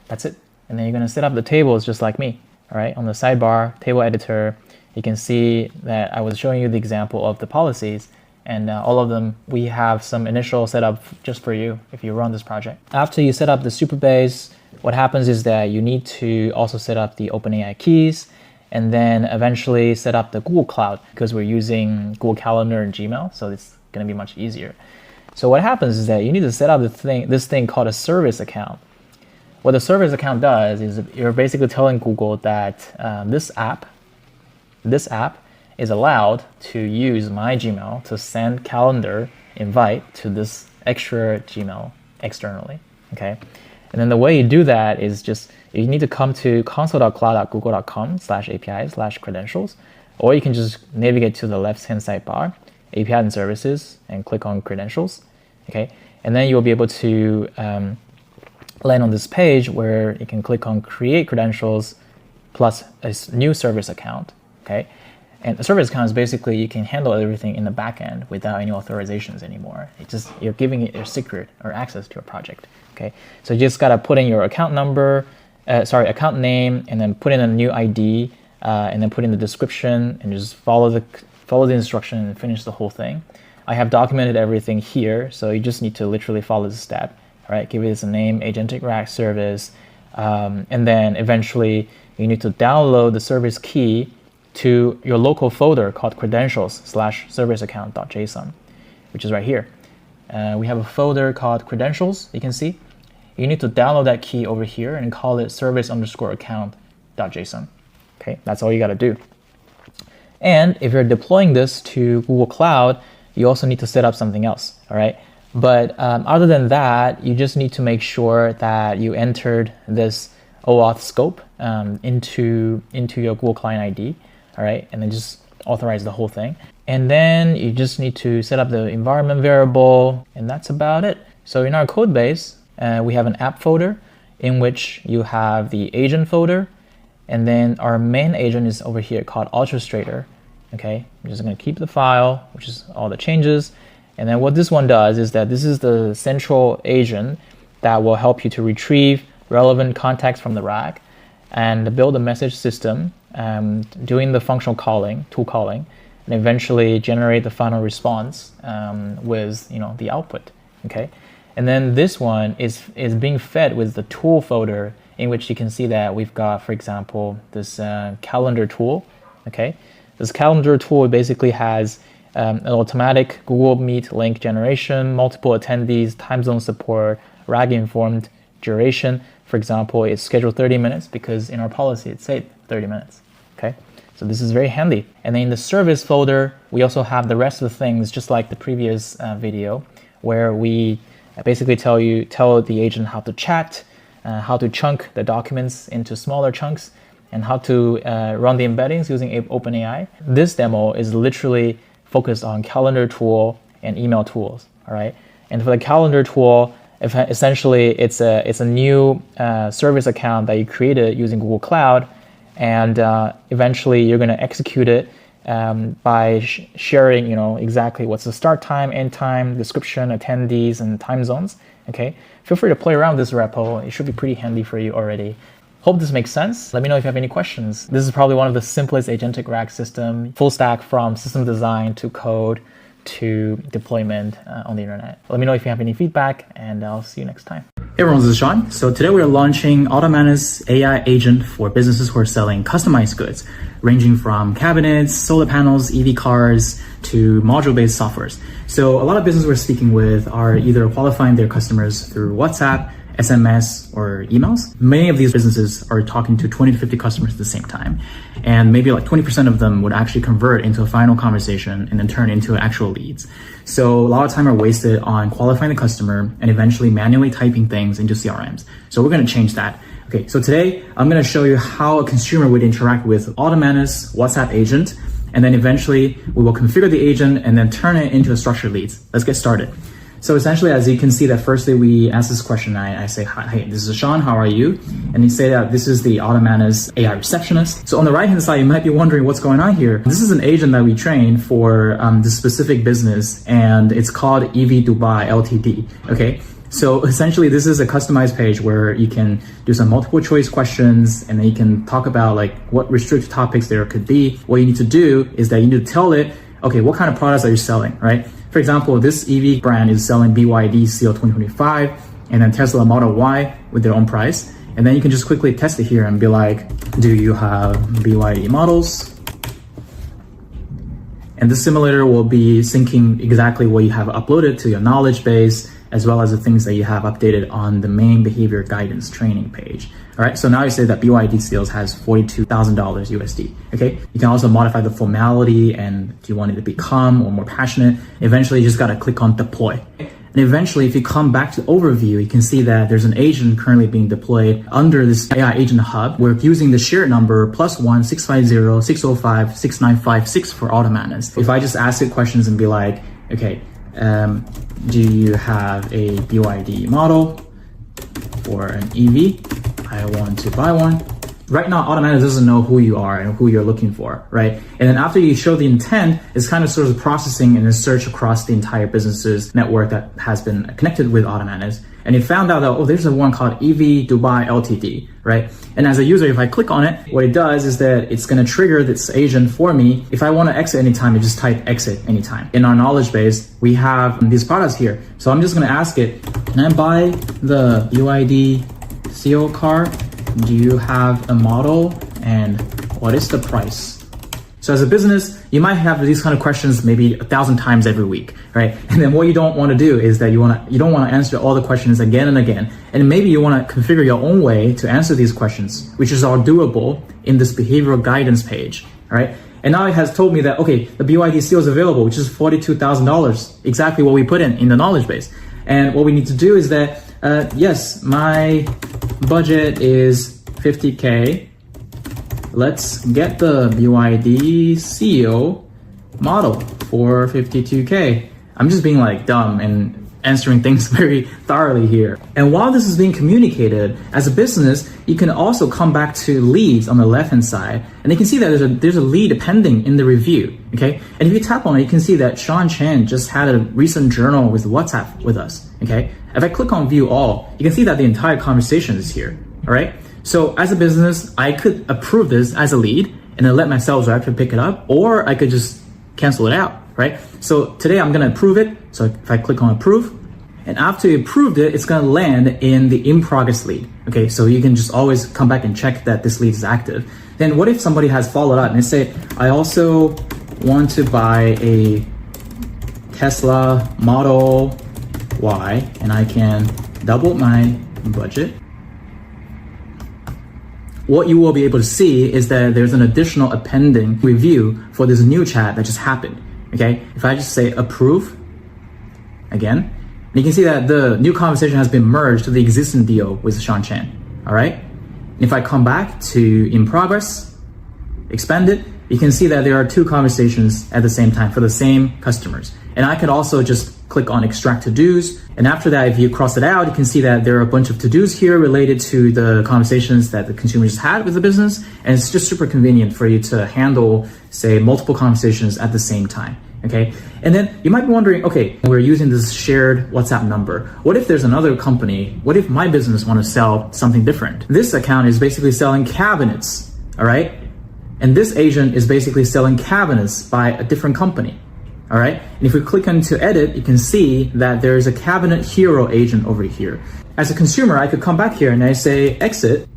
That's it. And then you're gonna set up the tables just like me. All right, on the sidebar, Table Editor, you can see that I was showing you the example of the policies, and all of them, we have some initial setup just for you if you run this project. After you set up the Supabase, what happens is that you need to also set up the OpenAI keys, and then eventually set up the Google Cloud, because we're using Google Calendar and Gmail, so it's gonna be much easier. So what happens is that you need to set up this thing called a service account. What the service account does is you're basically telling Google that this app is allowed to use my Gmail to send calendar invite to this extra Gmail externally, okay? And then the way you do that is just, you need to come to console.cloud.google.com/API/credentials, or you can just navigate to the left-hand sidebar, API and services, and click on credentials, okay? And then you'll be able to land on this page where you can click on create credentials plus a new service account, okay? And a service account is basically you can handle everything in the back end without any authorizations anymore. It's just, you're giving it your secret or access to a project, okay? So you just gotta put in your account number, account name, and then put in a new ID, and then put in the description, and just follow the instruction and finish the whole thing. I have documented everything here, so you just need to literally follow this step, all right? Give it a name, agentic rack service, and then eventually you need to download the service key to your local folder called credentials/serviceaccount.json, which is right here. We have a folder called credentials, you can see. You need to download that key over here and call it service_account.json. Okay, that's all you gotta do. And if you're deploying this to Google Cloud, you also need to set up something else, all right? But other than that, you just need to make sure that you entered this OAuth scope into your Google Client ID, all right? And then just authorize the whole thing. And then you just need to set up the environment variable, and that's about it. So in our code base, we have an app folder in which you have the agent folder, and then our main agent is over here called Orchestrator, okay? I'm just gonna keep the file, which is all the changes. And then what this one does is that this is the central agent that will help you to retrieve relevant context from the rack and build a message system, doing the functional calling, tool calling, and eventually generate the final response with the output, okay? And then this one is being fed with the tool folder, in which you can see that we've got, for example, this calendar tool, okay? This calendar tool basically has an automatic Google Meet link generation, multiple attendees, time zone support, RAG-informed duration. For example, it's scheduled 30 minutes because in our policy it said 30 minutes, okay? So this is very handy. And then in the service folder, we also have the rest of the things, just like the previous video, where we basically tell the agent how to chat, how to chunk the documents into smaller chunks, and how to run the embeddings using OpenAI. This demo is literally focused on calendar tool and email tools, all right? And for the calendar tool, essentially it's a new service account that you created using Google Cloud, and eventually you're going to execute it by sharing, exactly what's the start time, end time, description, attendees, and time zones. Okay, feel free to play around with this repo. It should be pretty handy for you already. Hope this makes sense. Let me know if you have any questions. This is probably one of the simplest agentic RAG system, full stack from system design to code to deployment on the internet. Let me know if you have any feedback, and I'll see you next time. Hey everyone, this is Sean. So today we're launching Automanus AI agent for businesses who are selling customized goods, ranging from cabinets, solar panels, EV cars, to module-based softwares. So a lot of businesses we're speaking with are either qualifying their customers through WhatsApp, SMS, or emails. Many of these businesses are talking to 20 to 50 customers at the same time. And maybe like 20% of them would actually convert into a final conversation and then turn into actual leads. So a lot of time are wasted on qualifying the customer and eventually manually typing things into CRMs. So we're going to change that. Okay, so today I'm going to show you how a consumer would interact with Automanus WhatsApp agent. And then eventually we will configure the agent and then turn it into a structured leads. Let's get started. So essentially, as you can see, that firstly, we ask this question. I say, hi, hey, this is Sean, how are you? And you say that this is the Automanus AI receptionist. So on the right-hand side, you might be wondering what's going on here. This is an agent that we trained for this specific business, and it's called EV Dubai Ltd. Okay, so essentially, this is a customized page where you can do some multiple choice questions, and then you can talk about like what restricted topics there could be. What you need to do is that you need to tell it, okay, what kind of products are you selling, right? For example, this EV brand is selling BYD Seal 2025 and then Tesla Model Y with their own price. And then you can just quickly test it here and be like, do you have BYD models? And this simulator will be syncing exactly what you have uploaded to your knowledge base, as well as the things that you have updated on the main behavior guidance training page. All right, so now you say that BYD Seals has $42,000 USD. Okay, you can also modify the formality and if you want it to be calm or more passionate. Eventually, you just gotta click on deploy. And eventually, if you come back to overview, you can see that there's an agent currently being deployed under this AI agent hub. We're using the shared number +1 650 605 6956 for Automanus. If I just ask it questions and be like, okay, do you have a BYD model or an EV? I want to buy one. Right now, Automanus doesn't know who you are and who you're looking for, right? And then after you show the intent, it's kind of sort of processing and then search across the entire business's network that has been connected with Automanus. And it found out that, oh, there's a one called EV Dubai Ltd, right? And as a user, if I click on it, what it does is that it's going to trigger this agent for me. If I want to exit anytime, I just type exit anytime. In our knowledge base, we have these products here. So I'm just going to ask it, can I buy the BYD Seal car? Do you have a model and what is the price? So as a business, you might have these kind of questions maybe 1,000 times every week, right? And then what you don't want to do is that you don't want to answer all the questions again and again. And maybe you want to configure your own way to answer these questions, which is all doable in this behavioral guidance page, all right? And now it has told me that, okay, the BYD Seal is available, which is $42,000, exactly what we put in the knowledge base. And what we need to do is that, yes, my budget is 50K. Let's get the BYD Seal model for 52K. I'm just being like dumb and answering things very thoroughly here. And while this is being communicated, as a business, you can also come back to leads on the left-hand side. And you can see that there's a lead pending in the review, okay? And if you tap on it, you can see that Sean Chen just had a recent journal with WhatsApp with us, okay? If I click on view all, you can see that the entire conversation is here, all right? So as a business, I could approve this as a lead and then let my sales rep pick it up, or I could just cancel it out, right? So today I'm gonna approve it. So if I click on approve, and after you approved it, it's gonna land in the in progress lead. Okay, so you can just always come back and check that this lead is active. Then what if somebody has followed up and they say, I also want to buy a Tesla Model Y and I can double my budget. What you will be able to see is that there's an additional appending review for this new chat that just happened, okay? If I just say approve, again, you can see that the new conversation has been merged to the existing deal with Sean Chen, all right? If I come back to in progress, expand it, you can see that there are 2 conversations at the same time for the same customers. And I could also just click on extract to-dos. And after that, if you cross it out, you can see that there are a bunch of to-dos here related to the conversations that the consumers had with the business. And it's just super convenient for you to handle, say, multiple conversations at the same time. Okay. And then you might be wondering, okay, we're using this shared WhatsApp number. What if there's another company? What if my business want to sell something different? This account is basically selling cabinets. All right. And this agent is basically selling cabinets by a different company. All right. And if we click into edit, you can see that there is a cabinet hero agent over here. As a consumer, I could come back here and I say exit,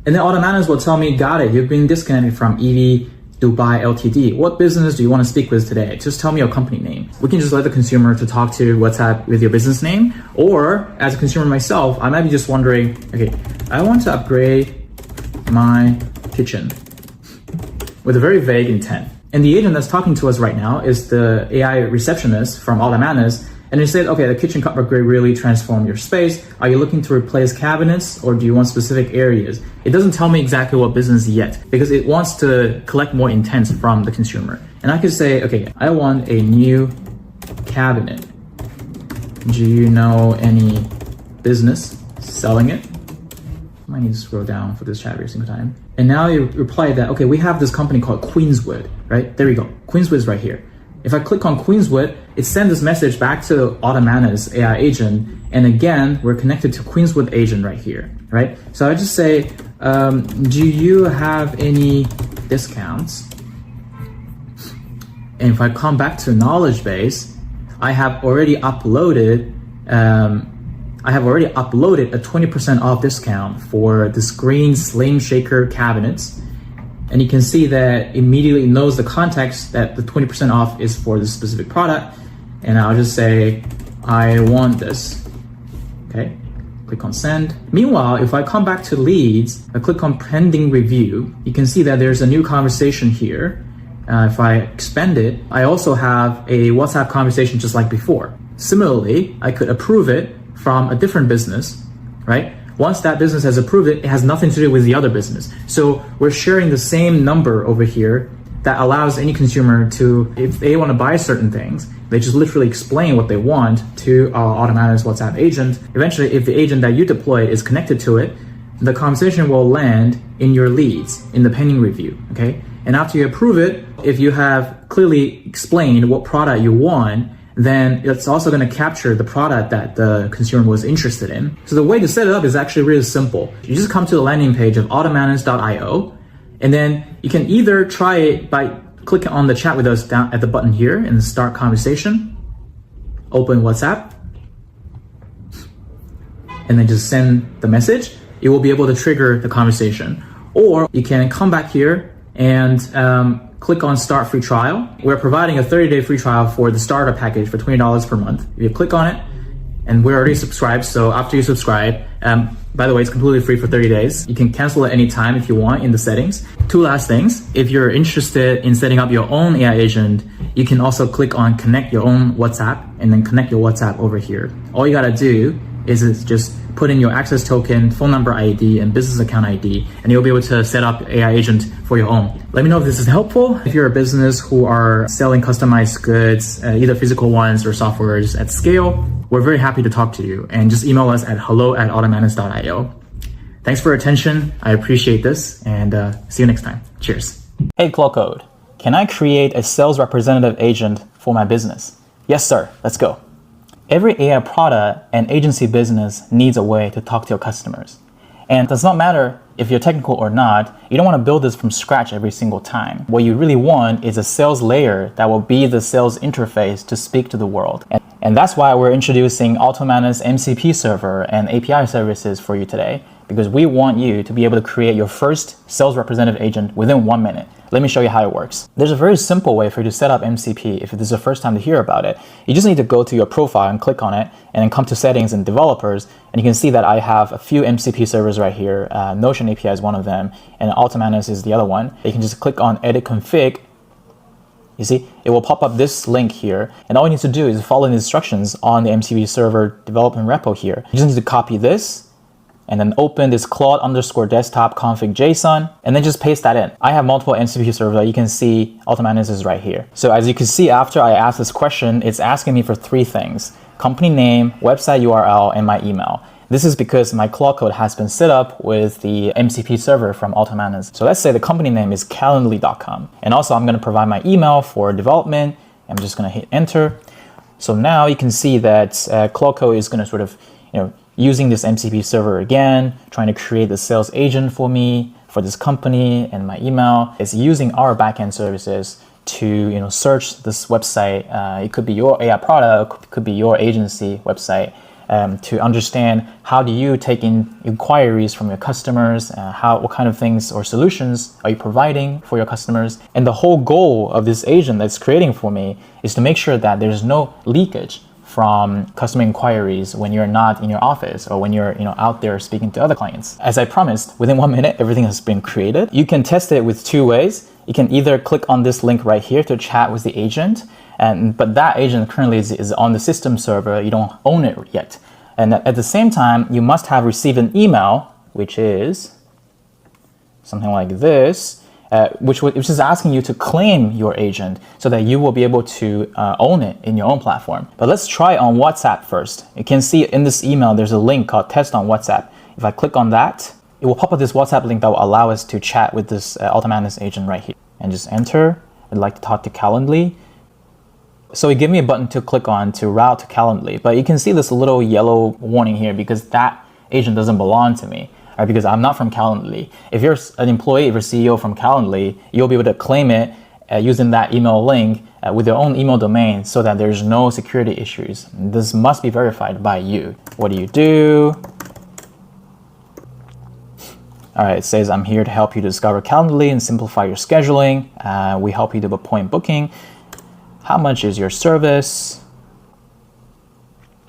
and then Automatis will tell me, got it, you've been disconnected from EV Dubai Ltd. What business do you want to speak with today? Just tell me your company name. We can just let the consumer to talk to WhatsApp with your business name. Or as a consumer myself, I might be just wondering, okay, I want to upgrade my kitchen with a very vague intent. And the agent that's talking to us right now is the AI receptionist from Automatis. And they said, okay, the kitchen upgrade really transformed your space. Are you looking to replace cabinets or do you want specific areas? It doesn't tell me exactly what business yet because it wants to collect more intents from the consumer. And I could say, okay, I want a new cabinet. Do you know any business selling it? I might need to scroll down for this chat every single time. And now you reply that, okay, we have this company called Queenswood, right? There we go. Queenswood is right here. If I click on Queenswood, it sends this message back to Automatis AI agent. And again, we're connected to Queenswood agent right here, right? So I just say, do you have any discounts? And if I come back to knowledge base, I have already uploaded a 20% off discount for the Screen Slim Shaker cabinets. And you can see that immediately knows the context that the 20% off is for this specific product. And I'll just say, I want this. Okay, click on send. Meanwhile, if I come back to leads, I click on pending review, you can see that there's a new conversation here. If I expand it, I also have a WhatsApp conversation just like before. Similarly, I could approve it from a different business, right? Once that business has approved it, it has nothing to do with the other business. So we're sharing the same number over here that allows any consumer to, if they want to buy certain things, they just literally explain what they want to our Automatis WhatsApp agent. Eventually, if the agent that you deploy is connected to it, the conversation will land in your leads, in the pending review, okay? And after you approve it, if you have clearly explained what product you want, then it's also going to capture the product that the consumer was interested in. So the way to set it up is actually really simple. You just come to the landing page of automatis.io, and then you can either try it by clicking on the chat with us down at the button here and start conversation, open WhatsApp, and then just send the message. It will be able to trigger the conversation. Or you can come back here and click on start free trial. We're providing a 30-day free trial for the starter package for $20 per month. If you click on it, and we're already subscribed, so after you subscribe, by the way, it's completely free for 30 days. You can cancel at any time if you want in the settings. 2 last things. If you're interested in setting up your own AI agent, you can also click on connect your own WhatsApp and then connect your WhatsApp over here. All you gotta do is just put in your access token, phone number ID, and business account ID, and you'll be able to set up AI agent for your own. Let me know if this is helpful. If you're a business who are selling customized goods, either physical ones or softwares at scale, we're very happy to talk to you, and just email us at hello@automatis.io. Thanks for your attention. I appreciate this, and see you next time. Cheers. Hey, Cloud, can I create a sales representative agent for my business? Yes, sir. Let's go. Every AI product and agency business needs a way to talk to your customers. And it does not matter if you're technical or not, you don't want to build this from scratch every single time. What you really want is a sales layer that will be the sales interface to speak to the world. And that's why we're introducing Automatis MCP server and API services for you today, because we want you to be able to create your first sales representative agent within 1 minute. Let me show you how it works. There's a very simple way for you to set up MCP if this is the first time to hear about it. You just need to go to your profile and click on it, and then come to settings and developers, and you can see that I have a few MCP servers right here. Notion API is one of them, and Automatis is the other one. You can just click on edit config. You see, it will pop up this link here, and all you need to do is follow the instructions on the MCP server development repo here. You just need to copy this, and then open this Claude underscore desktop config JSON, and then just paste that in. I have multiple MCP servers. You can see Automanus is right here. So as you can see, after I ask this question, it's asking me for three things: company name, website URL, and my email. This is because my Claude code has been set up with the MCP server from Automanus. So let's say the company name is calendly.com. And also I'm gonna provide my email for development. I'm just gonna hit enter. So now you can see that Claude code is gonna sort of, using this MCP server again, trying to create the sales agent for me, for this company, and my email. It's using our backend services to search this website. It could be your AI product, it could be your agency website, to understand how do you take in inquiries from your customers, what kind of things or solutions are you providing for your customers. And the whole goal of this agent that's creating for me is to make sure that there's no leakage from customer inquiries when you're not in your office or when you're out there speaking to other clients. As I promised, within 1 minute, everything has been created. You can test it with two ways. You can either click on this link right here to chat with the agent, but that agent currently is on the system server. You don't own it yet. And at the same time, you must have received an email, which is something like this, which is asking you to claim your agent so that you will be able to own it in your own platform. But let's try on WhatsApp first. You can see in this email, there's a link called test on WhatsApp. If I click on that, it will pop up this WhatsApp link that will allow us to chat with this Automanus agent right here. And just enter, I'd like to talk to Calendly. So it gave me a button to click on to route to Calendly, but you can see this little yellow warning here because that agent doesn't belong to me, right? Because I'm not from Calendly. If you're an employee, if you're CEO from Calendly, you'll be able to claim it using that email link with your own email domain so that there's no security issues. This must be verified by you. What do? All right, it says, I'm here to help you discover Calendly and simplify your scheduling. We help you do appointment booking. How much is your service?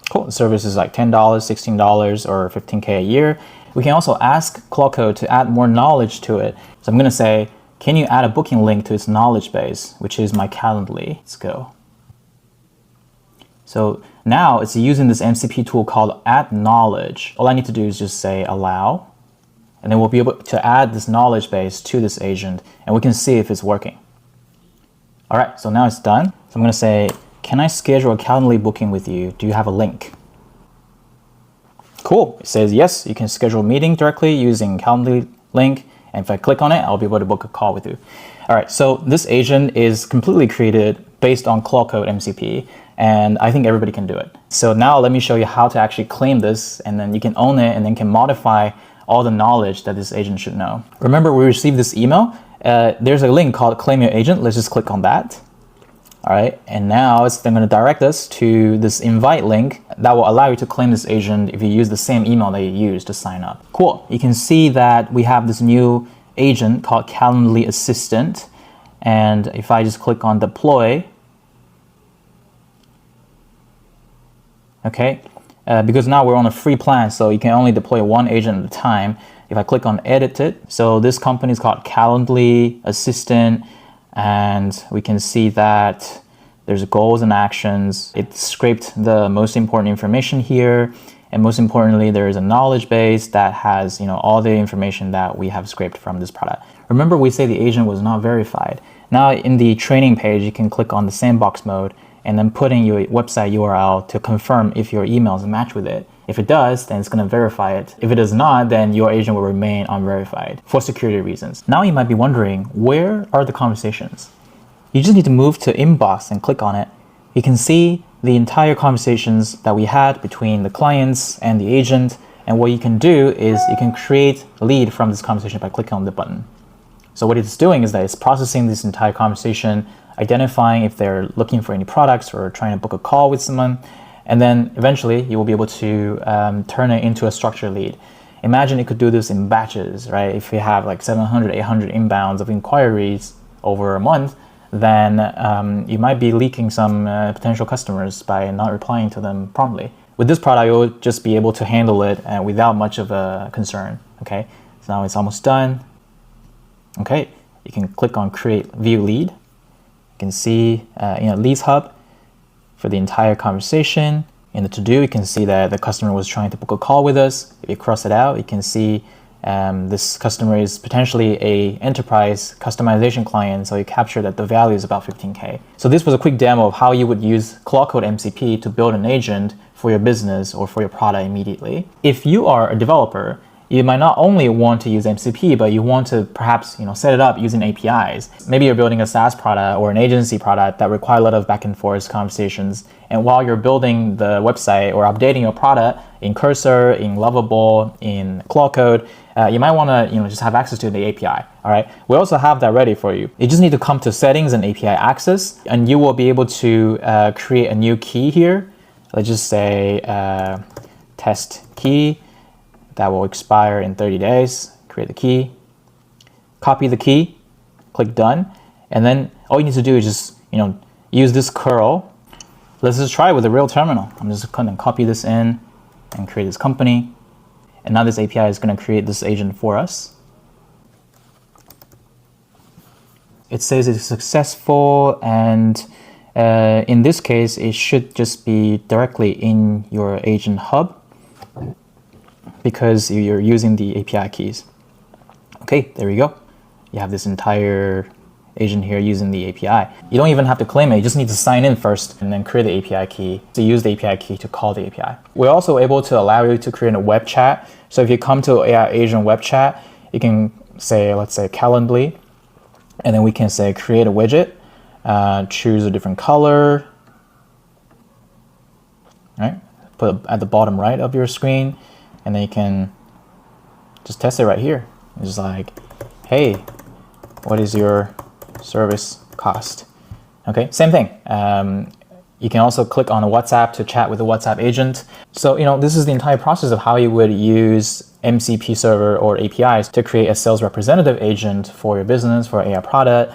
Cool, the service is like $10, $16, or $15K a year. We can also ask Claude Code to add more knowledge to it. So I'm gonna say, can you add a booking link to its knowledge base, which is my Calendly? Let's go. So now it's using this MCP tool called add knowledge. All I need to do is just say allow, and then we'll be able to add this knowledge base to this agent, and we can see if it's working. All right, so now it's done. So I'm gonna say, can I schedule a Calendly booking with you? Do you have a link? Cool, it says yes, you can schedule a meeting directly using Calendly link. And if I click on it, I'll be able to book a call with you. All right, so this agent is completely created based on Claude Code MCP, and I think everybody can do it. So now let me show you how to actually claim this, and then you can own it and then can modify all the knowledge that this agent should know. Remember, we received this email. There's a link called Claim Your Agent. Let's just click on that. All right, and now it's then going to direct us to this invite link that will allow you to claim this agent if you use the same email that you used to sign up. Cool. You can see that we have this new agent called Calendly Assistant. And if I just click on deploy, okay, because now we're on a free plan, so you can only deploy one agent at a time. If I click on edit it, so this company is called Calendly Assistant, and we can see that there's goals and actions. It scraped the most important information here, and most importantly, there is a knowledge base that has all the information that we have scraped from this product. Remember, we say the agent was not verified. Now in the training page, you can click on the sandbox mode and then put in your website URL to confirm if your emails match with it. If it does, then it's going to verify it. If it does not, then your agent will remain unverified for security reasons. Now you might be wondering, where are the conversations? You just need to move to inbox and click on it. You can see the entire conversations that we had between the clients and the agent. And what you can do is you can create a lead from this conversation by clicking on the button. So what it's doing is that it's processing this entire conversation, identifying if they're looking for any products or trying to book a call with someone. And then eventually you will be able to turn it into a structured lead. Imagine it could do this in batches, right? If you have like 700, 800 inbounds of inquiries over a month, then you might be leaking some potential customers by not replying to them promptly. With this product, you'll just be able to handle it without much of a concern, okay? So now it's almost done. Okay, you can click on create view lead. You can see leads hub for the entire conversation. In the to-do, you can see that the customer was trying to book a call with us. If you cross it out, you can see this customer is potentially a enterprise customization client, so you capture that the value is about 15K. So this was a quick demo of how you would use Claude Code MCP to build an agent for your business or for your product immediately. If you are a developer, you might not only want to use MCP, but you want to perhaps set it up using APIs. Maybe you're building a SaaS product or an agency product that require a lot of back and forth conversations. And while you're building the website or updating your product in Cursor, in Lovable, in Claude Code, you might want to just have access to the API. All right, we also have that ready for you. You just need to come to Settings and API Access, and you will be able to create a new key here. Let's just say test key. That will expire in 30 days. Create the key, copy the key, click done, and then all you need to do is just use this curl. Let's just try it with a real terminal. I'm just going to copy this in and create this company, and now this API is going to create this agent for us. It says it's successful, and in this case, it should just be directly in your agent hub, because you're using the API keys. Okay, there we go. You have this entire agent here using the API. You don't even have to claim it, you just need to sign in first and then create the API key to use the API key to call the API. We're also able to allow you to create a web chat. So if you come to AI agent web chat, you can say, let's say Calendly, and then we can say create a widget, choose a different color, right? Put it at the bottom right of your screen. And then you can just test it right here. It's just like, hey, what is your service cost? Okay, same thing. You can also click on a WhatsApp to chat with the WhatsApp agent. So, this is the entire process of how you would use MCP server or APIs to create a sales representative agent for your business, for AI product,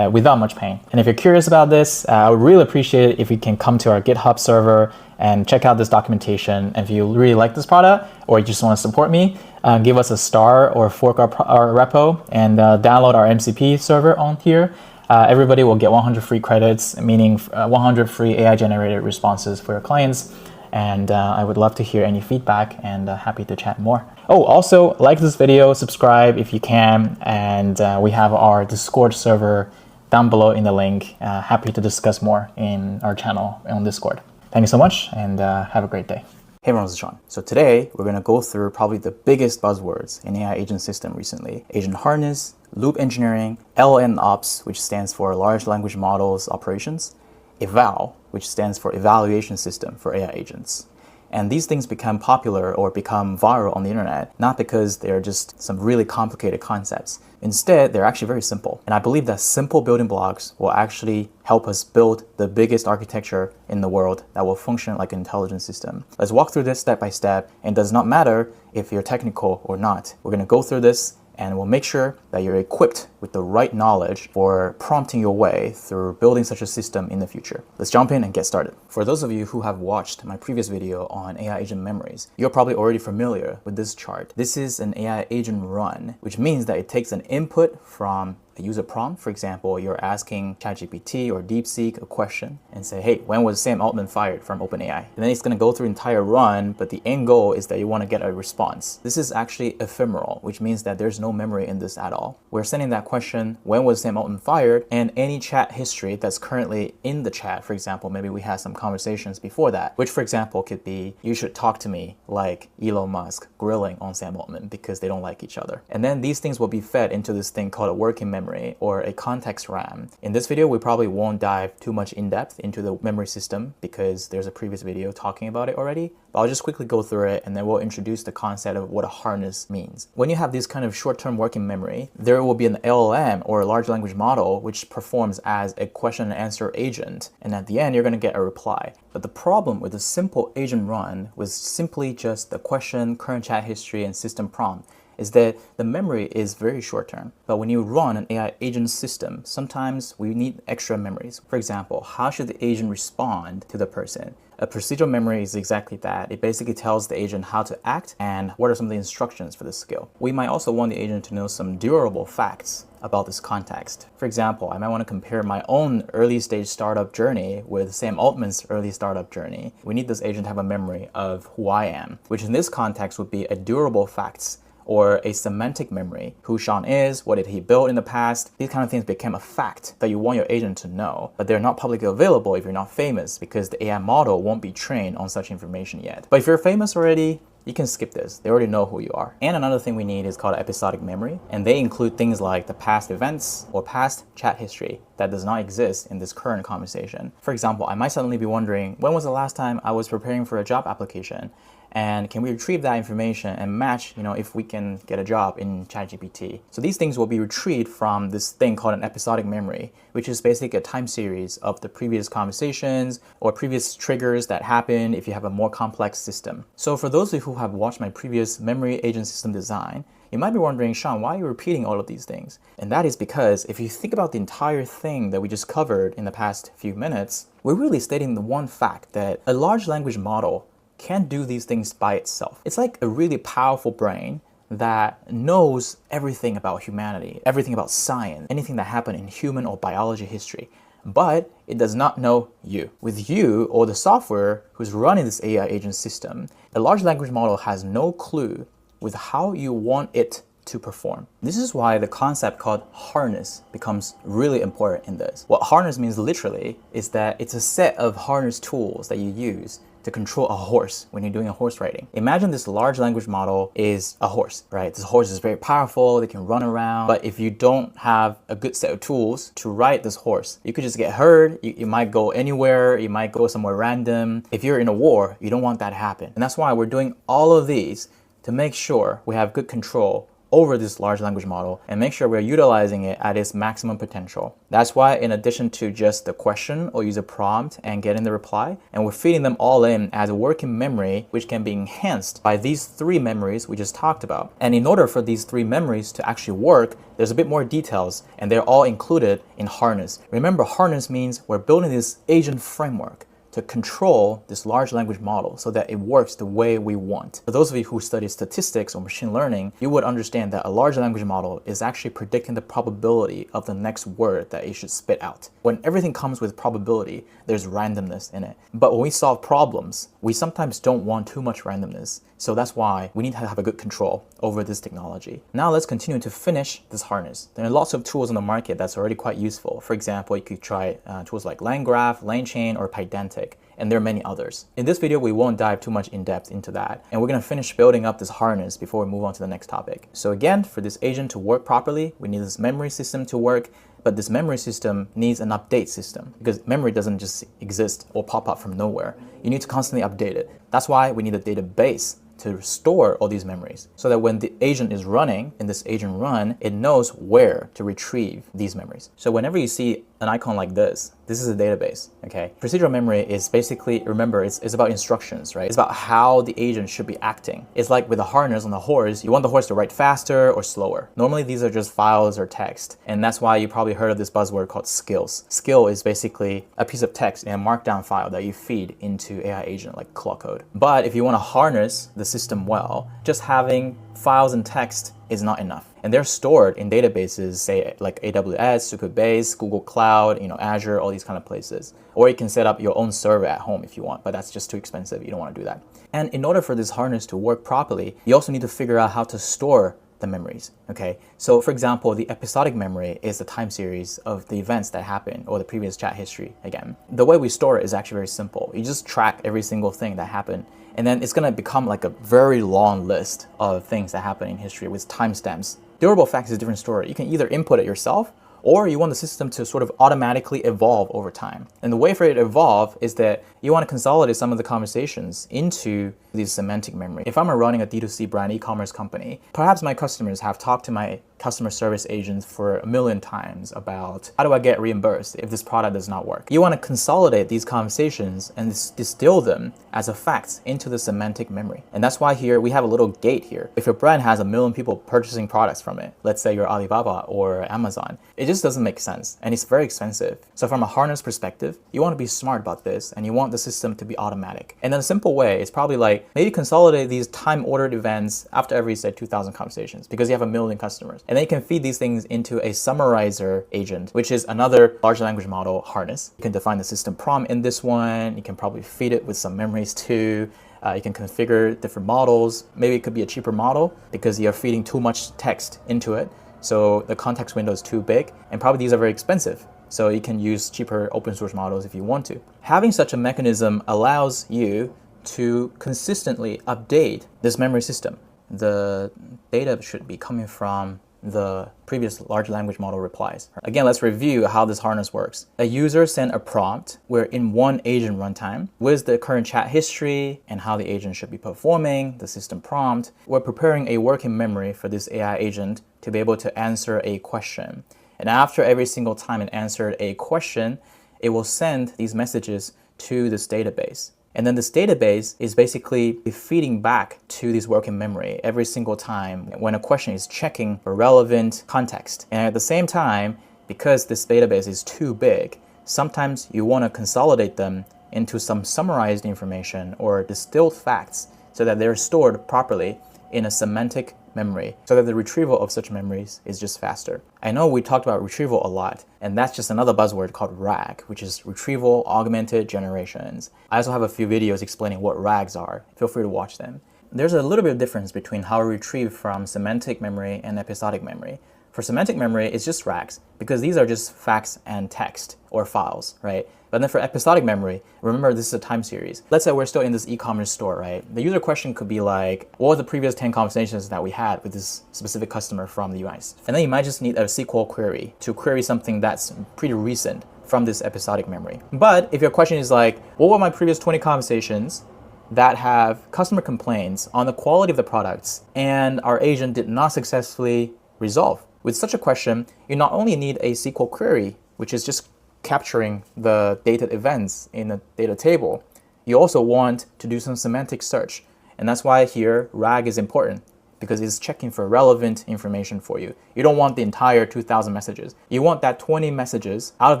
without much pain. And if you're curious about this, I would really appreciate it if you can come to our GitHub server and check out this documentation. And if you really like this product or you just want to support me, give us a star or fork our repo and download our MCP server on here. Everybody will get 100 free credits, meaning 100 free AI generated responses for your clients. And I would love to hear any feedback and happy to chat more. Oh, also like this video, subscribe if you can. And we have our Discord server down below in the link. Happy to discuss more in our channel on Discord. Thank you so much and have a great day. Hey everyone, this is Sean. So today we're going to go through probably the biggest buzzwords in AI agent system recently. Agent harness, loop engineering, LLM ops, which stands for large language models operations, eval, which stands for evaluation system for AI agents. And these things become popular or become viral on the internet, not because they're just some really complicated concepts. Instead, they're actually very simple. And I believe that simple building blocks will actually help us build the biggest architecture in the world that will function like an intelligent system. Let's walk through this step by step, and it does not matter if you're technical or not. We're gonna go through this and we'll make sure that you're equipped with the right knowledge for prompting your way through building such a system in the future. Let's jump in and get started. For those of you who have watched my previous video on AI agent memories, you're probably already familiar with this chart. This is an AI agent run, which means that it takes an input from a user prompt. For example, you're asking ChatGPT or DeepSeek a question and say, hey, when was Sam Altman fired from OpenAI? And then it's going to go through the entire run, but the end goal is that you want to get a response. This is actually ephemeral, which means that there's no memory in this at all. We're sending that question, when was Sam Altman fired? And any chat history that's currently in the chat. For example, maybe we had some conversations before that, which for example could be, you should talk to me, like Elon Musk grilling on Sam Altman because they don't like each other. And then these things will be fed into this thing called a working memory or a context RAM. In this video, we probably won't dive too much in depth into the memory system because there's a previous video talking about it already, but I'll just quickly go through it and then we'll introduce the concept of what a harness means. When you have this kind of short-term working memory, there will be an LLM or a large language model which performs as a question and answer agent, and at the end you're going to get a reply. But the problem with a simple agent run was simply just the question, current chat history, and system prompt is that the memory is very short term. But when you run an AI agent system, sometimes we need extra memories. For example, how should the agent respond to the person? A procedural memory is exactly that. It basically tells the agent how to act and what are some of the instructions for the skill. We might also want the agent to know some durable facts about this context. For example, I might want to compare my own early stage startup journey with Sam Altman's early startup journey. We need this agent to have a memory of who I am, which in this context would be a durable facts or a semantic memory. Who Sean is, what did he build in the past? These kind of things became a fact that you want your agent to know, but they're not publicly available if you're not famous because the AI model won't be trained on such information yet. But if you're famous already, you can skip this. They already know who you are. And another thing we need is called episodic memory, and they include things like the past events or past chat history that does not exist in this current conversation. For example, I might suddenly be wondering, when was the last time I was preparing for a job application? And can we retrieve that information and match, if we can get a job in ChatGPT? So these things will be retrieved from this thing called an episodic memory, which is basically a time series of the previous conversations or previous triggers that happen if you have a more complex system. So for those of you who have watched my previous memory agent system design, you might be wondering, Sean, why are you repeating all of these things? And that is because if you think about the entire thing that we just covered in the past few minutes, we're really stating the one fact that a large language model can't do these things by itself. It's like a really powerful brain that knows everything about humanity, everything about science, anything that happened in human or biology history. But it does not know you. With you or the software who's running this AI agent system, a large language model has no clue with how you want it to perform. This is why the concept called harness becomes really important in this. What harness means literally is that it's a set of harness tools that you use to control a horse when you're doing a horse riding. Imagine this large language model is a horse, right? This horse is very powerful, they can run around, but if you don't have a good set of tools to ride this horse, you could just get hurt, you might go anywhere, you might go somewhere random. If you're in a war, you don't want that to happen. And that's why we're doing all of these to make sure we have good control over this large language model and make sure we're utilizing it at its maximum potential. That's why in addition to just the question or use a prompt and getting the reply, and we're feeding them all in as a working memory, which can be enhanced by these three memories we just talked about. And in order for these three memories to actually work, there's a bit more details and they're all included in harness. Remember, harness means we're building this agent framework to control this large language model so that it works the way we want. For those of you who study statistics or machine learning, you would understand that a large language model is actually predicting the probability of the next word that it should spit out. When everything comes with probability, there's randomness in it. But when we solve problems, we sometimes don't want too much randomness. So that's why we need to have a good control over this technology. Now let's continue to finish this harness. There are lots of tools on the market that's already quite useful. For example, you could try tools like LangGraph, LangChain, or Pydantic, and there are many others. In this video, we won't dive too much in depth into that, and we're gonna finish building up this harness before we move on to the next topic. So again, for this agent to work properly, we need this memory system to work, but this memory system needs an update system because memory doesn't just exist or pop up from nowhere. You need to constantly update it. That's why we need a database to store all these memories so that when the agent is running in this agent run, it knows where to retrieve these memories. So whenever you see an icon like this is a database, okay? Procedural memory is basically, remember, it's about instructions, right? It's about how the agent should be acting. It's like with a harness on the horse, you want the horse to ride faster or slower. Normally, these are just files or text, and that's why you probably heard of this buzzword called skills. Skill is basically a piece of text in a markdown file that you feed into AI agent like claw code. But if you want to harness the system well, just having files and text is not enough. And they're stored in databases, say like AWS, Supabase, Google Cloud, Azure, all these kind of places. Or you can set up your own server at home if you want, but that's just too expensive. You don't want to do that. And in order for this harness to work properly, you also need to figure out how to store the memories, okay? So for example, the episodic memory is the time series of the events that happen or the previous chat history again. The way we store it is actually very simple. You just track every single thing that happened, and then it's gonna become like a very long list of things that happen in history with timestamps. Durable facts is a different story. You can either input it yourself or you want the system to sort of automatically evolve over time. And the way for it to evolve is that you want to consolidate some of the conversations into these semantic memory. If I'm running a D2C brand e-commerce company, perhaps my customers have talked to my customer service agents for a million times about how do I get reimbursed if this product does not work. You want to consolidate these conversations and distill them as a fact into the semantic memory. And that's why here we have a little gate here. If your brand has a million people purchasing products from it, let's say you're Alibaba or Amazon, it just doesn't make sense and it's very expensive. So from a harness perspective, you want to be smart about this and you want the system to be automatic. And in a simple way, it's probably like maybe consolidate these time-ordered events after every, say, 2,000 conversations because you have a million customers. And then you can feed these things into a summarizer agent, which is another large language model harness. You can define the system prompt in this one. You can probably feed it with some memories too. You can configure different models. Maybe it could be a cheaper model because you're feeding too much text into it. So the context window is too big, and probably these are very expensive. So you can use cheaper open source models if you want to. Having such a mechanism allows you to consistently update this memory system. The data should be coming from the previous large language model replies. Again, let's review how this harness works. A user sent a prompt where in one agent runtime with the current chat history and how the agent should be performing, the system prompt, we're preparing a working memory for this AI agent to be able to answer a question. And after every single time it answered a question, it will send these messages to this database. And then this database is basically feeding back to this working memory every single time when a question is checking for relevant context. And at the same time, because this database is too big, sometimes you want to consolidate them into some summarized information or distilled facts so that they're stored properly in a semantic memory so that the retrieval of such memories is just faster. I know we talked about retrieval a lot, and that's just another buzzword called RAG, which is retrieval augmented generations. I also have a few videos explaining what RAGs are. Feel free to watch them. There's a little bit of difference between how we retrieve from semantic memory and episodic memory. For semantic memory, it's just RAGs because these are just facts and text or files, right? But then for episodic memory, remember this is a time series. Let's say we're still in this e-commerce store, right? The user question could be like, what were the previous 10 conversations that we had with this specific customer from the US? And then you might just need a SQL query to query something that's pretty recent from this episodic memory. But if your question is like, what were my previous 20 conversations that have customer complaints on the quality of the products and our agent did not successfully resolve? With such a question, you not only need a SQL query, which is just capturing the dated events in a data table, you also want to do some semantic search. And that's why here RAG is important because it's checking for relevant information for you. You don't want the entire 2,000 messages. You want that 20 messages out of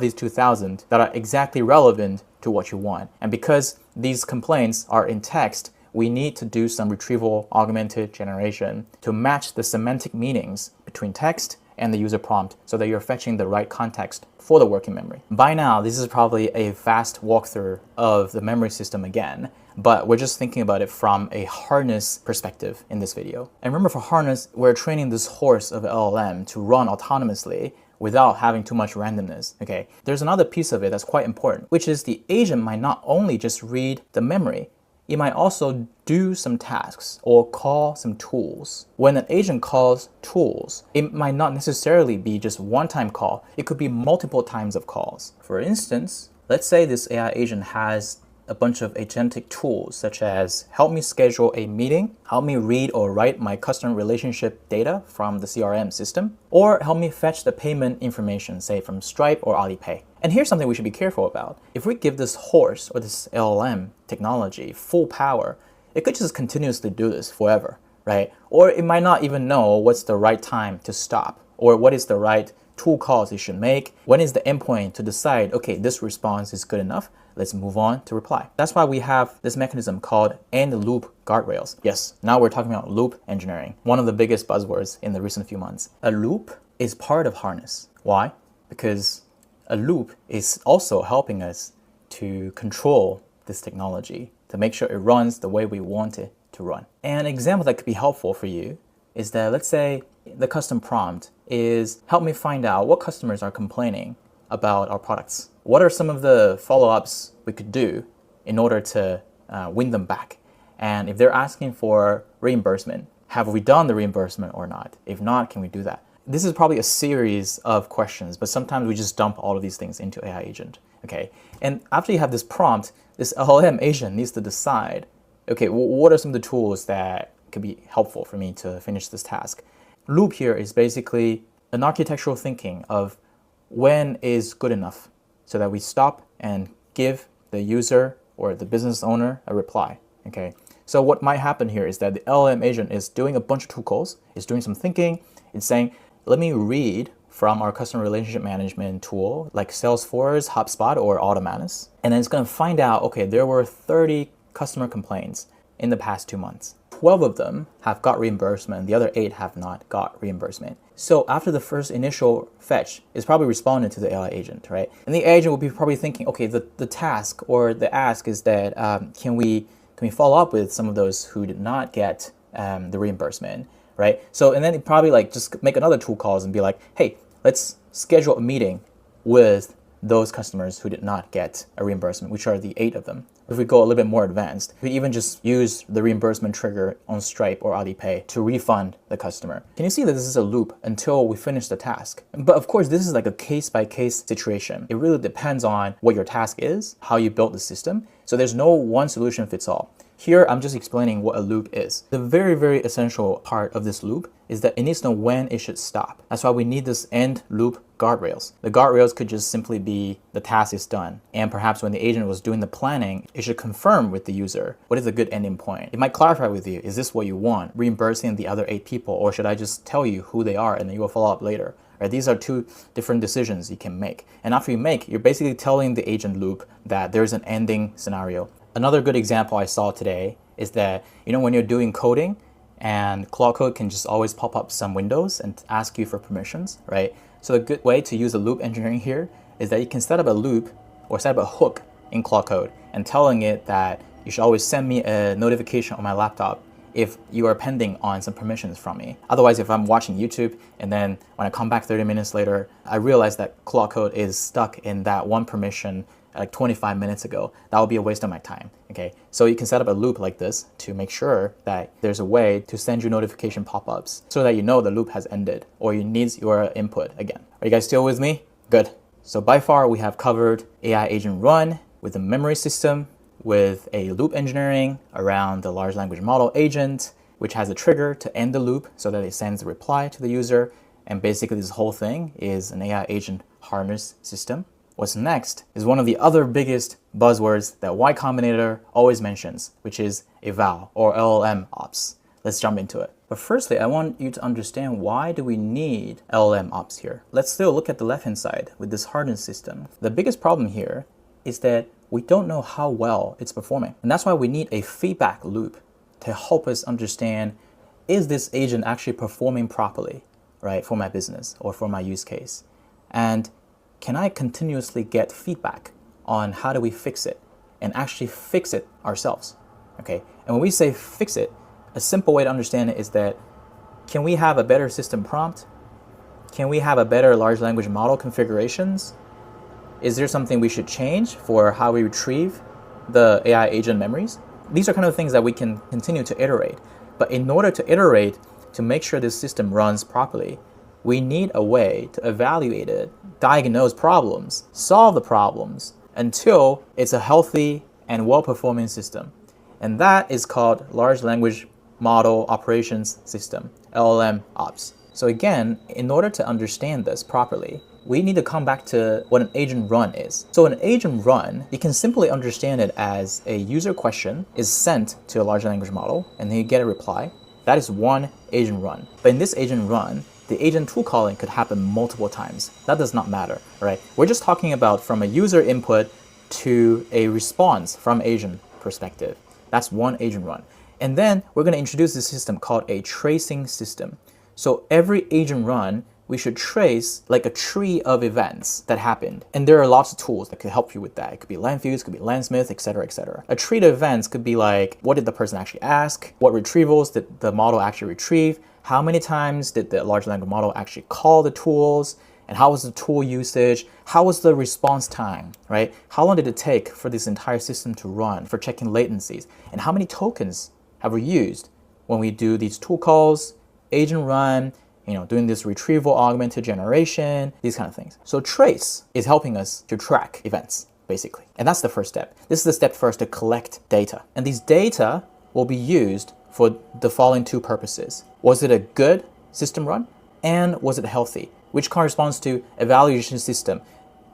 these 2,000 that are exactly relevant to what you want. And because these complaints are in text, we need to do some retrieval augmented generation to match the semantic meanings between text and the user prompt so that you're fetching the right context for the working memory. By now, this is probably a fast walkthrough of the memory system again, but we're just thinking about it from a harness perspective in this video. And remember, for harness, we're training this horse of LLM to run autonomously without having too much randomness, okay? There's another piece of it that's quite important, which is the agent might not only just read the memory, it might also do some tasks or call some tools. When an agent calls tools, it might not necessarily be just one-time call. It could be multiple times of calls. For instance, let's say this AI agent has a bunch of agentic tools such as help me schedule a meeting, help me read or write my customer relationship data from the CRM system, or help me fetch the payment information, say from Stripe or Alipay. And here's something we should be careful about. If we give this horse or this LLM technology full power, it could just continuously do this forever, right? Or it might not even know what's the right time to stop or what is the right tool calls it should make. When is the endpoint to decide, okay, this response is good enough, let's move on to reply. That's why we have this mechanism called end loop guardrails. Yes, now we're talking about loop engineering, one of the biggest buzzwords in the recent few months. A loop is part of harness. Why? Because a loop is also helping us to control this technology to make sure it runs the way we want it to run. An example that could be helpful for you is that, let's say the custom prompt is help me find out what customers are complaining about our products. What are some of the follow-ups we could do in order to win them back? And if they're asking for reimbursement, have we done the reimbursement or not? If not, can we do that? This is probably a series of questions, but sometimes we just dump all of these things into AI agent, okay? And after you have this prompt, this LLM agent needs to decide, okay, what are some of the tools that could be helpful for me to finish this task? Loop here is basically an architectural thinking of when is good enough so that we stop and give the user or the business owner a reply, okay? So what might happen here is that the LLM agent is doing a bunch of tool calls, it's doing some thinking, it's saying, let me read from our customer relationship management tool like Salesforce, HubSpot, or Automatus. And then it's going to find out, okay, there were 30 customer complaints in the past 2 months. 12 of them have got reimbursement, the other 8 have not got reimbursement. So after the first initial fetch, it's probably responded to the AI agent, right? And the agent will be probably thinking, okay, the task or the ask is that can we follow up with some of those who did not get the reimbursement, right? So, and then it probably like just make another tool calls and be like, hey, let's schedule a meeting with those customers who did not get a reimbursement, which are the 8 of them. If we go a little bit more advanced, we even just use the reimbursement trigger on Stripe or Alipay to refund the customer. Can you see that this is a loop until we finish the task? But of course, this is like a case-by-case situation. It really depends on what your task is, how you built the system. So there's no one solution fits all. Here, I'm just explaining what a loop is. The very, very essential part of this loop is that it needs to know when it should stop. That's why we need this end loop guardrails. The guardrails could just simply be the task is done. And perhaps when the agent was doing the planning, it should confirm with the user, what is a good ending point? It might clarify with you, is this what you want? Reimbursing the other 8 people, or should I just tell you who they are and then you will follow up later? Right? These are 2 different decisions you can make. And after you make, you're basically telling the agent loop that there's an ending scenario. Another good example I saw today is that, when you're doing coding and Claude Code can just always pop up some windows and ask you for permissions, right? So a good way to use a loop engineering here is that you can set up a loop or set up a hook in Claude Code and telling it that you should always send me a notification on my laptop if you are pending on some permissions from me. Otherwise, if I'm watching YouTube and then when I come back 30 minutes later, I realize that Claude Code is stuck in that one permission like 25 minutes ago, that would be a waste of my time, okay? So you can set up a loop like this to make sure that there's a way to send you notification pop-ups so that you know the loop has ended or it needs your input again. Are you guys still with me? Good. So by far, we have covered AI agent run with a memory system, with a loop engineering around the large language model agent, which has a trigger to end the loop so that it sends a reply to the user. And basically this whole thing is an AI agent harness system. What's next is one of the other biggest buzzwords that Y Combinator always mentions, which is eval or LLM ops. Let's jump into it. But firstly, I want you to understand, why do we need LLM ops here? Let's still look at the left-hand side with this harness system. The biggest problem here is that we don't know how well it's performing. And that's why we need a feedback loop to help us understand, is this agent actually performing properly, right, for my business or for my use case? And can I continuously get feedback on how do we fix it and actually fix it ourselves, okay? And when we say fix it, a simple way to understand it is that, can we have a better system prompt? Can we have a better large language model configurations? Is there something we should change for how we retrieve the AI agent memories? These are kind of things that we can continue to iterate. But in order to iterate, to make sure this system runs properly, we need a way to evaluate it, diagnose problems, solve the problems until it's a healthy and well-performing system. And that is called Large Language Model Operations System, LLM Ops. So again, in order to understand this properly, we need to come back to what an agent run is. So an agent run, you can simply understand it as a user question is sent to a large language model and then you get a reply. That is one agent run. But in this agent run, the agent tool calling could happen multiple times. That does not matter, right? We're just talking about from a user input to a response from agent perspective. That's one agent run. And then we're going to introduce this system called a tracing system. So every agent run, we should trace like a tree of events that happened. And there are lots of tools that could help you with that. It could be LangFuse, it could be Landsmith, etc., etc. A tree of events could be like, what did the person actually ask? What retrievals did the model actually retrieve? How many times did the large language model actually call the tools? And how was the tool usage? How was the response time, right? How long did it take for this entire system to run, for checking latencies? And how many tokens have we used when we do these tool calls, agent run, doing this retrieval augmented generation, these kind of things. So trace is helping us to track events, basically. And that's the first step. This is the step first to collect data. And these data will be used for the following two purposes. Was it a good system run? And was it healthy? Which corresponds to evaluation system.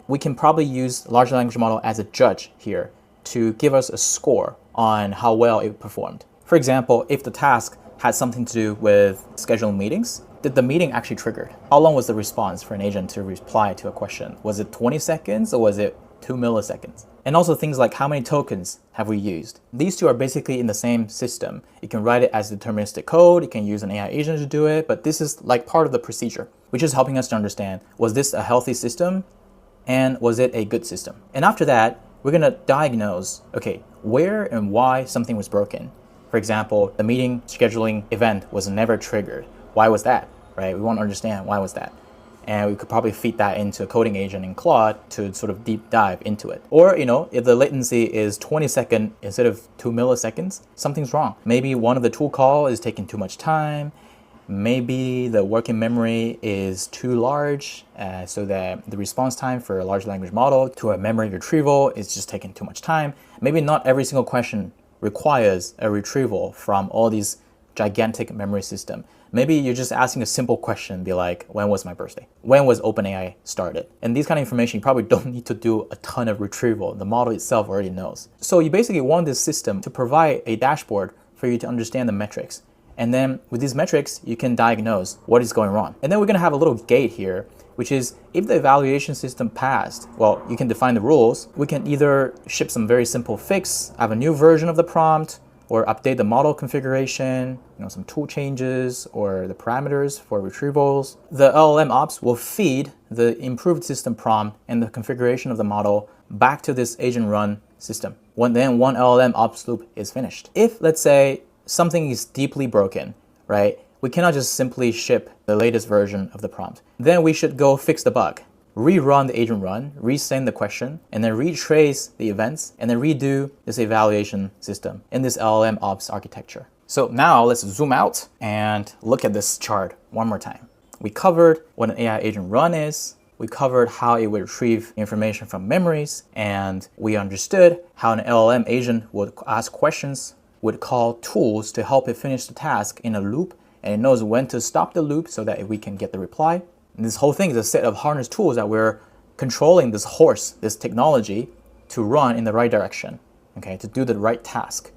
We can probably use large language model as a judge here to give us a score on how well it performed. For example, if the task had something to do with scheduling meetings, did the meeting actually trigger? How long was the response for an agent to reply to a question? Was it 20 seconds or was it 2 milliseconds? And also things like how many tokens have we used? These two are basically in the same system. You can write it as deterministic code, you can use an AI agent to do it, but this is like part of the procedure, which is helping us to understand, was this a healthy system and was it a good system? And after that, we're gonna diagnose, okay, where and why something was broken. For example, the meeting scheduling event was never triggered. Why was that, right? We want to understand why was that. And we could probably feed that into a coding agent in Claude to sort of deep dive into it. Or, if the latency is 20 seconds instead of 2 milliseconds, something's wrong. Maybe one of the tool call is taking too much time. Maybe the working memory is too large, so that the response time for a large language model to a memory retrieval is just taking too much time. Maybe not every single question requires a retrieval from all these gigantic memory system. Maybe you're just asking a simple question, be like, when was my birthday? When was OpenAI started? And these kind of information, you probably don't need to do a ton of retrieval. The model itself already knows. So you basically want this system to provide a dashboard for you to understand the metrics. And then with these metrics, you can diagnose what is going wrong. And then we're gonna have a little gate here, which is if the evaluation system passed, well, you can define the rules. We can either ship some very simple fix, have a new version of the prompt, or update the model configuration, some tool changes or the parameters for retrievals. The LLM ops will feed the improved system prompt and the configuration of the model back to this agent run system. Then one LLM ops loop is finished. If, let's say, something is deeply broken, right? We cannot just simply ship the latest version of the prompt. Then we should go fix the bug, rerun the agent run, resend the question, and then retrace the events, and then redo this evaluation system in this LLM ops architecture. So now let's zoom out and look at this chart one more time. We covered what an AI agent run is, we covered how it would retrieve information from memories, and we understood how an LLM agent would ask questions, would call tools to help it finish the task in a loop, and it knows when to stop the loop so that we can get the reply. And this whole thing is a set of harness tools that we're controlling this horse, this technology, to run in the right direction, okay, to do the right task.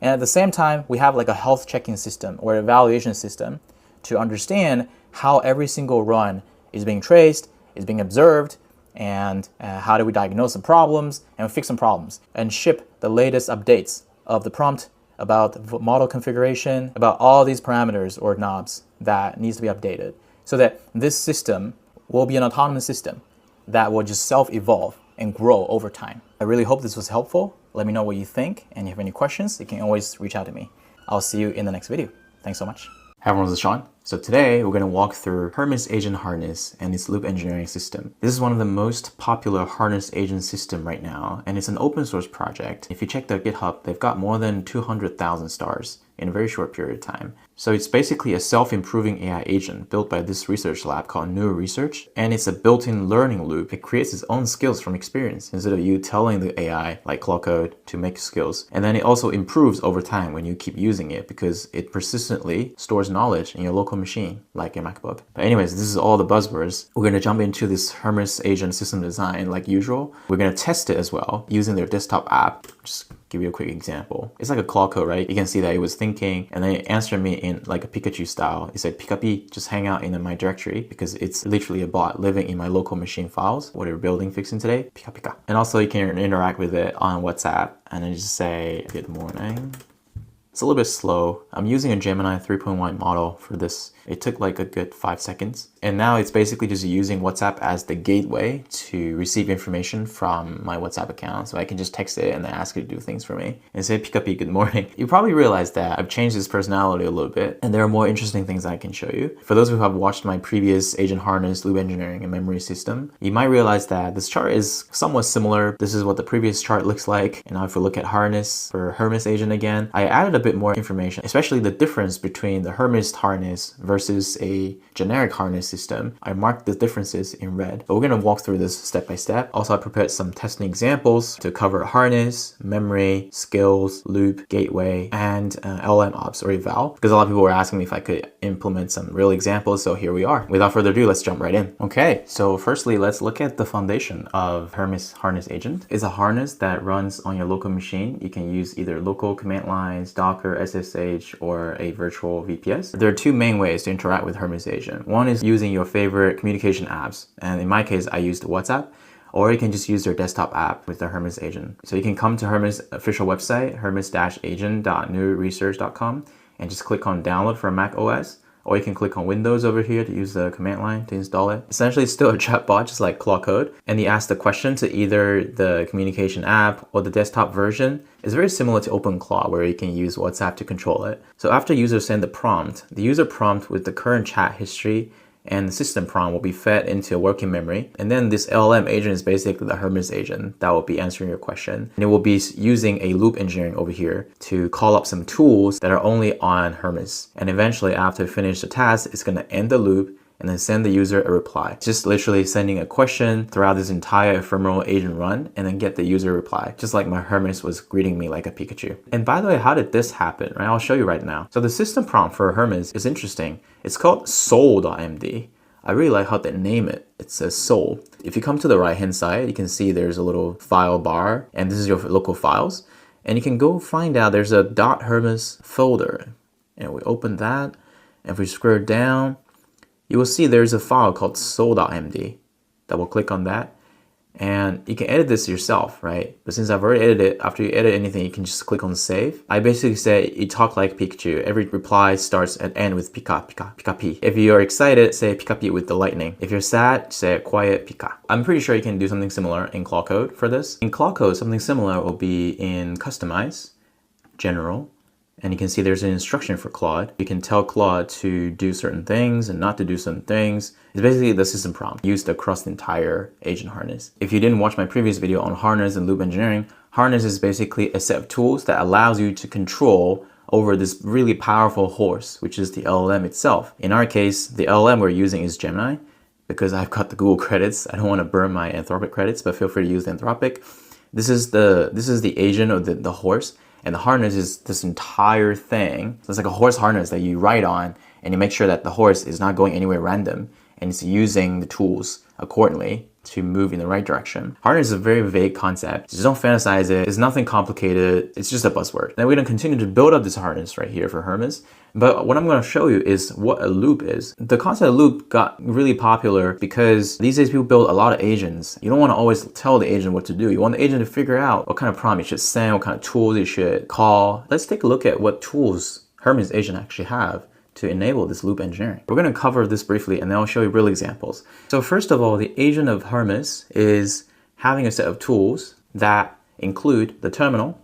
And at the same time, we have like a health checking system or evaluation system to understand how every single run is being traced, is being observed, and how do we diagnose some problems and fix some problems and ship the latest updates of the prompt about the model configuration, about all these parameters or knobs that needs to be updated, so that this system will be an autonomous system that will just self-evolve and grow over time. I really hope this was helpful. Let me know what you think, and if you have any questions, you can always reach out to me. I'll see you in the next video. Thanks so much. Hi everyone, this is Sean. So today we're going to walk through Hermes Agent Harness and its loop engineering system. This is one of the most popular harness agent system right now, and it's an open source project. If you check their GitHub, they've got more than 200,000 stars in a very short period of time. So it's basically a self-improving AI agent built by this research lab called New Research, and it's a built-in learning loop. It creates its own skills from experience instead of you telling the AI, like Claude Code, to make skills. And then it also improves over time when you keep using it because it persistently stores knowledge in your local machine, like your MacBook. But anyways, this is all the buzzwords. We're going to jump into this Hermes agent system design like usual. We're going to test it as well using their desktop app. Just give you a quick example. It's like a Claude Code, right? You can see that it was thinking and then it answered me in like a Pikachu style. It said, Pikapi, just hang out in my directory because it's literally a bot living in my local machine files. What we're building, fixing today, Pika Pika. And also you can interact with it on WhatsApp and then just say, good morning. It's a little bit slow. I'm using a Gemini 3.1 model for this. It took like a good 5 seconds. And now it's basically just using WhatsApp as the gateway to receive information from my WhatsApp account. So I can just text it and then ask it to do things for me and say, Pikapi, good morning. You probably realized that I've changed its personality a little bit and there are more interesting things I can show you. For those who have watched my previous agent harness, loop engineering, and memory system, you might realize that this chart is somewhat similar. This is what the previous chart looks like. And now if we look at harness for Hermes agent again, I added a a bit more information, especially the difference between the Hermes harness versus a generic harness system. I marked the differences in red, but we're going to walk through this step by step. Also, I prepared some testing examples to cover harness, memory, skills, loop, gateway, and LLM ops or eval, because a lot of people were asking me if I could implement some real examples. So here we are. Without further ado, let's jump right in. Okay, so firstly, let's look at the foundation of Hermes harness agent. It's a harness that runs on your local machine. You can use either local command lines, Docker, SSH, or a virtual VPS. There are two main ways to interact with Hermes agent. One is using your favorite communication apps, and in my case, I used WhatsApp. Or you can just use their desktop app with the Hermes agent. So you can come to Hermes official website, hermes-agent.newresearch.com, and just click on download for Mac OS. Or you can click on Windows over here to use the command line to install it. Essentially, it's still a chatbot, just like Claude Code. And you ask the question to either the communication app or the desktop version. It's very similar to OpenClaw, where you can use WhatsApp to control it. So after users send the prompt user prompt with the current chat history and the system prompt will be fed into a working memory. And then this LLM agent is basically the Hermes agent that will be answering your question. And it will be using a loop engineering over here to call up some tools that are only on Hermes. And eventually, after it finishes the task, it's going to end the loop and then send the user a reply. Just literally sending a question throughout this entire ephemeral agent run and then get the user reply. Just like my Hermes was greeting me like a Pikachu. And by the way, how did this happen? Right? I'll show you right now. So the system prompt for Hermes is interesting. It's called soul.md. I really like how they name it. It says soul. If you come to the right hand side, you can see there's a little file bar and this is your local files. And you can go find out there's a .hermes folder. And we open that. And if we scroll down, you will see there's a file called soul.md. Double click on that. And you can edit this yourself, right? But since I've already edited it, after you edit anything, you can just click on save. I basically say you talk like Pikachu. Every reply starts and ends with Pika, Pika, Pika P. If you're excited, say Pika P with the lightning. If you're sad, say quiet Pika. I'm pretty sure you can do something similar in Claude Code for this. In Claude Code, something similar will be in Customize, General, and you can see there's an instruction for Claude. You can tell Claude to do certain things and not to do certain things. It's basically the system prompt used across the entire agent harness. If you didn't watch my previous video on harness and loop engineering, harness is basically a set of tools that allows you to control over this really powerful horse, which is the LLM itself. In our case, the LLM we're using is Gemini because I've got the Google credits. I don't want to burn my Anthropic credits, but feel free to use the Anthropic. This is the agent of the horse. And the harness is this entire thing. So it's like a horse harness that you ride on and you make sure that the horse is not going anywhere random and it's using the tools accordingly to move in the right direction. Harness is a very vague concept. Just don't fantasize it. It's nothing complicated. It's just a buzzword. Then we're going to continue to build up this harness right here for Hermes. But what I'm going to show you is what a loop is. The concept of loop got really popular because these days people build a lot of agents. You don't want to always tell the agent what to do. You want the agent to figure out what kind of prompt you should send, what kind of tools you should call. Let's take a look at what tools Hermes agent actually have to enable this loop engineering. We're going to cover this briefly and then I'll show you real examples. So first of all, the agent of Hermes is having a set of tools that include the terminal,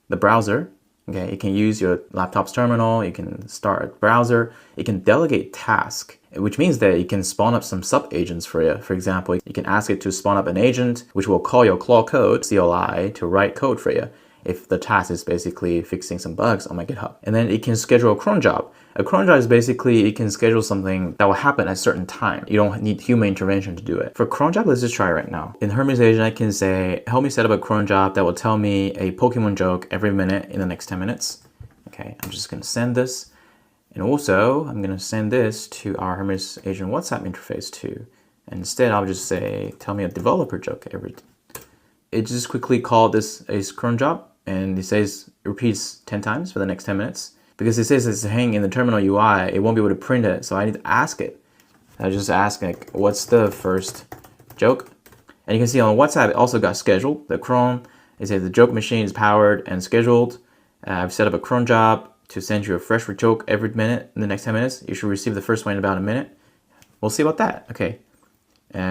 the browser. Okay, you can use your laptop's terminal, you can start a browser, you can delegate tasks, which means that you can spawn up some sub-agents for you. For example, you can ask it to spawn up an agent, which will call your Claude Code, CLI, to write code for you if the task is basically fixing some bugs on my GitHub. And then it can schedule a cron job. A cron job is basically, it can schedule something that will happen at a certain time. You don't need human intervention to do it. For cron job, let's just try it right now. In Hermes agent, I can say, help me set up a cron job that will tell me a Pokemon joke every minute in the next 10 minutes. Okay, I'm just gonna send this. And also, I'm gonna send this to our Hermes agent WhatsApp interface too. And instead, I'll just say, tell me a developer joke every. It just quickly called this a cron job. And it says, it repeats 10 times for the next 10 minutes. Because it says it's hanging in the terminal UI, it won't be able to print it. So I need to ask it. I just ask, like, what's the first joke? And you can see on WhatsApp, it also got scheduled. The cron, it says the joke machine is powered and scheduled. I've set up a cron job to send you a fresh joke every minute in the next 10 minutes. You should receive the first one in about a minute. We'll see about that. Okay.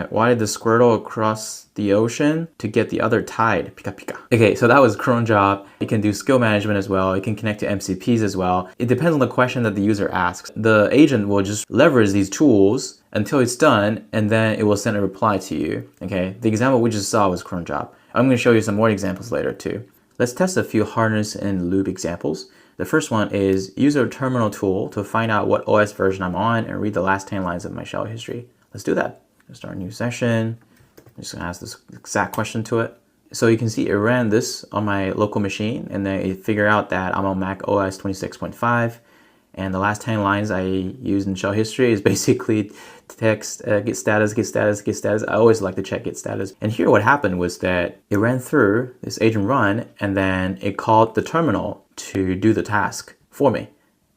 Why did the Squirtle across the ocean to get the other tide? Pika pika. Okay, so that was cron job. You can do skill management as well. You can connect to MCPs as well. It depends on the question that the user asks. The agent will just leverage these tools until it's done, and then it will send a reply to you. Okay, the example we just saw was cron job. I'm going to show you some more examples later too. Let's test a few harness and loop examples. The first one is use a terminal tool to find out what OS version I'm on and read the last 10 lines of my shell history. Let's do that. Let's start a new session. I'm just gonna ask this exact question to it. So you can see it ran this on my local machine, and then it figured out that I'm on Mac OS 26.5. And the last 10 lines I used in shell history is basically text, get status, get status, get status. I always like to check get status. And here what happened was that it ran through this agent run, and then it called the terminal to do the task for me,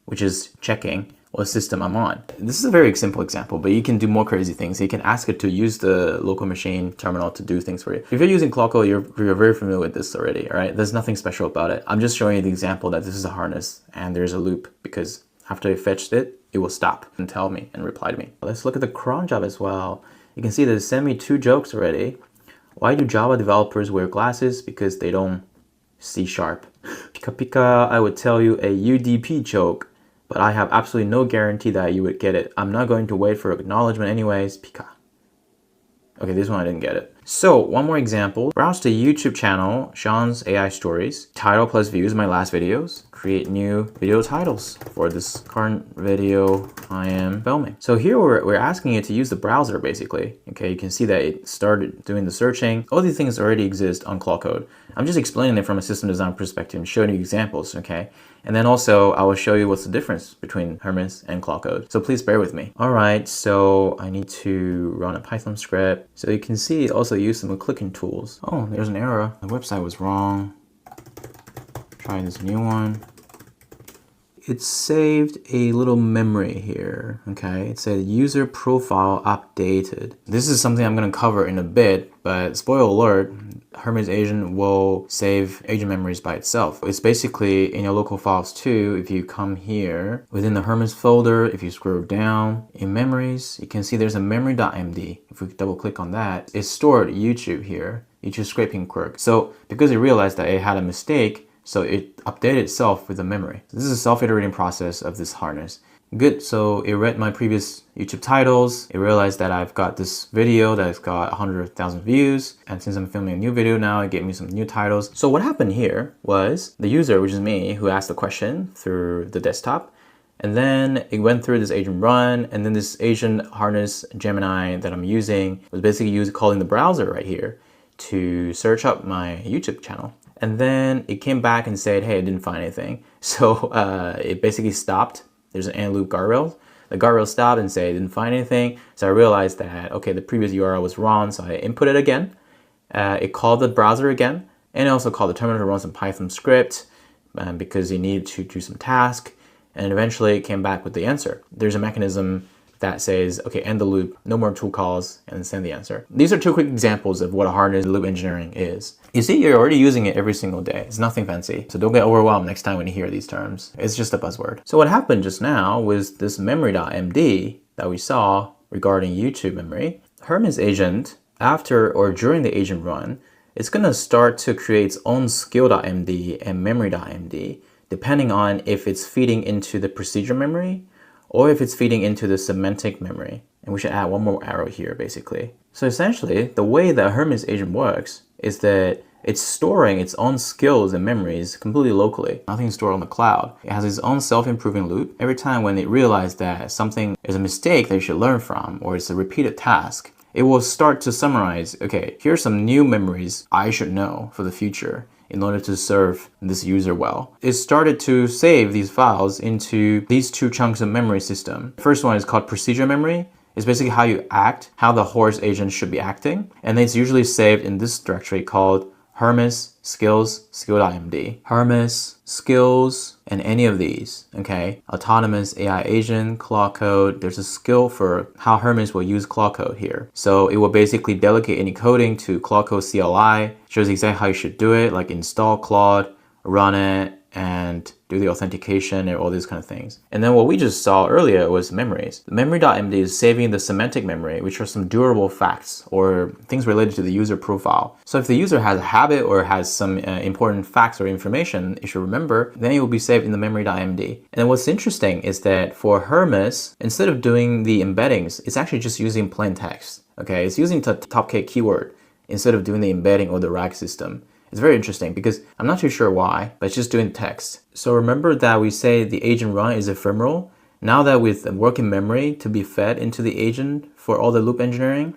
which is checking what system I'm on. This is a very simple example, but you can do more crazy things. You can ask it to use the local machine terminal to do things for you. If you're using Clockcode, you're very familiar with this already, all right? There's nothing special about it. I'm just showing you the example that this is a harness and there's a loop, because after I fetched it, it will stop and tell me and reply to me. Let's look at the cron job as well. You can see that it sent me 2 jokes already. Why do Java developers wear glasses? Because they don't see sharp. Pika pika, I would tell you a UDP joke, but I have absolutely no guarantee that you would get it. I'm not going to wait for acknowledgement anyways. Pika. Okay, this one I didn't get it. So one more example. Browse the YouTube channel, Sean's AI Stories. Title plus views, my last videos. Create new video titles for this current video I am filming. So here we're asking it to use the browser basically. Okay, you can see that it started doing the searching. All these things already exist on Clockcode. I'm just explaining it from a system design perspective and showing you examples, okay? And then also I will show you what's the difference between Hermes and Clockcode. So please bear with me. All right, so I need to run a Python script. So you can see it also use some clicking tools. Oh, there's an error. The website was wrong. Try this new one. It saved a little memory here, okay? It said user profile updated. This is something I'm gonna cover in a bit, but spoiler alert, Hermes agent will save agent memories by itself. It's basically in your local files too. If you come here within the Hermes folder, if you scroll down in memories, you can see there's a memory.md. If we double click on that, it's stored YouTube here, YouTube scraping quirk. So because it realized that it had a mistake, so it updated itself with the memory. This is a self-iterating process of this harness. Good, so it read my previous YouTube titles. It realized that I've got this video that's got 100,000 views. And since I'm filming a new video now, it gave me some new titles. So what happened here was the user, which is me, who asked the question through the desktop. And then it went through this agent run, and then this agent harness Gemini that I'm using was basically calling the browser right here to search up my YouTube channel. And then it came back and said, hey, I didn't find anything. So it basically stopped. There's an and loop guardrail. The guardrail stopped and said, I didn't find anything. So I realized that, okay, the previous URL was wrong. So I input it again. It called the browser again. And it also called the terminal to run some Python script because it needed to do some task. And eventually it came back with the answer. There's a mechanism that says, okay, end the loop, no more tool calls, and then send the answer. These are 2 quick examples of what a harness loop engineering is. You see, you're already using it every single day. It's nothing fancy. So don't get overwhelmed next time when you hear these terms. It's just a buzzword. So what happened just now was this memory.md that we saw regarding YouTube memory. Hermes agent, after or during the agent run, it's gonna start to create its own skill.md and memory.md, depending on if it's feeding into the procedure memory or if it's feeding into the semantic memory. And we should add one more arrow here, basically. So essentially, the way that Hermes agent works is that it's storing its own skills and memories completely locally. Nothing's stored on the cloud. It has its own self-improving loop. Every time when it realizes that something is a mistake that you should learn from, or it's a repeated task, it will start to summarize, okay, here's some new memories I should know for the future in order to serve this user well. It started to save these files into these 2 chunks of memory system. The first one is called procedure memory. It's basically how you act, how the horse agent should be acting. And it's usually saved in this directory called Hermes skills, skill.md. Hermes skills and any of these, okay? Autonomous AI agent, Clockcode. There's a skill for how Hermes will use Clockcode here. So it will basically delegate any coding to Clockcode CLI, shows exactly how you should do it, like install Claude, run it, and do the authentication and all these kind of things. And then what we just saw earlier was memories. The memory.md is saving the semantic memory, which are some durable facts or things related to the user profile. So if the user has a habit or has some important facts or information you should remember, then it will be saved in the memory.md. And what's interesting is that for Hermes, instead of doing the embeddings, it's actually just using plain text. Okay, it's using the Topk keyword instead of doing the embedding or the RAG system. It's very interesting because I'm not too sure why, but it's just doing text. So remember that we say the agent run is ephemeral. Now that with the working memory to be fed into the agent for all the loop engineering,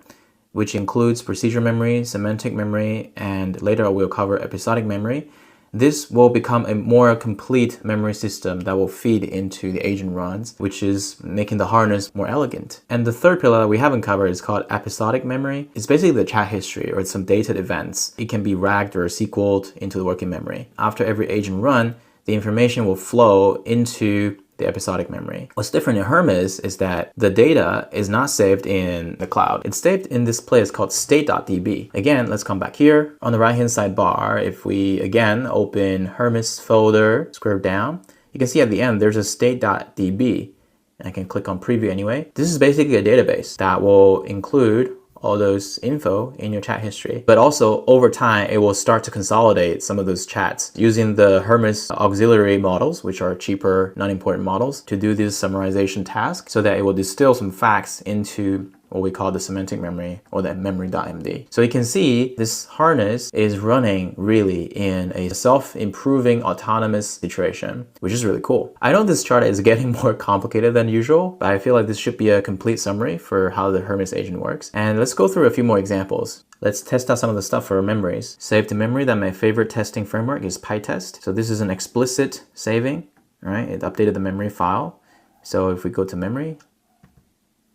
which includes procedure memory, semantic memory, and later we'll cover episodic memory, this will become a more complete memory system that will feed into the agent runs, which is making the harness more elegant. And the third pillar that we haven't covered is called episodic memory. It's basically the chat history or some dated events. It can be racked or SQL'd into the working memory. After every agent run, the information will flow into the episodic memory. What's different in Hermes is that the data is not saved in the cloud. It's saved in this place called state.db. Again, let's come back here. On the right-hand side bar, if we again open Hermes folder, scroll down, you can see at the end there's a state.db. And I can click on preview anyway. This is basically a database that will include all those info in your chat history. But also over time, it will start to consolidate some of those chats using the Hermes auxiliary models, which are cheaper, non-important models, to do this summarization task so that it will distill some facts into what we call the semantic memory or the memory.md. So you can see this harness is running really in a self-improving autonomous situation, which is really cool. I know this chart is getting more complicated than usual, but I feel like this should be a complete summary for how the Hermes agent works. And let's go through a few more examples. Let's test out some of the stuff for memories. Save to memory, that my favorite testing framework is PyTest. So this is an explicit saving, right? It updated the memory file. So if we go to memory,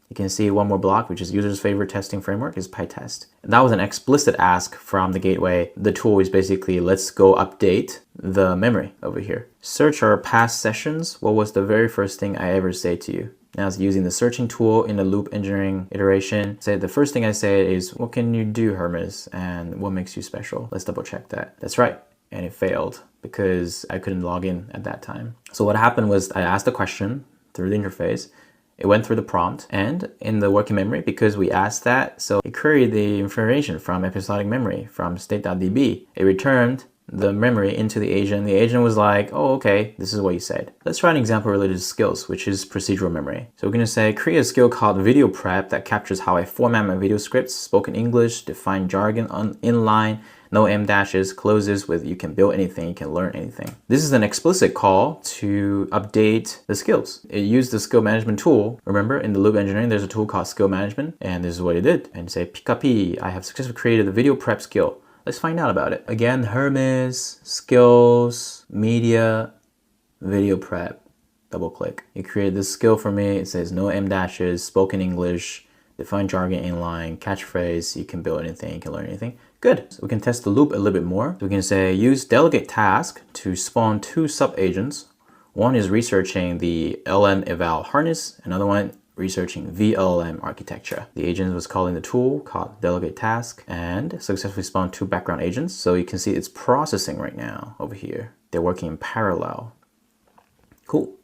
you can see one more block, which is user's favorite testing framework is PyTest. That was an explicit ask from the gateway. The tool is basically, let's go update the memory over here. Search our past sessions. What was the very first thing I ever say to you? Now it's using the searching tool in the loop engineering iteration. Say the first thing I say is, what can you do, Hermes? And what makes you special? Let's double check that. That's right. And it failed because I couldn't log in at that time. So what happened was I asked a question through the interface. It went through the prompt, and in the working memory, because we asked that, so it queried the information from episodic memory from state.db. It returned the memory into the agent. The agent was like, oh, okay, this is what you said. Let's try an example related to skills, which is procedural memory. So we're going to say, create a skill called video prep that captures how I format my video scripts, spoken English, define jargon inline, no M dashes, closes with you can build anything, you can learn anything. This is an explicit call to update the skills. It used the skill management tool. Remember, in the loop engineering, there's a tool called skill management, and this is what it did. And say, Pikapi, I have successfully created a video prep skill. Let's find out about it. Again, Hermes, skills, media, video prep. Double click. It created this skill for me. It says no M dashes, spoken English, define jargon inline, catchphrase, you can build anything, you can learn anything. Good. So we can test the loop a little bit more. So we can say use delegate task to spawn two sub-agents. One is researching the LM eval harness, another one researching VLM architecture. The agent was calling the tool called delegate task and successfully spawned two background agents. So you can see it's processing right now over here. They're working in parallel. Cool.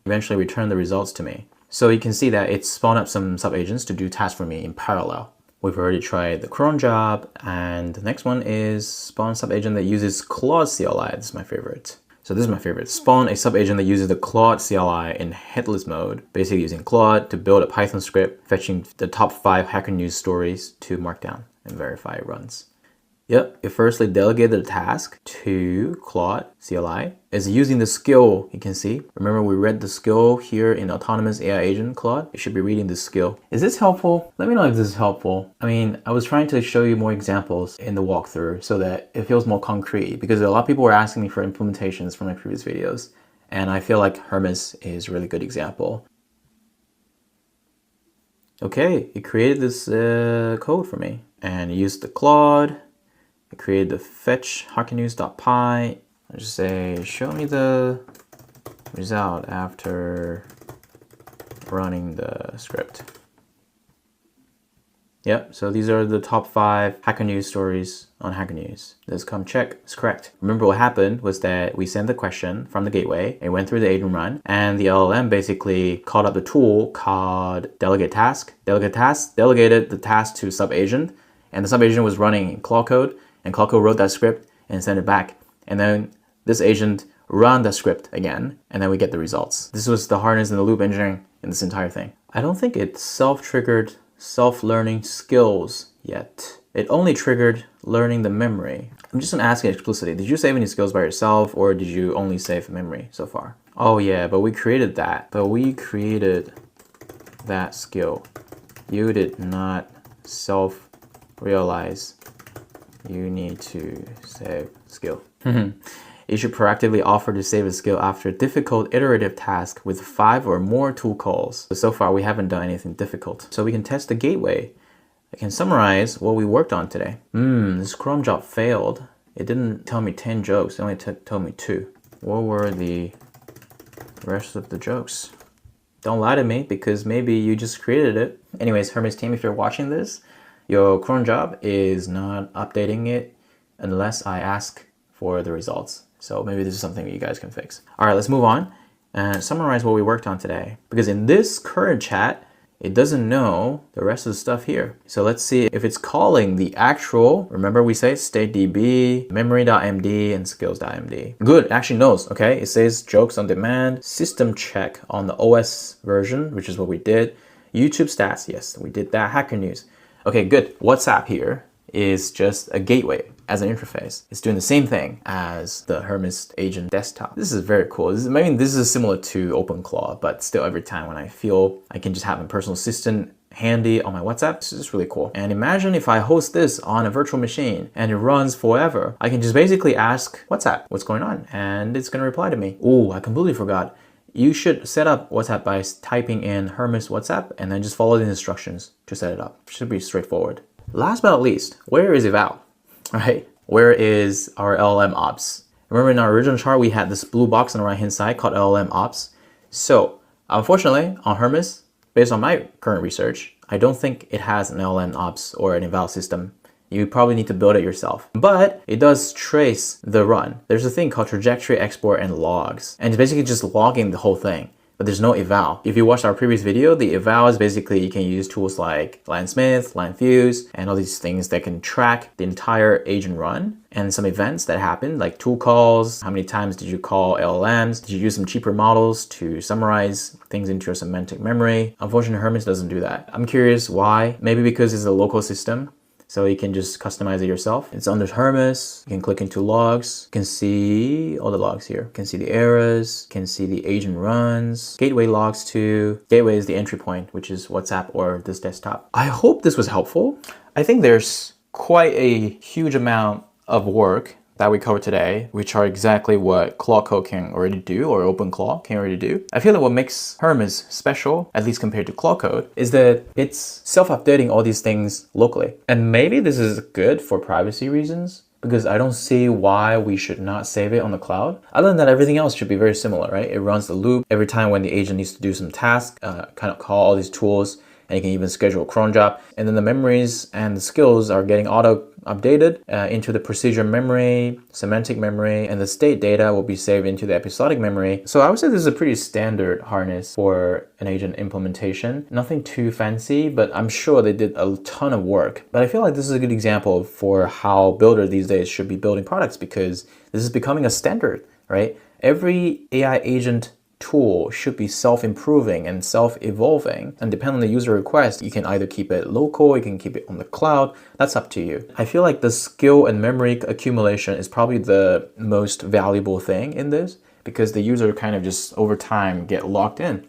Eventually return the results to me. So you can see that it spawned up some sub-agents to do tasks for me in parallel. We've already tried the cron job, and the next one is spawn sub-agent that uses Claude CLI. This is my favorite. So this is my favorite. Spawn a sub-agent that uses the Claude CLI in headless mode, basically using Claude to build a Python script, fetching the top 5 Hacker News stories to Markdown and verify it runs. Yep, it firstly delegated the task to Claude CLI. It's using the skill, you can see. Remember we read the skill here in Autonomous AI Agent Claude. It should be reading the skill. Is this helpful? Let me know if this is helpful. I mean, I was trying to show you more examples in the walkthrough so that it feels more concrete because a lot of people were asking me for implementations from my previous videos. And I feel like Hermes is a really good example. Okay, it created this code for me and it used the Claude. I created the fetch hackernews.py. I just say, show me the result after running the script. Yep, so these are the top 5 Hacker News stories on Hacker News. Let's come check, it's correct. Remember what happened was that we sent the question from the gateway, it went through the agent run, and the LLM basically called up the tool called delegate task. Delegate task delegated the task to sub-agent, and the sub-agent was running in Claude code, and Claude code wrote that script and sent it back. And then this agent ran the script again, and then we get the results. This was the harness and the loop engineering in this entire thing. I don't think it's self-triggered self-learning skills yet. It only triggered learning the memory. I'm just gonna ask it explicitly. Did you save any skills by yourself, or did you only save memory so far? Oh yeah, but we created that. But we created that skill. You did not self-realize you need to save skill. You should proactively offer to save a skill after a difficult iterative task with 5 or more tool calls. So far, we haven't done anything difficult. So we can test the gateway. I can summarize what we worked on today. This Chrome job failed. It didn't tell me 10 jokes. It only told me 2. What were the rest of the jokes? Don't lie to me, because maybe you just created it. Anyways, Hermes team, if you're watching this, your cron job is not updating it unless I ask for the results. So maybe this is something you guys can fix. All right, let's move on and summarize what we worked on today. Because in this current chat, it doesn't know the rest of the stuff here. So let's see if it's calling the actual, remember we say statedb, memory.md, and skills.md. Good, it actually knows, okay? It says jokes on demand, system check on the OS version, which is what we did. YouTube stats, yes, we did that. Hacker News. Okay, good. WhatsApp here is just a gateway as an interface. It's doing the same thing as the Hermes agent desktop. This is very cool. This is similar to OpenClaw, but still every time when I feel I can just have a personal assistant handy on my WhatsApp, this is really cool. And imagine if I host this on a virtual machine and it runs forever. I can just basically ask WhatsApp what's going on, and it's gonna reply to me. Oh, I completely forgot. You should set up WhatsApp by typing in Hermes WhatsApp and then just follow the instructions to set it up. Should be straightforward. Last but not least, where is eval? Right? Where is our LLM ops? Remember in our original chart, we had this blue box on the right-hand side called LLM ops. So unfortunately on Hermes, based on my current research, I don't think it has an LLM ops or an eval system. You probably need to build it yourself. But it does trace the run. There's a thing called trajectory export and logs. And it's basically just logging the whole thing. But there's no eval. If you watched our previous video, the eval is basically you can use tools like LineSmith, LineFuse, and all these things that can track the entire agent run and some events that happen, like tool calls. How many times did you call LLMs? Did you use some cheaper models to summarize things into your semantic memory? Unfortunately, Hermes doesn't do that. I'm curious why. Maybe because it's a local system, so you can just customize it yourself. It's under Hermes. You can click into logs. You can see all the logs here. You can see the errors. You can see the agent runs. Gateway logs too. Gateway is the entry point, which is WhatsApp or this desktop. I hope this was helpful. I think there's quite a huge amount of work that we covered today, which are exactly what Claude Code can already do, or OpenClaw can already do. I feel that what makes Hermes special, at least compared to Claude Code, is that it's self-updating all these things locally. And maybe this is good for privacy reasons, because I don't see why we should not save it on the cloud. Other than that, everything else should be very similar, right? It runs the loop every time when the agent needs to do some task, kind of call all these tools, and you can even schedule a cron job. And then the memories and the skills are getting auto-updated into the procedure memory, semantic memory, and the state data will be saved into the episodic memory. So I would say this is a pretty standard harness for an agent implementation. Nothing too fancy, but I'm sure they did a ton of work. But I feel like this is a good example for how builders these days should be building products, because this is becoming a standard, right? Every AI agent tool should be self-improving and self-evolving, and depending on the user request, you can either keep it local, you can keep it on the cloud. That's up to you. I feel like the skill and memory accumulation is probably the most valuable thing in this, because the user kind of just over time get locked in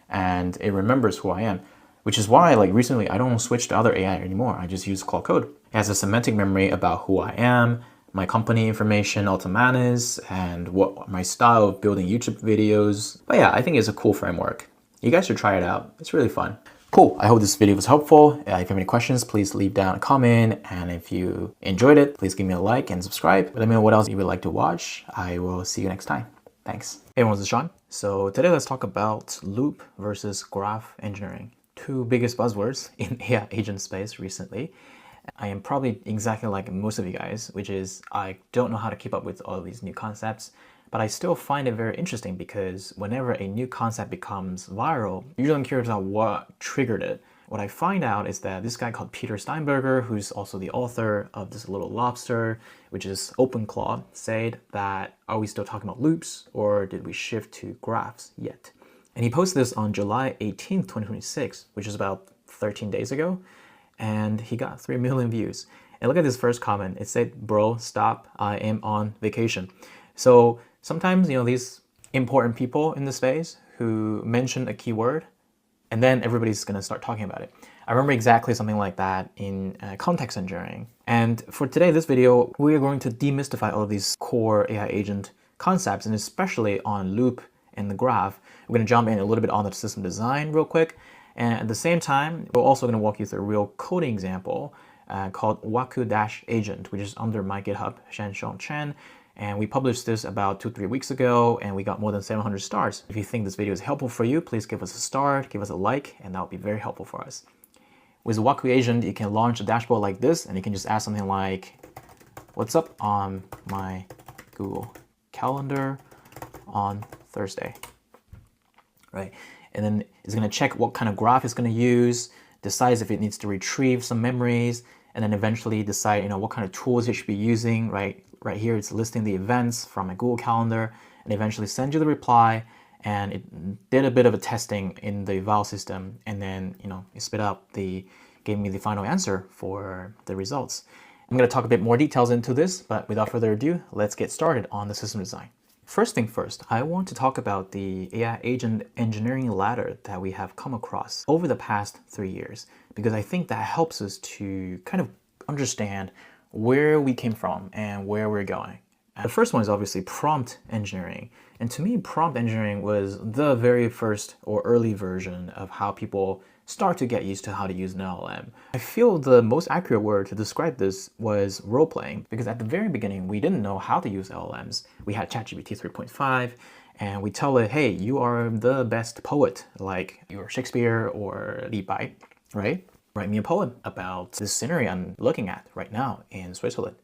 and it remembers who I am, which is why like recently I don't switch to other AI anymore. I just use Claude Code. It has a semantic memory about who I am, my company information, Ultimanis, and what my style of building YouTube videos. But yeah, I think it's a cool framework. You guys should try it out. It's really fun. Cool. I hope this video was helpful. If you have any questions, please leave down a comment. And if you enjoyed it, please give me a like and subscribe. Let me know what else you would like to watch. I will see you next time. Thanks. Hey everyone, this is Sean. So today let's talk about loop versus graph engineering. Two biggest buzzwords in AI agent space recently. I am probably exactly like most of you guys, which is I don't know how to keep up with all of these new concepts, but I still find it very interesting because whenever a new concept becomes viral, usually I'm curious about what triggered it. What I find out is that this guy called Peter Steinberger, who's also the author of this little lobster, which is OpenClaw, said that are we still talking about loops or did we shift to graphs yet? And he posted this on July 18th, 2026, which is about 13 days ago. and he got 3 million views. And look at this first comment. It said, "Bro, stop. I am on vacation." So sometimes, these important people in the space who mention a keyword, and then everybody's going to start talking about it. I remember exactly something like that in context engineering. And for today, this video, we are going to demystify all of these core AI agent concepts, and especially on loop and the graph. We're going to jump in a little bit on the system design real quick. And at the same time, we're also going to walk you through a real coding example called Waku-Agent, which is under my GitHub, Shanshong Chen. And we published this about 2-3 weeks ago, and we got more than 700 stars. If you think this video is helpful for you, please give us a star, give us a like, and that would be very helpful for us. With Waku-Agent, you can launch a dashboard like this, and you can just ask something like, "What's up on my Google Calendar on Thursday?" Right? And then it's going to check what kind of graph it's going to use, decides if it needs to retrieve some memories, and then eventually decide, what kind of tools it should be using. Right here, it's listing the events from my Google Calendar, and eventually send you the reply. And it did a bit of a testing in the eval system, and then it spit out gave me the final answer for the results. I'm going to talk a bit more details into this, but without further ado, let's get started on the system design. First thing first, I want to talk about the AI agent engineering ladder that we have come across over the past 3 years, because I think that helps us to kind of understand where we came from and where we're going. The first one is obviously prompt engineering. And to me, prompt engineering was the very first or early version of how people start to get used to how to use an LLM. I feel the most accurate word to describe this was role-playing, because at the very beginning, we didn't know how to use LLMs. We had ChatGPT 3.5, and we tell it, "Hey, you are the best poet, like you're Shakespeare or Li Bai, right? Write me a poem about this scenery I'm looking at right now in Switzerland."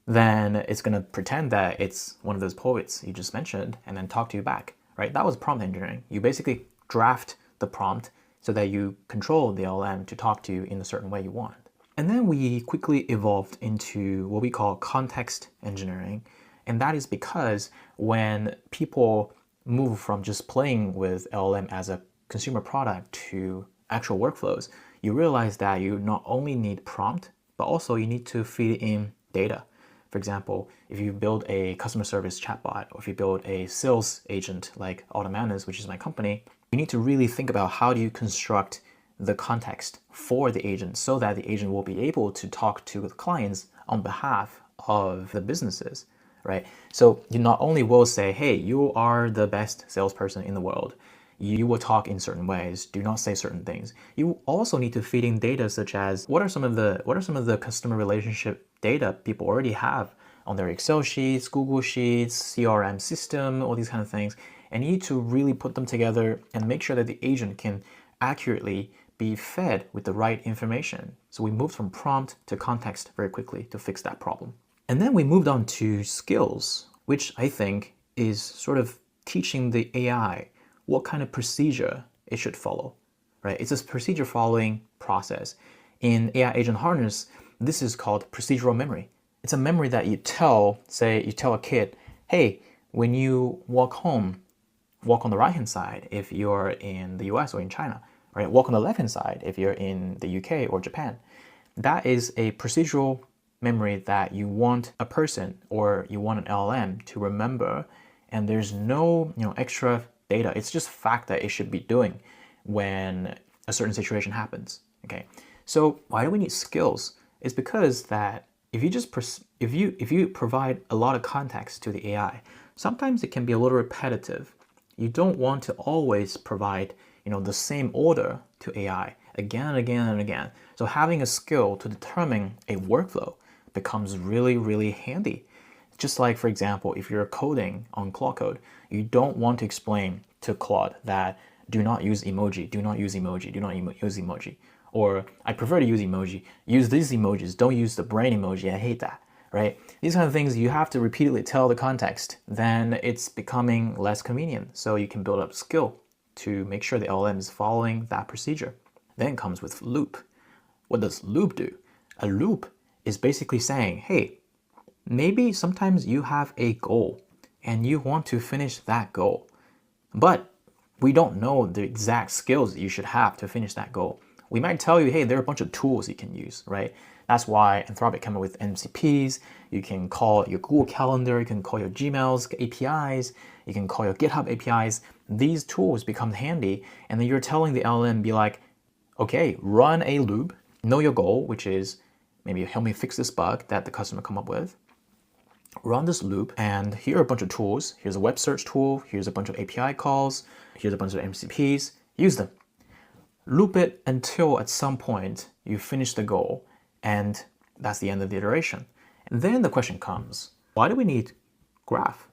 Then it's going to pretend that it's one of those poets you just mentioned and then talk to you back, right? That was prompt engineering. You basically draft the prompt so that you control the LLM to talk to you in a certain way you want. And then we quickly evolved into what we call context engineering. And that is because when people move from just playing with LLM as a consumer product to actual workflows, you realize that you not only need prompt, but also you need to feed in data. For example, if you build a customer service chatbot, or if you build a sales agent like Automanus, which is my company, you need to really think about how do you construct the context for the agent so that the agent will be able to talk to the clients on behalf of the businesses, right? So you not only will say, "Hey, you are the best salesperson in the world. You will talk in certain ways. Do not say certain things." You also need to feed in data such as what are some of the customer relationship data people already have on their Excel sheets, Google Sheets, CRM system, all these kind of things. And you need to really put them together and make sure that the agent can accurately be fed with the right information. So we moved from prompt to context very quickly to fix that problem. And then we moved on to skills, which I think is sort of teaching the AI what kind of procedure it should follow, right? It's a procedure following process. In AI Agent Harness, this is called procedural memory. It's a memory that you tell a kid, "Hey, when you walk home, walk on the right-hand side if you're in the US or in China, right? Walk on the left-hand side if you're in the UK or Japan." That is a procedural memory that you want a person or you want an LLM to remember, and there's no extra data. It's just fact that it should be doing when a certain situation happens. Okay, so why do we need skills? It's because that if you provide a lot of context to the AI, sometimes it can be a little repetitive. You don't want to always provide the same order to AI again and again and again. So having a skill to determine a workflow becomes really, really handy. Just like, for example, if you're coding on Claude Code, you don't want to explain to Claude that do not use emoji, do not use emoji, do not use emoji. Or I prefer to use emoji, use these emojis, don't use the brain emoji, I hate that, right? These kind of things you have to repeatedly tell the context, then it's becoming less convenient. So you can build up skill to make sure the LLM is following that procedure. Then it comes with loop. What does loop do? A loop is basically saying, hey, maybe sometimes you have a goal and you want to finish that goal, but we don't know the exact skills you should have to finish that goal. we might tell you, hey, there are a bunch of tools you can use, right? That's why Anthropic came up with MCPs. You can call your Google Calendar, you can call your Gmail's APIs, you can call your GitHub APIs. These tools become handy, and then you're telling the LLM, be like, okay, run a loop, know your goal, which is maybe help me fix this bug that the customer come up with. Run this loop, and here are a bunch of tools. Here's a web search tool, here's a bunch of API calls, here's a bunch of MCPs. Use them. Loop it until at some point you finish the goal, and that's the end of the iteration. And then the question comes, why do we need graph?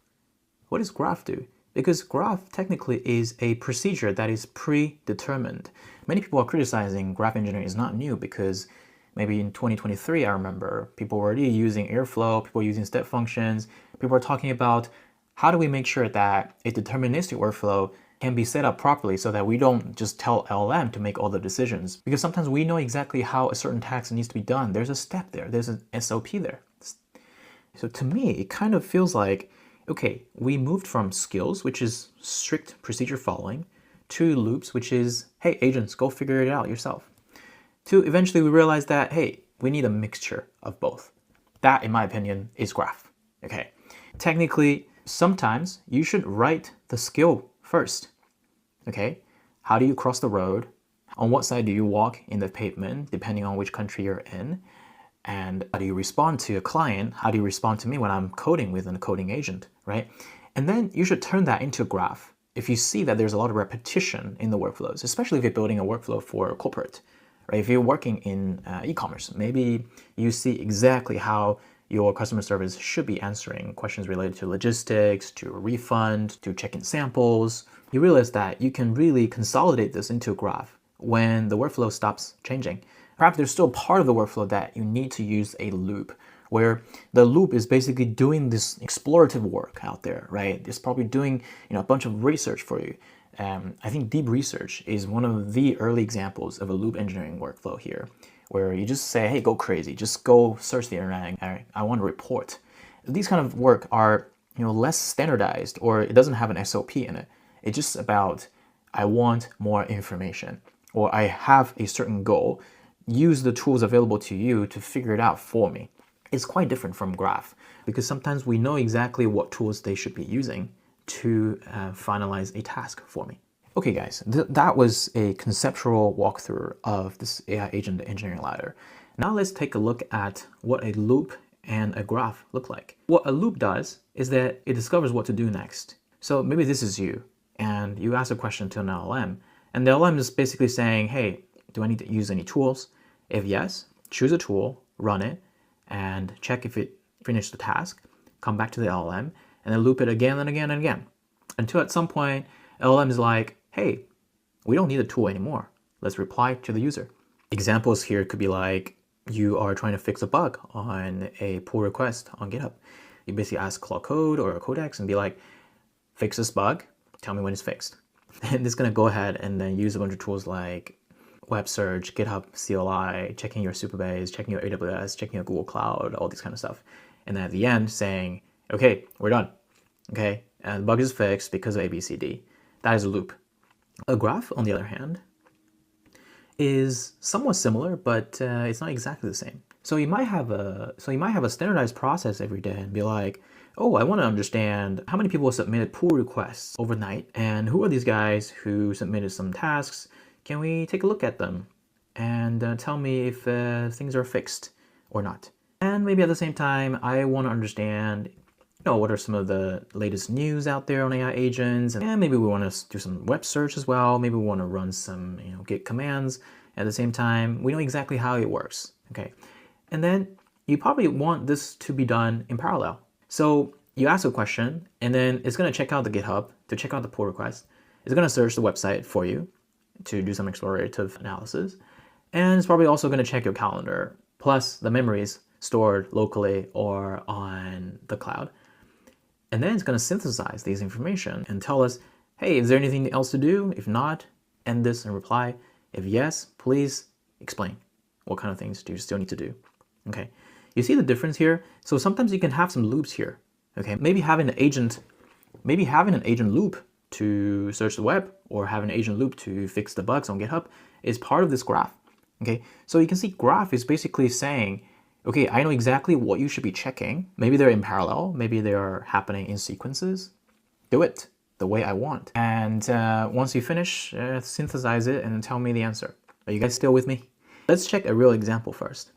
What does graph do? Because graph technically is a procedure that is predetermined. Many people are criticizing graph engineering is not new because maybe in 2023, I remember people were already using Airflow, people were using step functions, people were talking about how do we make sure that a deterministic workflow can be set up properly so that we don't just tell LLM to make all the decisions. Because sometimes we know exactly how a certain task needs to be done. There's a step there, there's an SOP there. So to me, it kind of feels like, okay, we moved from skills, which is strict procedure following, to loops, which is, hey, agents, go figure it out yourself. To eventually we realize that, hey, we need a mixture of both. That, in my opinion, is graph. Okay. Technically, sometimes you should write the skill first. Okay. How do you cross the road? On what side do you walk in the pavement, depending on which country you're in? And how do you respond to a client? How do you respond to me when I'm coding with a coding agent, right? And then you should turn that into a graph. If you see that there's a lot of repetition in the workflows, especially if you're building a workflow for a corporate, right? If you're working in e-commerce, maybe you see exactly how your customer service should be answering questions related to logistics, to a refund, to check-in samples. You realize that you can really consolidate this into a graph when the workflow stops changing. Perhaps there's still part of the workflow that you need to use a loop, where the loop is basically doing this explorative work out there, right? It's probably doing a bunch of research for you. I think deep research is one of the early examples of a loop engineering workflow here, where you just say, hey, go crazy, just go search the internet, I want a report. These kind of work are less standardized, or it doesn't have an SOP in it. It's just about, I want more information, or I have a certain goal. Use the tools available to you to figure it out for me. It's quite different from graph, because sometimes we know exactly what tools they should be using to finalize a task for me. Okay guys, that was a conceptual walkthrough of this AI agent engineering ladder. Now let's take a look at what a loop and a graph look like. What a loop does is that it discovers what to do next. So maybe this is you, and you ask a question to an LLM, and the LLM is basically saying, hey, do I need to use any tools? If yes, choose a tool, run it, and check if it finished the task, come back to the LLM, and then loop it again and again and again. Until at some point, LLM is like, hey, we don't need a tool anymore. Let's reply to the user. Examples here could be like, you are trying to fix a bug on a pull request on GitHub. You basically ask Claude Code or Codex and be like, fix this bug, tell me when it's fixed. And it's gonna go ahead and then use a bunch of tools like web search, GitHub CLI, checking your Supabase, checking your AWS, checking your Google Cloud, all this kind of stuff. And then at the end saying, okay, we're done. Okay, and the bug is fixed because of ABCD. That is a loop. A graph, on the other hand, is somewhat similar, but it's not exactly the same. So you might have a standardized process every day and be like, oh, I want to understand how many people submitted pull requests overnight, and who are these guys who submitted some tasks. Can we take a look at them and tell me if things are fixed or not? And maybe at the same time, I want to understand, what are some of the latest news out there on AI agents, and maybe we want to do some web search as well. Maybe we want to run some, Git commands. At the same time, we know exactly how it works. Okay, and then you probably want this to be done in parallel. So you ask a question, and then it's going to check out the GitHub to check out the pull request. It's going to search the website for you to do some explorative analysis. And it's probably also going to check your calendar, plus the memories stored locally or on the cloud. And then it's going to synthesize these information and tell us, hey, is there anything else to do? If not, end this and reply. If yes, please explain. What kind of things do you still need to do? Okay, you see the difference here? So sometimes you can have some loops here. Okay, maybe having an agent loop to search the web, or have an agent loop to fix the bugs on GitHub is part of this graph. Okay, so you can see graph is basically saying, okay, I know exactly what you should be checking. Maybe they're in parallel, maybe they're happening in sequences. Do it the way I want. And once you finish, synthesize it and tell me the answer. Are you guys still with me? Let's check a real example first.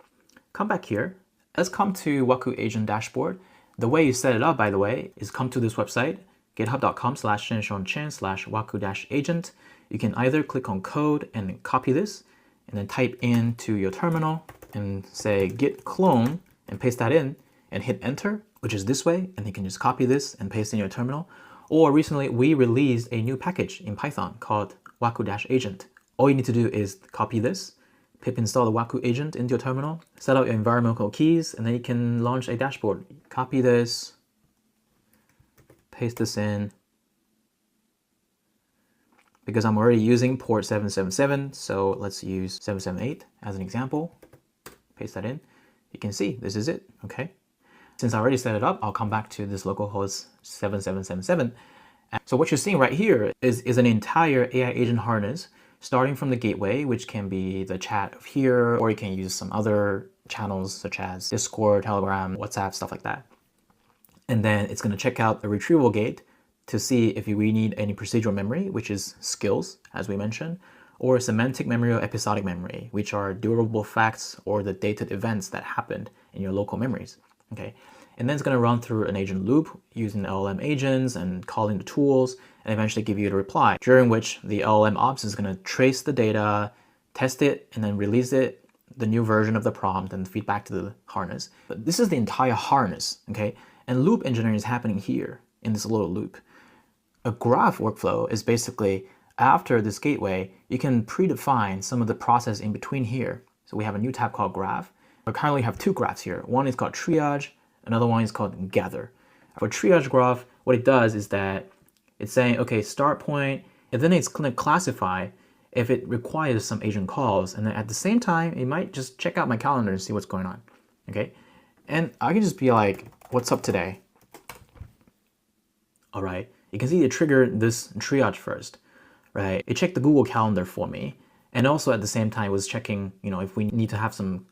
Come back here. Let's come to Waku Agent dashboard. The way you set it up, by the way, is come to this website, github.com/chenshon/waku-agent. You can either click on code and copy this, and then type into your terminal and say git clone and paste that in and hit enter, which is this way, and you can just copy this and paste in your terminal. Or recently we released a new package in Python called waku-agent. All you need to do is copy this, pip install the Waku agent into your terminal, set out your environmental keys, and then you can launch a dashboard. Copy this, paste this in. Because I'm already using port 777, so let's use 778 as an example. Paste that in. You can see this is it, okay? Since I already set it up, I'll come back to this localhost 7777. So what you're seeing right here is an entire AI agent harness starting from the gateway, which can be the chat of here, or you can use some other channels such as Discord, Telegram, WhatsApp, stuff like that. And then it's going to check out the retrieval gate to see if we need any procedural memory, which is skills, as we mentioned, or semantic memory or episodic memory, which are durable facts or the dated events that happened in your local memories. Okay, and then it's going to run through an agent loop using LLM agents and calling the tools, and eventually give you the reply, during which the LLM ops is going to trace the data, test it, and then release it, the new version of the prompt, and feed back to the harness. But this is the entire harness, okay? And loop engineering is happening here in this little loop. A graph workflow is basically, after this gateway, you can predefine some of the process in between here. So we have a new tab called graph. We currently have two graphs here. One is called triage, another one is called gather. For triage graph, what it does is that it's saying, okay, start point, and then it's going to classify if it requires some agent calls. And then at the same time, it might just check out my calendar and see what's going on, okay? And I can just be like, what's up today? All right, you can see it triggered this triage first, right? It checked the Google Calendar for me. And also at the same time, it was checking, if we need to have some,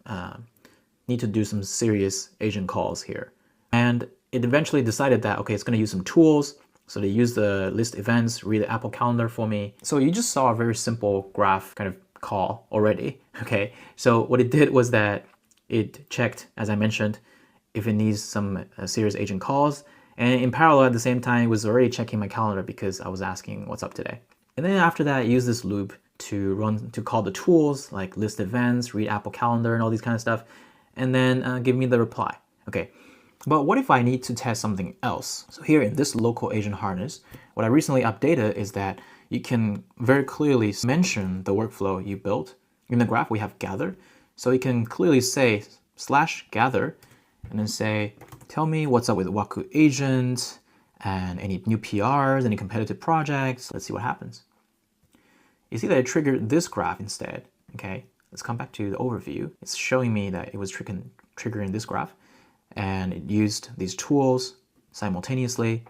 need to do some serious agent calls here. And it eventually decided that, okay, it's going to use some tools. So they use the list events, read the Apple Calendar for me. So you just saw a very simple graph kind of call already, okay? So what it did was that it checked, as I mentioned, if it needs some serious agent calls. And in parallel, at the same time, it was already checking my calendar because I was asking what's up today. And then after that, I use this loop to call the tools like list events, read Apple Calendar, and all these kind of stuff, and then give me the reply, okay? But what if I need to test something else? So here in this local agent harness, what I recently updated is that you can very clearly mention the workflow you built. In the graph, we have gather. So you can clearly say /gather and then say, tell me what's up with Waku agent and any new PRs, any competitive projects. Let's see what happens. You see that it triggered this graph instead, okay? Let's come back to the overview. It's showing me that it was triggering this graph, and it used these tools simultaneously,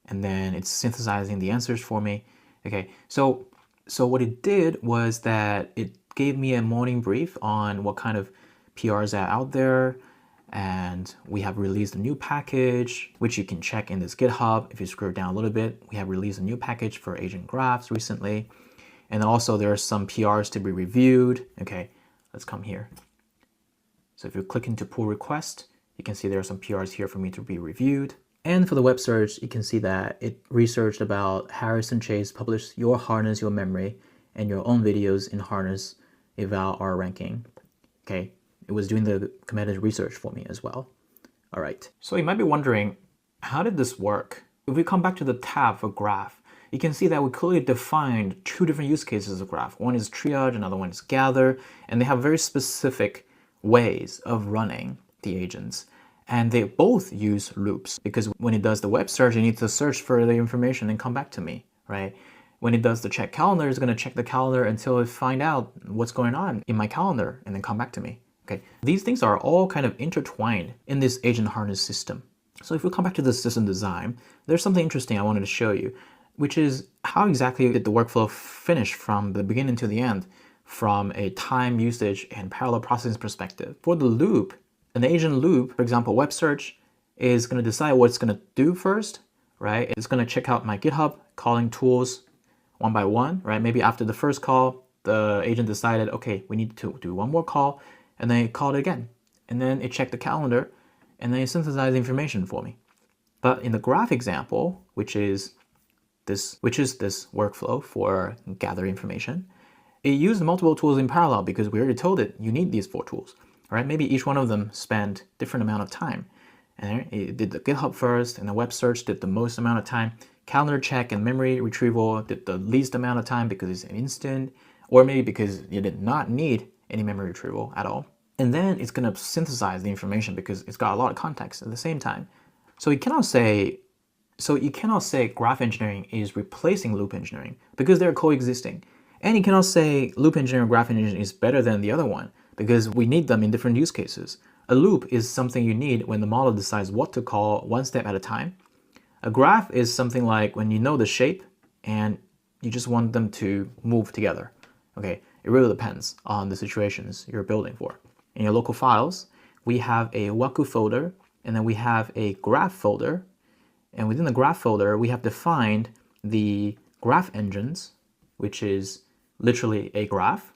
and then it's synthesizing the answers for me. Okay, so what it did was that it gave me a morning brief on what kind of PRs are out there, and we have released a new package, which you can check in this GitHub. If you scroll down a little bit, we have released a new package for agent graphs recently, and also there are some PRs to be reviewed. Okay, let's come here. So if you click into pull request, you can see there are some PRs here for me to be reviewed. And for the web search, you can see that it researched about Harrison Chase published your harness, your memory, and your own videos in harness eval R ranking. Okay, it was doing the competitive research for me as well. All right, so you might be wondering, how did this work? If we come back to the tab for graph, you can see that we clearly defined two different use cases of graph. One is triage, another one is gather, and they have very specific ways of running the agents. And they both use loops, because when it does the web search, it needs to search for the information and come back to me, right? When it does the check calendar, it's going to check the calendar until it find out what's going on in my calendar and then come back to me. Okay, these things are all kind of intertwined in this agent harness system. So if we come back to the system design, there's something interesting I wanted to show you, which is how exactly did the workflow finish from the beginning to the end from a time usage and parallel processing perspective. For the loop, an agent loop, for example, web search, is going to decide what it's going to do first, right? It's going to check out my GitHub, calling tools one by one, right? Maybe after the first call, the agent decided, okay, we need to do one more call, and then it called it again. And then it checked the calendar, and then it synthesized the information for me. But in the graph example, which is this workflow for gathering information, it used multiple tools in parallel because we already told it you need these 4 tools, right? Maybe each one of them spent different amount of time. And it did the GitHub first, and the web search did the most amount of time. Calendar check and memory retrieval did the least amount of time because it's instant, or maybe because you did not need any memory retrieval at all. And then it's going to synthesize the information because it's got a lot of context at the same time. So you cannot say graph engineering is replacing loop engineering because they're coexisting. And you cannot say loop engineering or graph engineering is better than the other one because we need them in different use cases. A loop is something you need when the model decides what to call one step at a time. A graph is something like when you know the shape and you just want them to move together. Okay, it really depends on the situations you're building for. In your local files, we have a Waku folder, and then we have a graph folder. And within the graph folder, we have defined the graph engines, which is literally a graph.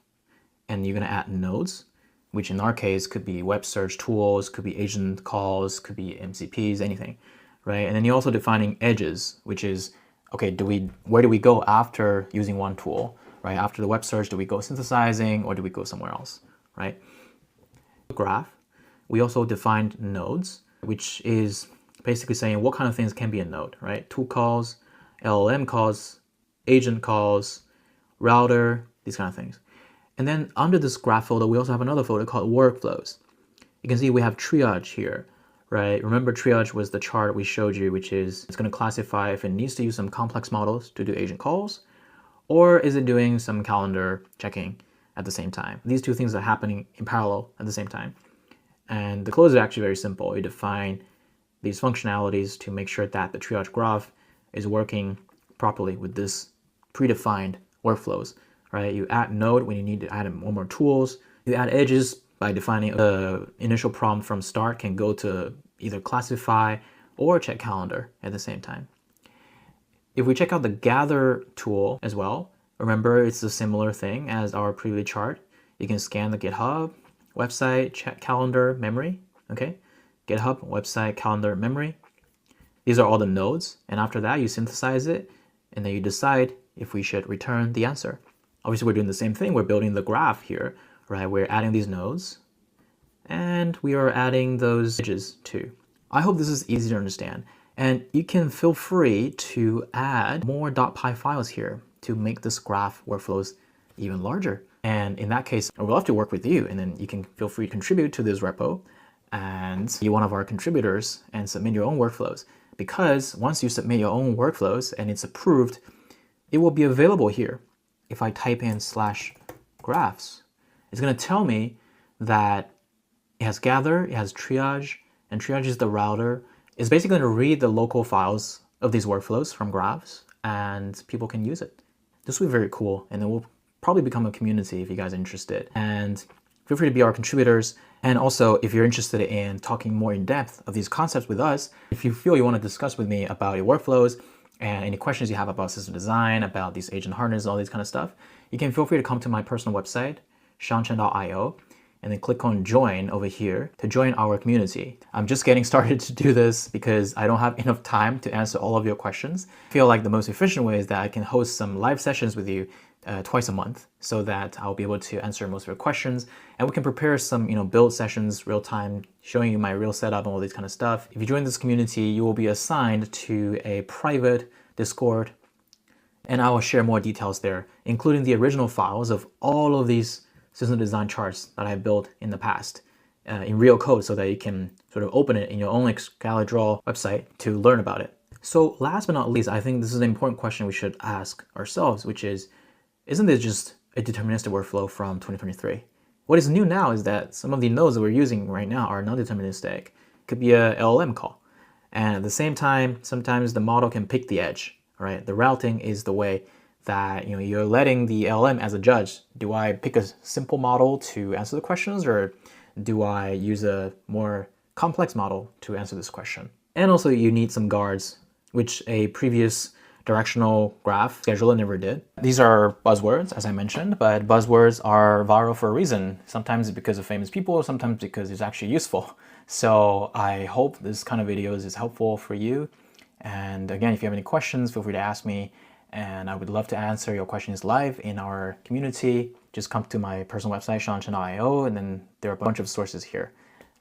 And you're going to add nodes, which in our case could be web search tools, could be agent calls, could be MCPs, anything, right? And then you're also defining edges, which is, okay, where do we go after using one tool, right? After the web search, do we go synthesizing or do we go somewhere else, right? Graph, we also defined nodes, which is basically saying what kind of things can be a node, right? Tool calls, LLM calls, agent calls, router, these kind of things. And then under this graph folder, we also have another folder called workflows. You can see we have triage here, right? Remember, triage was the chart we showed you, which is it's going to classify if it needs to use some complex models to do agent calls, or is it doing some calendar checking at the same time. These two things are happening in parallel at the same time. And the close is actually very simple. You define these functionalities to make sure that the triage graph is working properly with this predefined workflows, right? You add node when you need to add more tools. You add edges by defining the initial prompt from start can go to either classify or check calendar at the same time. If we check out the gather tool as well, remember it's a similar thing as our previous chart. You can scan the GitHub, website, check calendar, memory, okay? GitHub, website, calendar, memory. These are all the nodes. And after that, you synthesize it, and then you decide if we should return the answer. Obviously, we're doing the same thing. We're building the graph here, right? We're adding these nodes, and we are adding those edges too. I hope this is easy to understand. And you can feel free to add more .py files here to make this graph workflows even larger. And in that case, I would love to work with you, and then you can feel free to contribute to this repo and be one of our contributors and submit your own workflows. Because once you submit your own workflows and it's approved, it will be available here. If I type in /graphs, it's going to tell me that it has gather, it has triage, and triage is the router. It's basically going to read the local files of these workflows from graphs, and people can use it. This will be very cool, and it will probably become a community if you guys are interested. And feel free to be our contributors. And also, if you're interested in talking more in depth of these concepts with us, if you feel you want to discuss with me about your workflows and any questions you have about system design, about these agent harness, all these kind of stuff, you can feel free to come to my personal website, seanchen.io, and then click on join over here to join our community. I'm just getting started to do this because I don't have enough time to answer all of your questions. I feel like the most efficient way is that I can host some live sessions with you twice a month so that I'll be able to answer most of your questions, and we can prepare some build sessions real time, showing you my real setup and all this kind of stuff. If you join this community, you will be assigned to a private Discord, and I will share more details there, including the original files of all of these system design charts that I built in the past in real code, so that you can sort of open it in your own Excalidraw website to learn about it. So last but not least, I think this is an important question we should ask ourselves, which is, isn't this just a deterministic workflow from 2023? What is new now is that some of the nodes that we're using right now are non-deterministic. It could be a LLM call. And at the same time, sometimes the model can pick the edge, right? The routing is the way that you're letting the LLM as a judge. Do I pick a simple model to answer the questions, or do I use a more complex model to answer this question? And also you need some guards, which a previous directional graph scheduler never did. These are buzzwords, as I mentioned, but buzzwords are viral for a reason. Sometimes it's because of famous people, sometimes because it's actually useful. So I hope this kind of videos is helpful for you. And again, if you have any questions, feel free to ask me. And I would love to answer your questions live in our community. Just come to my personal website, seanchen.io, and then there are a bunch of sources here.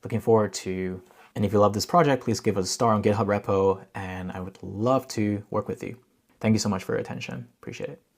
Looking forward to, and if you love this project, please give us a star on GitHub repo, and I would love to work with you. Thank you so much for your attention. Appreciate it.